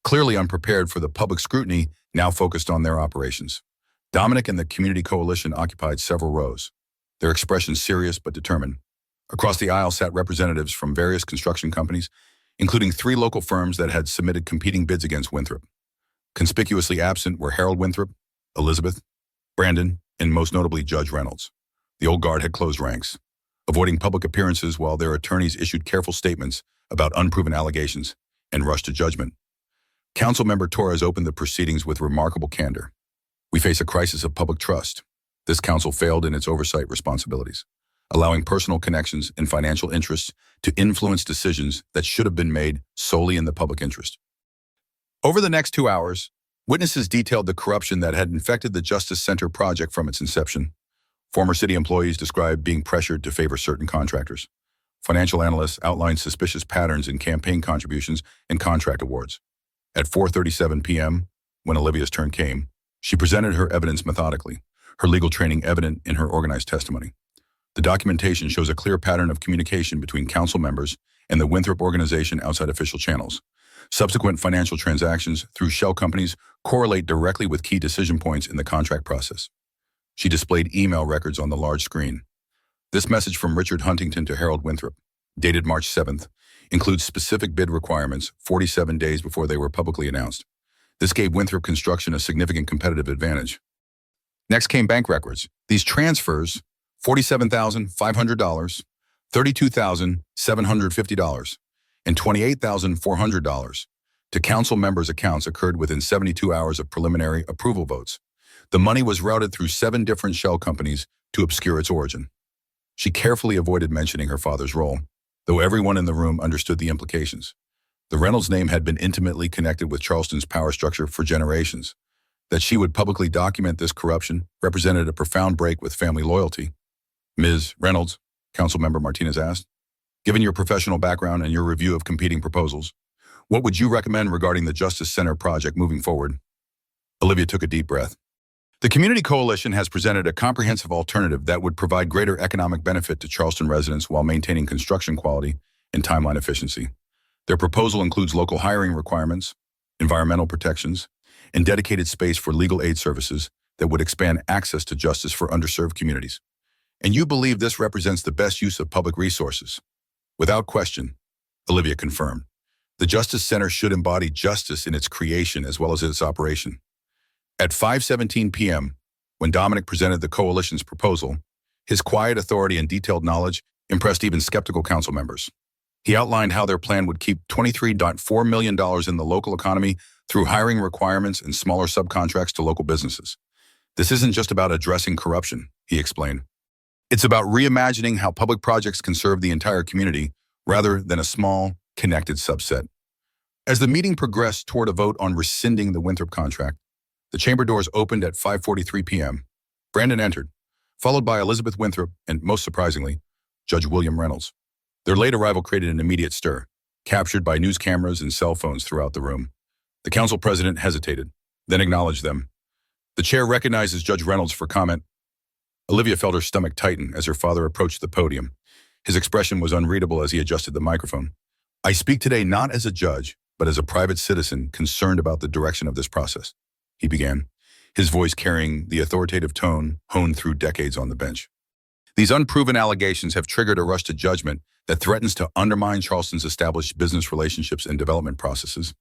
clearly unprepared for the public scrutiny now focused on their operations. Dominic and the Community Coalition occupied several rows, their expressions serious but determined. Across the aisle sat representatives from various construction companies, including 3 local firms that had submitted competing bids against Winthrop. Conspicuously absent were Harold Winthrop, Elizabeth, Brandon, and most notably Judge Reynolds. The old guard had closed ranks, avoiding public appearances while their attorneys issued careful statements about unproven allegations and rushed to judgment. Councilmember Torres opened the proceedings with remarkable candor. We face a crisis of public trust. This council failed in its oversight responsibilities, allowing personal connections and financial interests to influence decisions that should have been made solely in the public interest. Over the next 2 hours, witnesses detailed the corruption that had infected the Justice Center project from its inception. Former city employees described being pressured to favor certain contractors. Financial analysts outlined suspicious patterns in campaign contributions and contract awards. At 4:37 p.m., when Olivia's turn came, she presented her evidence methodically, her legal training evident in her organized testimony. The documentation shows a clear pattern of communication between council members and the Winthrop organization outside official channels. Subsequent financial transactions through shell companies correlate directly with key decision points in the contract process. She displayed email records on the large screen. This message from Richard Huntington to Harold Winthrop, dated March 7th, includes specific bid requirements 47 days before they were publicly announced. This gave Winthrop Construction a significant competitive advantage. Next came bank records. These transfers, $47,500, $32,750, and $28,400 to council members' accounts occurred within 72 hours of preliminary approval votes. The money was routed through 7 different shell companies to obscure its origin. She carefully avoided mentioning her father's role, though everyone in the room understood the implications. The Reynolds name had been intimately connected with Charleston's power structure for generations. That she would publicly document this corruption represented a profound break with family loyalty. Ms. Reynolds, Councilmember Martinez asked, given your professional background and your review of competing proposals, what would you recommend regarding the Justice Center project moving forward? Olivia took a deep breath. The Community Coalition has presented a comprehensive alternative that would provide greater economic benefit to Charleston residents while maintaining construction quality and timeline efficiency. Their proposal includes local hiring requirements, environmental protections, and dedicated space for legal aid services that would expand access to justice for underserved communities. And you believe this represents the best use of public resources. Without question, Olivia confirmed. The Justice Center should embody justice in its creation as well as its operation. At 5:17 p.m., when Dominic presented the coalition's proposal, his quiet authority and detailed knowledge impressed even skeptical council members. He outlined how their plan would keep $23.4 million in the local economy through hiring requirements and smaller subcontracts to local businesses. This isn't just about addressing corruption, he explained. It's about reimagining how public projects can serve the entire community rather than a small, connected subset. As the meeting progressed toward a vote on rescinding the Winthrop contract, the chamber doors opened at 5:43 p.m. Brandon entered, followed by Elizabeth Winthrop and, most surprisingly, Judge William Reynolds. Their late arrival created an immediate stir, captured by news cameras and cell phones throughout the room. The council president hesitated, then acknowledged them. The chair recognizes Judge Reynolds for comment. Olivia felt her stomach tighten as her father approached the podium. His expression was unreadable as he adjusted the microphone. I speak today not as a judge, but as a private citizen concerned about the direction of this process, he began, his voice carrying the authoritative tone honed through decades on the bench. These unproven allegations have triggered a rush to judgment that threatens to undermine Charleston's established business relationships and development processes.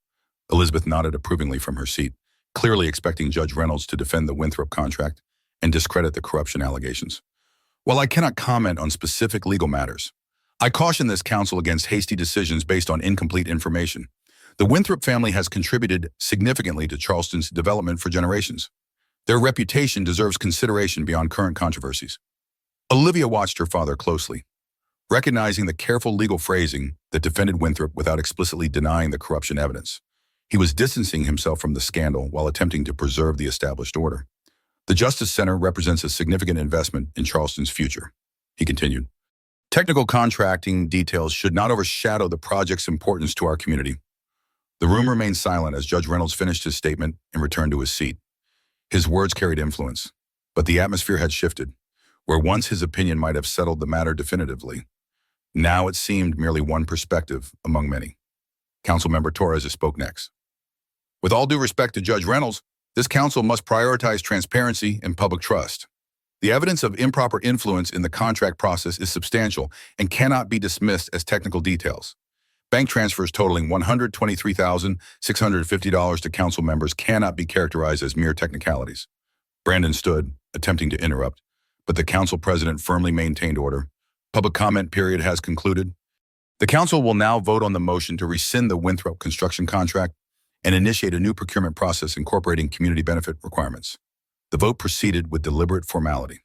Elizabeth nodded approvingly from her seat, clearly expecting Judge Reynolds to defend the Winthrop contract and discredit the corruption allegations. While I cannot comment on specific legal matters, I caution this council against hasty decisions based on incomplete information. The Winthrop family has contributed significantly to Charleston's development for generations. Their reputation deserves consideration beyond current controversies. Olivia watched her father closely, recognizing the careful legal phrasing that defended Winthrop without explicitly denying the corruption evidence. He was distancing himself from the scandal while attempting to preserve the established order. The Justice Center represents a significant investment in Charleston's future, he continued. Technical contracting details should not overshadow the project's importance to our community. The room remained silent as Judge Reynolds finished his statement and returned to his seat. His words carried influence, but the atmosphere had shifted. Where once his opinion might have settled the matter definitively, now it seemed merely one perspective among many. Councilmember Torres spoke next. With all due respect to Judge Reynolds, this council must prioritize transparency and public trust. The evidence of improper influence in the contract process is substantial and cannot be dismissed as technical details. Bank transfers totaling $123,650 to council members cannot be characterized as mere technicalities. Brandon stood, attempting to interrupt, but the council president firmly maintained order. Public comment period has concluded. The council will now vote on the motion to rescind the Winthrop construction contract and initiate a new procurement process incorporating community benefit requirements. The vote proceeded with deliberate formality.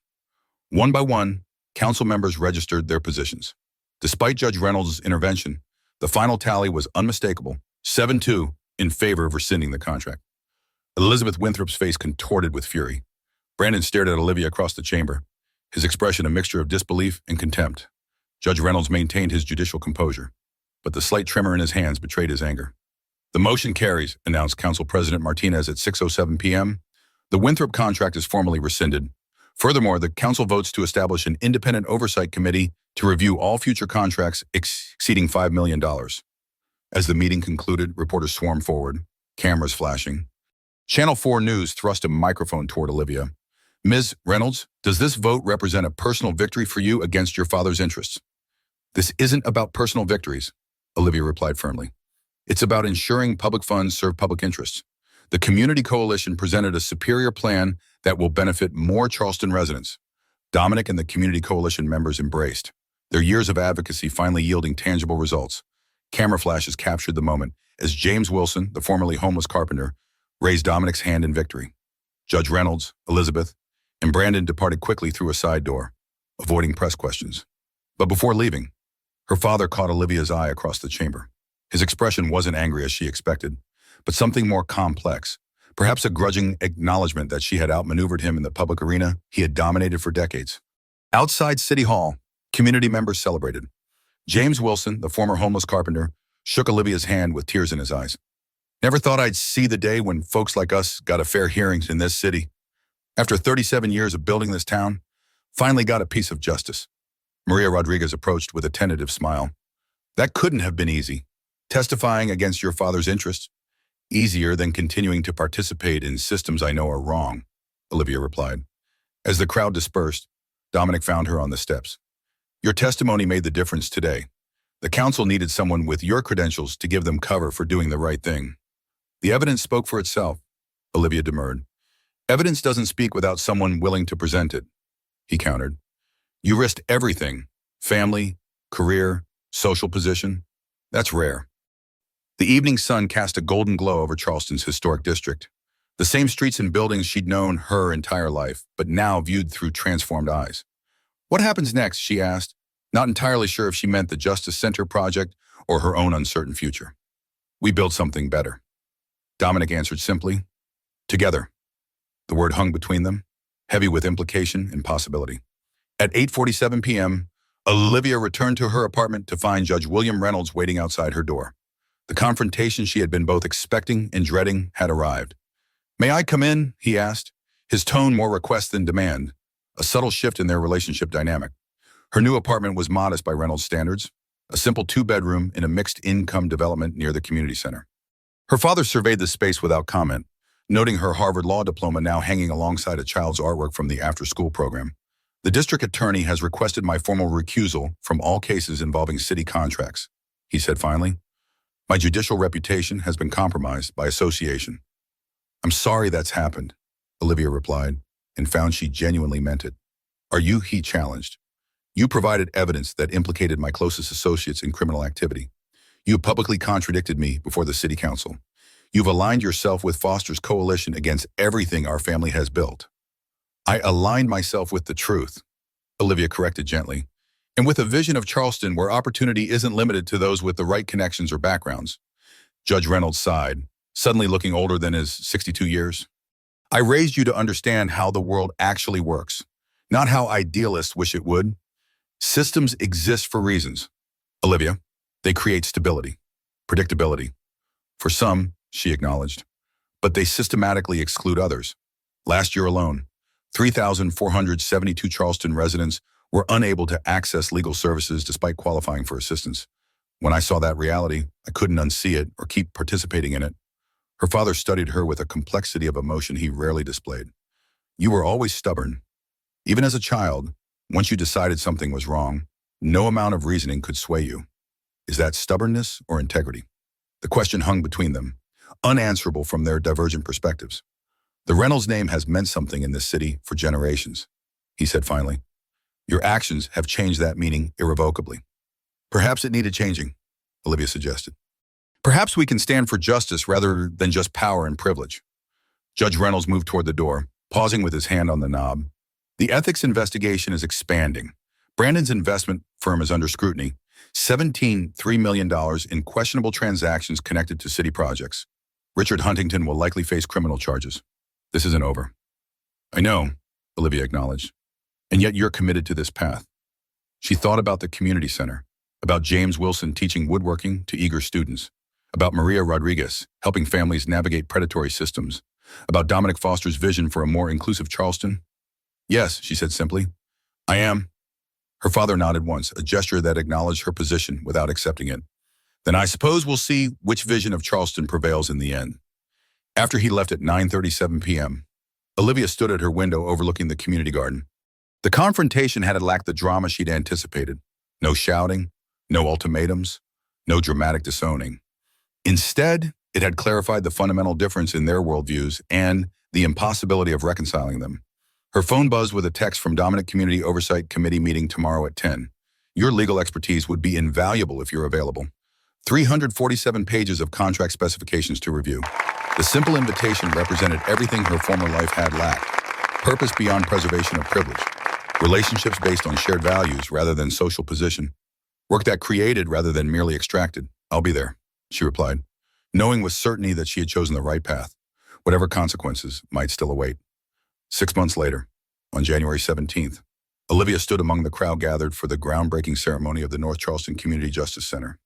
One by one, council members registered their positions. Despite Judge Reynolds' intervention, the final tally was unmistakable, 7-2 in favor of rescinding the contract. Elizabeth Winthrop's face contorted with fury. Brandon stared at Olivia across the chamber, his expression a mixture of disbelief and contempt. Judge Reynolds maintained his judicial composure, but the slight tremor in his hands betrayed his anger. The motion carries, announced Council President Martinez at 6:07 p.m. The Winthrop contract is formally rescinded. Furthermore, the council votes to establish an independent oversight committee to review all future contracts exceeding $5 million. As the meeting concluded, reporters swarmed forward, cameras flashing. Channel 4 News thrust a microphone toward Olivia. Ms. Reynolds, does this vote represent a personal victory for you against your father's interests? This isn't about personal victories, Olivia replied firmly. It's about ensuring public funds serve public interests. The Community Coalition presented a superior plan that will benefit more Charleston residents. Dominic and the Community Coalition members embraced, their years of advocacy finally yielding tangible results. Camera flashes captured the moment as James Wilson, the formerly homeless carpenter, raised Dominic's hand in victory. Judge Reynolds, Elizabeth, and Brandon departed quickly through a side door, avoiding press questions. But before leaving, her father caught Olivia's eye across the chamber. His expression wasn't angry as she expected, but something more complex, perhaps a grudging acknowledgement that she had outmaneuvered him in the public arena he had dominated for decades. Outside City Hall, community members celebrated. James Wilson, the former homeless carpenter, shook Olivia's hand with tears in his eyes. Never thought I'd see the day when folks like us got a fair hearing in this city. After 37 years of building this town, finally got a piece of justice. Maria Rodriguez approached with a tentative smile. That couldn't have been easy. Testifying against your father's interests, easier than continuing to participate in systems I know are wrong, Olivia replied. As the crowd dispersed, Dominic found her on the steps. Your testimony made the difference today. The council needed someone with your credentials to give them cover for doing the right thing. The evidence spoke for itself, Olivia demurred. Evidence doesn't speak without someone willing to present it, he countered. You risked everything, family, career, social position. That's rare. The evening sun cast a golden glow over Charleston's historic district. The same streets and buildings she'd known her entire life, but now viewed through transformed eyes. What happens next, she asked, not entirely sure if she meant the Justice Center project or her own uncertain future. We built something better. Dominic answered simply, together. The word hung between them, heavy with implication and possibility. At 8:47 p.m., Olivia returned to her apartment to find Judge William Reynolds waiting outside her door. The confrontation she had been both expecting and dreading had arrived. May I come in? He asked, his tone more request than demand, a subtle shift in their relationship dynamic. Her new apartment was modest by Reynolds' standards, a simple 2-bedroom in a mixed-income development near the community center. Her father surveyed the space without comment, noting her Harvard Law diploma now hanging alongside a child's artwork from the after-school program. The district attorney has requested my formal recusal from all cases involving city contracts, he said finally. My judicial reputation has been compromised by association. I'm sorry that's happened, Olivia replied, and found she genuinely meant it. Are you? He challenged. You provided evidence that implicated my closest associates in criminal activity. You publicly contradicted me before the city council. You've aligned yourself with Foster's coalition against everything our family has built. I aligned myself with the truth, Olivia corrected gently, and with a vision of Charleston where opportunity isn't limited to those with the right connections or backgrounds. Judge Reynolds sighed, suddenly looking older than his 62 years. I raised you to understand how the world actually works, not how idealists wish it would. Systems exist for reasons, Olivia. They create stability, predictability. For some, she acknowledged, but they systematically exclude others. Last year alone, 3,472 Charleston residents were unable to access legal services despite qualifying for assistance. When I saw that reality, I couldn't unsee it or keep participating in it. Her father studied her with a complexity of emotion he rarely displayed. You were always stubborn. Even as a child, once you decided something was wrong, no amount of reasoning could sway you. Is that stubbornness or integrity? The question hung between them, unanswerable from their divergent perspectives. The Reynolds name has meant something in this city for generations, he said finally. Your actions have changed that meaning irrevocably. Perhaps it needed changing, Olivia suggested. Perhaps we can stand for justice rather than just power and privilege. Judge Reynolds moved toward the door, pausing with his hand on the knob. The ethics investigation is expanding. Brandon's investment firm is under scrutiny. $3 million in questionable transactions connected to city projects. Richard Huntington will likely face criminal charges. This isn't over. I know, Olivia acknowledged. And yet you're committed to this path. She thought about the community center, about James Wilson teaching woodworking to eager students, about Maria Rodriguez helping families navigate predatory systems, about Dominic Foster's vision for a more inclusive Charleston. Yes, she said simply. I am. Her father nodded once, a gesture that acknowledged her position without accepting it. Then I suppose we'll see which vision of Charleston prevails in the end. After he left at 9:37 p.m., Olivia stood at her window overlooking the community garden. The confrontation had lacked the drama she'd anticipated. No shouting, no ultimatums, no dramatic disowning. Instead, it had clarified the fundamental difference in their worldviews and the impossibility of reconciling them. Her phone buzzed with a text from Dominic Community Oversight Committee meeting tomorrow at 10. Your legal expertise would be invaluable if you're available. 347 pages of contract specifications to review. The simple invitation represented everything her former life had lacked. Purpose beyond preservation of privilege. Relationships based on shared values rather than social position. Work that created rather than merely extracted. I'll be there, she replied, knowing with certainty that she had chosen the right path, whatever consequences might still await. 6 months later, on January 17th, Olivia stood among the crowd gathered for the groundbreaking ceremony of the North Charleston Community Justice Center.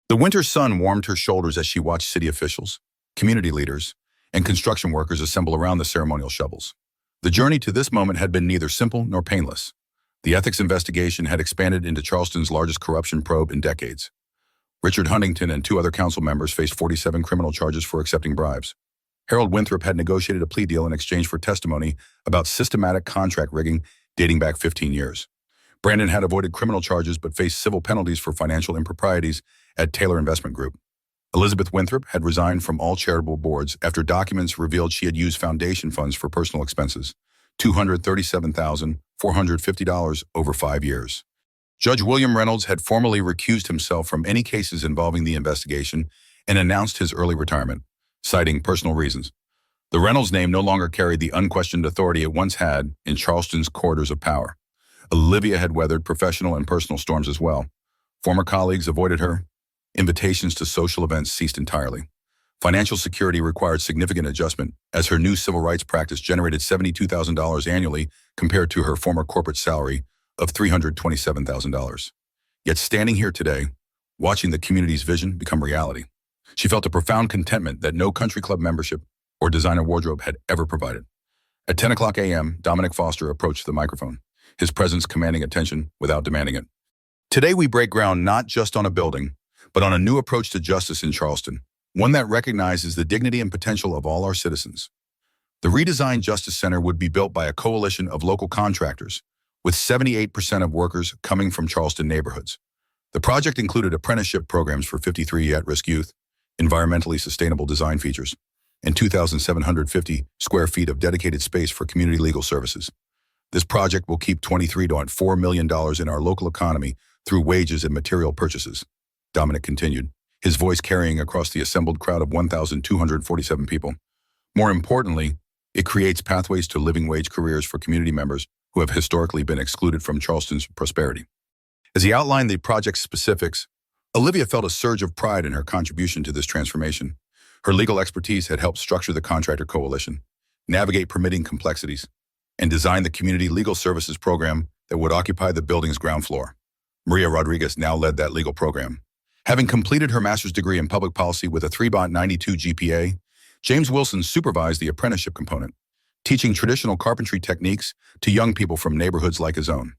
The winter sun warmed her shoulders as she watched city officials, community leaders, and construction workers assemble around the ceremonial shovels. The journey to this moment had been neither simple nor painless. The ethics investigation had expanded into Charleston's largest corruption probe in decades. Richard Huntington and 2 other council members faced 47 criminal charges for accepting bribes. Harold Winthrop had negotiated a plea deal in exchange for testimony about systematic contract rigging dating back 15 years. Brandon had avoided criminal charges but faced civil penalties for financial improprieties at Taylor Investment Group. Elizabeth Winthrop had resigned from all charitable boards after documents revealed she had used foundation funds for personal expenses, $237,450 over 5 years. Judge William Reynolds had formally recused himself from any cases involving the investigation and announced his early retirement, citing personal reasons. The Reynolds name no longer carried the unquestioned authority it once had in Charleston's corridors of power. Olivia had weathered professional and personal storms as well. Former colleagues avoided her. Invitations to social events ceased entirely. Financial security required significant adjustment as her new civil rights practice generated $72,000 annually compared to her former corporate salary of $327,000. Yet standing here today, watching the community's vision become reality, she felt a profound contentment that no country club membership or designer wardrobe had ever provided. At 10 o'clock a.m., Dominic Foster approached the microphone, his presence commanding attention without demanding it. Today we break ground not just on a building, but on a new approach to justice in Charleston, one that recognizes the dignity and potential of all our citizens. The redesigned Justice Center would be built by a coalition of local contractors, with 78% of workers coming from Charleston neighborhoods. The project included apprenticeship programs for 53 at-risk youth, environmentally sustainable design features, and 2,750 square feet of dedicated space for community legal services. This project will keep $23.4 million in our local economy through wages and material purchases, Dominic continued, his voice carrying across the assembled crowd of 1,247 people. More importantly, it creates pathways to living wage careers for community members who have historically been excluded from Charleston's prosperity. As he outlined the project's specifics, Olivia felt a surge of pride in her contribution to this transformation. Her legal expertise had helped structure the contractor coalition, navigate permitting complexities, and design the community legal services program that would occupy the building's ground floor. Maria Rodriguez now led that legal program. Having completed her master's degree in public policy with a 3.92 GPA, James Wilson supervised the apprenticeship component, teaching traditional carpentry techniques to young people from neighborhoods like his own.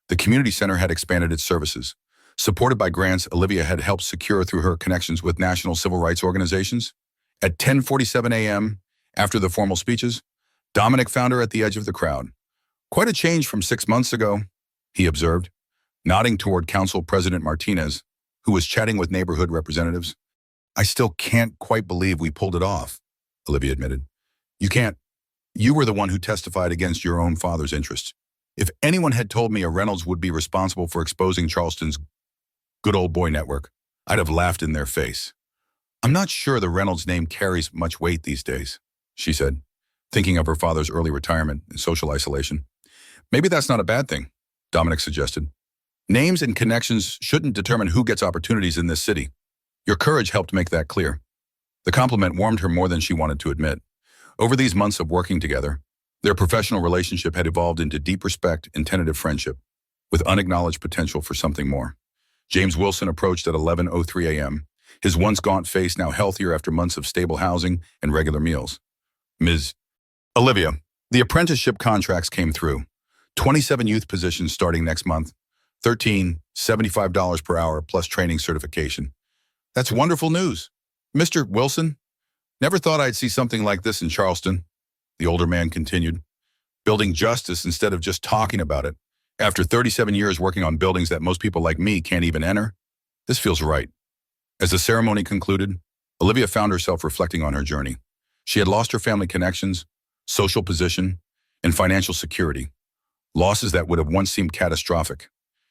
The community center had expanded its services. Supported by grants Olivia had helped secure through her connections with national civil rights organizations. At 10:47 a.m., after the formal speeches, Dominic found her at the edge of the crowd. "Quite a change from 6 months ago," he observed, nodding toward Council President Martinez, who was chatting with neighborhood representatives. "I still can't quite believe we pulled it off," Olivia admitted. "You can't. You were the one who testified against your own father's interests. If anyone had told me a Reynolds would be responsible for exposing Charleston's good old boy network, I'd have laughed in their face." "I'm not sure the Reynolds name carries much weight these days," she said, thinking of her father's early retirement and social isolation. "Maybe that's not a bad thing," Dominic suggested. "Names and connections shouldn't determine who gets opportunities in this city. Your courage helped make that clear." The compliment warmed her more than she wanted to admit. Over these months of working together, their professional relationship had evolved into deep respect and tentative friendship, with unacknowledged potential for something more. James Wilson approached at 11:03 a.m., his once gaunt face now healthier after months of stable housing and regular meals. "Ms. Olivia, the apprenticeship contracts came through. 27 youth positions starting next month. $13.75 per hour plus training certification. That's wonderful news. Mr. Wilson, never thought I'd see something like this in Charleston," the older man continued. "Building justice instead of just talking about it. After 37 years working on buildings that most people like me can't even enter, this feels right." As the ceremony concluded, Olivia found herself reflecting on her journey. She had lost her family connections, social position, and financial security, losses that would have once seemed catastrophic.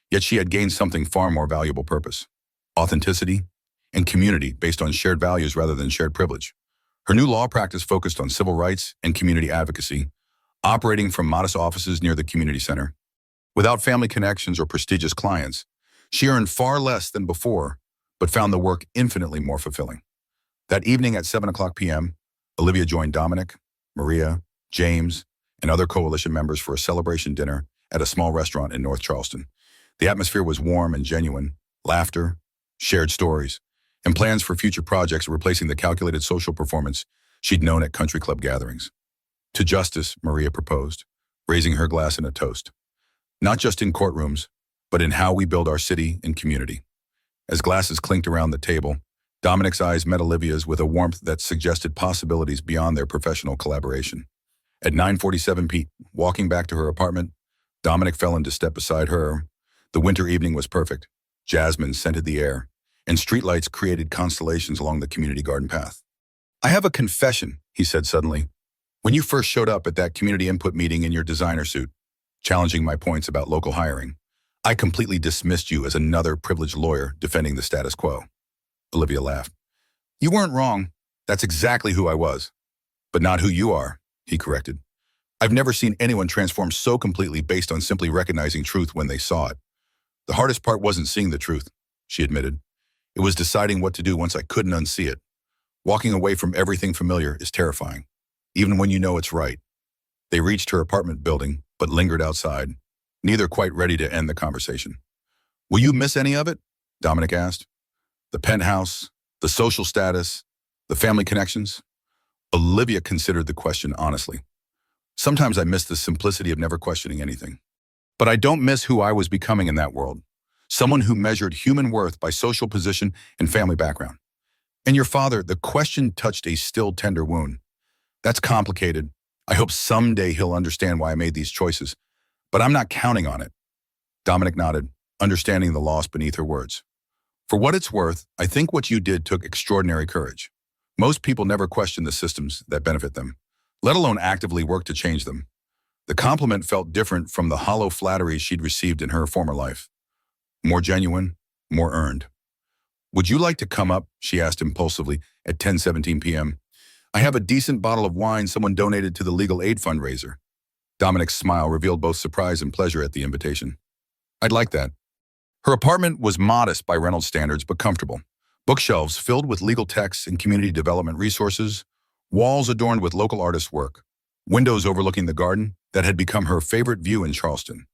Yet she had gained something far more valuable: purpose, authenticity, and community based on shared values rather than shared privilege. Her new law practice focused on civil rights and community advocacy, operating from modest offices near the community center. Without family connections or prestigious clients, she earned far less than before, but found the work infinitely more fulfilling. That evening at 7 o'clock p.m., Olivia joined Dominic, Maria, James, and other coalition members for a celebration dinner at a small restaurant in North Charleston. The atmosphere was warm and genuine: laughter, shared stories, and plans for future projects replacing the calculated social performance she'd known at country club gatherings. "To justice," Maria proposed, raising her glass in a toast. "Not just in courtrooms, but in how we build our city and community." As glasses clinked around the table, Dominic's eyes met Olivia's with a warmth that suggested possibilities beyond their professional collaboration. At 9:47 p.m., walking back to her apartment, Dominic fell into step beside her, The winter evening was perfect. Jasmine scented the air, and streetlights created constellations along the community garden path. "I have a confession," he said suddenly. "When you first showed up at that community input meeting in your designer suit, challenging my points about local hiring, I completely dismissed you as another privileged lawyer defending the status quo." Olivia laughed. "You weren't wrong. That's exactly who I was. But not who you are," he corrected. "I've never seen anyone transform so completely based on simply recognizing truth when they saw it. The hardest part wasn't seeing the truth," she admitted. "It was deciding what to do once I couldn't unsee it. Walking away from everything familiar is terrifying, even when you know it's right." They reached her apartment building, but lingered outside, neither quite ready to end the conversation. "Will you miss any of it?" Dominic asked. "The penthouse, the social status, the family connections?" Olivia considered the question honestly. "Sometimes I miss the simplicity of never questioning anything. But I don't miss who I was becoming in that world. Someone who measured human worth by social position and family background." "And your father," the question touched a still tender wound. "That's complicated. I hope someday he'll understand why I made these choices. But I'm not counting on it." Dominic nodded, understanding the loss beneath her words. "For what it's worth, I think what you did took extraordinary courage. Most people never question the systems that benefit them, let alone actively work to change them." The compliment felt different from the hollow flatteries she'd received in her former life. More genuine, more earned. "Would you like to come up?" she asked impulsively at 10:17 p.m. "I have a decent bottle of wine someone donated to the legal aid fundraiser." Dominic's smile revealed both surprise and pleasure at the invitation. "I'd like that." Her apartment was modest by Reynolds standards, but comfortable. Bookshelves filled with legal texts and community development resources, walls adorned with local artists' work, windows overlooking the garden that had become her favorite view in Charleston.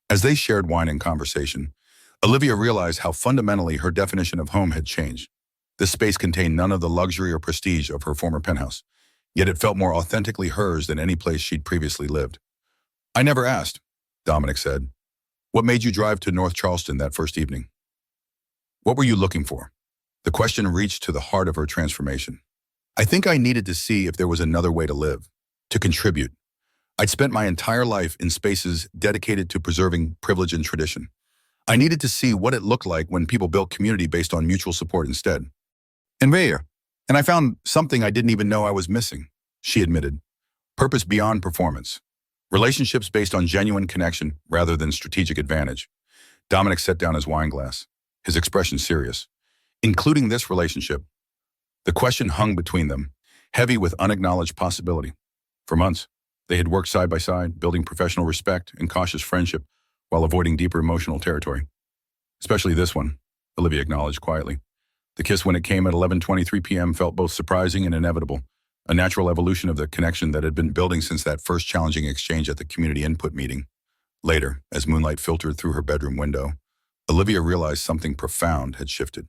As they shared wine and conversation, Olivia realized how fundamentally her definition of home had changed. This space contained none of the luxury or prestige of her former penthouse, yet it felt more authentically hers than any place she'd previously lived. "I never asked," Dominic said. "What made you drive to North Charleston that first evening? What were you looking for?" The question reached to the heart of her transformation. "I think I needed to see if there was another way to live, to contribute. I'd spent my entire life in spaces dedicated to preserving privilege and tradition. I needed to see what it looked like when people built community based on mutual support instead. And I found something I didn't even know I was missing," she admitted. "Purpose beyond performance. Relationships based on genuine connection rather than strategic advantage." Dominic set down his wine glass, his expression serious. "Including this relationship." The question hung between them, heavy with unacknowledged possibility. For months, they had worked side by side, building professional respect and cautious friendship while avoiding deeper emotional territory. "Especially this one," Olivia acknowledged quietly. The kiss when it came at 11:23 p.m. felt both surprising and inevitable, a natural evolution of the connection that had been building since that first challenging exchange at the community input meeting. Later, as moonlight filtered through her bedroom window, Olivia realized something profound had shifted.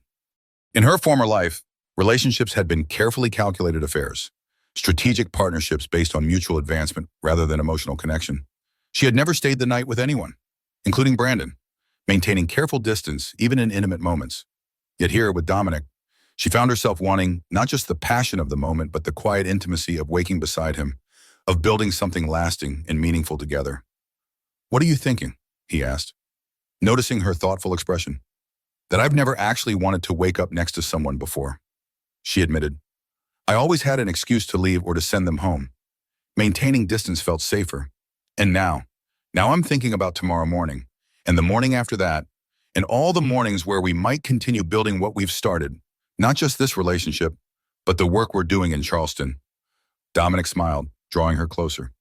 In her former life, relationships had been carefully calculated affairs, strategic partnerships based on mutual advancement rather than emotional connection. She had never stayed the night with anyone, including Brandon, maintaining careful distance even in intimate moments. Yet here with Dominic, she found herself wanting not just the passion of the moment, but the quiet intimacy of waking beside him, of building something lasting and meaningful together. "What are you thinking?" he asked, noticing her thoughtful expression. "That I've never actually wanted to wake up next to someone before," she admitted. "I always had an excuse to leave or to send them home. Maintaining distance felt safer. And now I'm thinking about tomorrow morning, and the morning after that, and all the mornings where we might continue building what we've started, not just this relationship, but the work we're doing in Charleston." Dominic smiled, drawing her closer.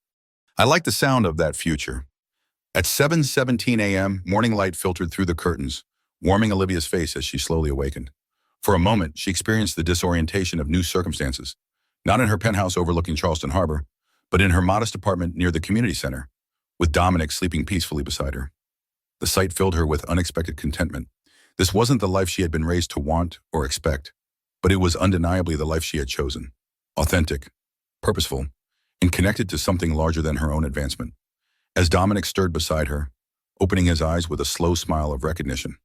"I like the sound of that future." At 7:17 a.m., morning light filtered through the curtains, warming Olivia's face as she slowly awakened. For a moment, she experienced the disorientation of new circumstances, not in her penthouse overlooking Charleston Harbor, but in her modest apartment near the community center, with Dominic sleeping peacefully beside her. The sight filled her with unexpected contentment. This wasn't the life she had been raised to want or expect, but it was undeniably the life she had chosen. Authentic, purposeful, and connected to something larger than her own advancement. As Dominic stirred beside her, opening his eyes with a slow smile of recognition,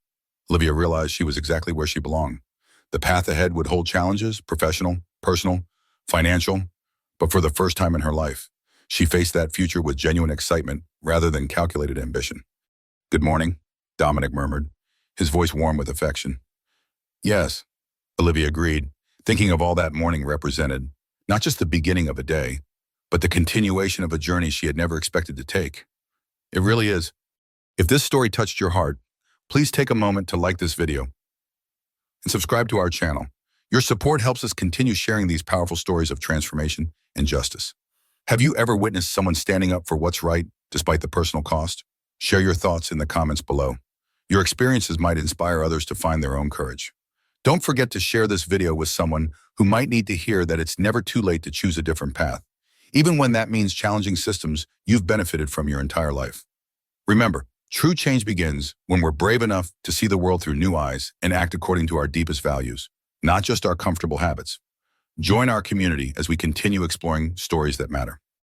Olivia realized she was exactly where she belonged. The path ahead would hold challenges, professional, personal, financial, but for the first time in her life, she faced that future with genuine excitement rather than calculated ambition. "Good morning," Dominic murmured, his voice warm with affection. Yes, Olivia agreed, thinking of all that morning represented, not just the beginning of a day, but the continuation of a journey she had never expected to take. It really is. If this story touched your heart, please take a moment to like this video and subscribe to our channel. Your support helps us continue sharing these powerful stories of transformation and justice. Have you ever witnessed someone standing up for what's right, despite the personal cost? Share your thoughts in the comments below. Your experiences might inspire others to find their own courage. Don't forget to share this video with someone who might need to hear that it's never too late to choose a different path, even when that means challenging systems you've benefited from your entire life. Remember, true change begins when we're brave enough to see the world through new eyes and act according to our deepest values, not just our comfortable habits. Join our community as we continue exploring stories that matter.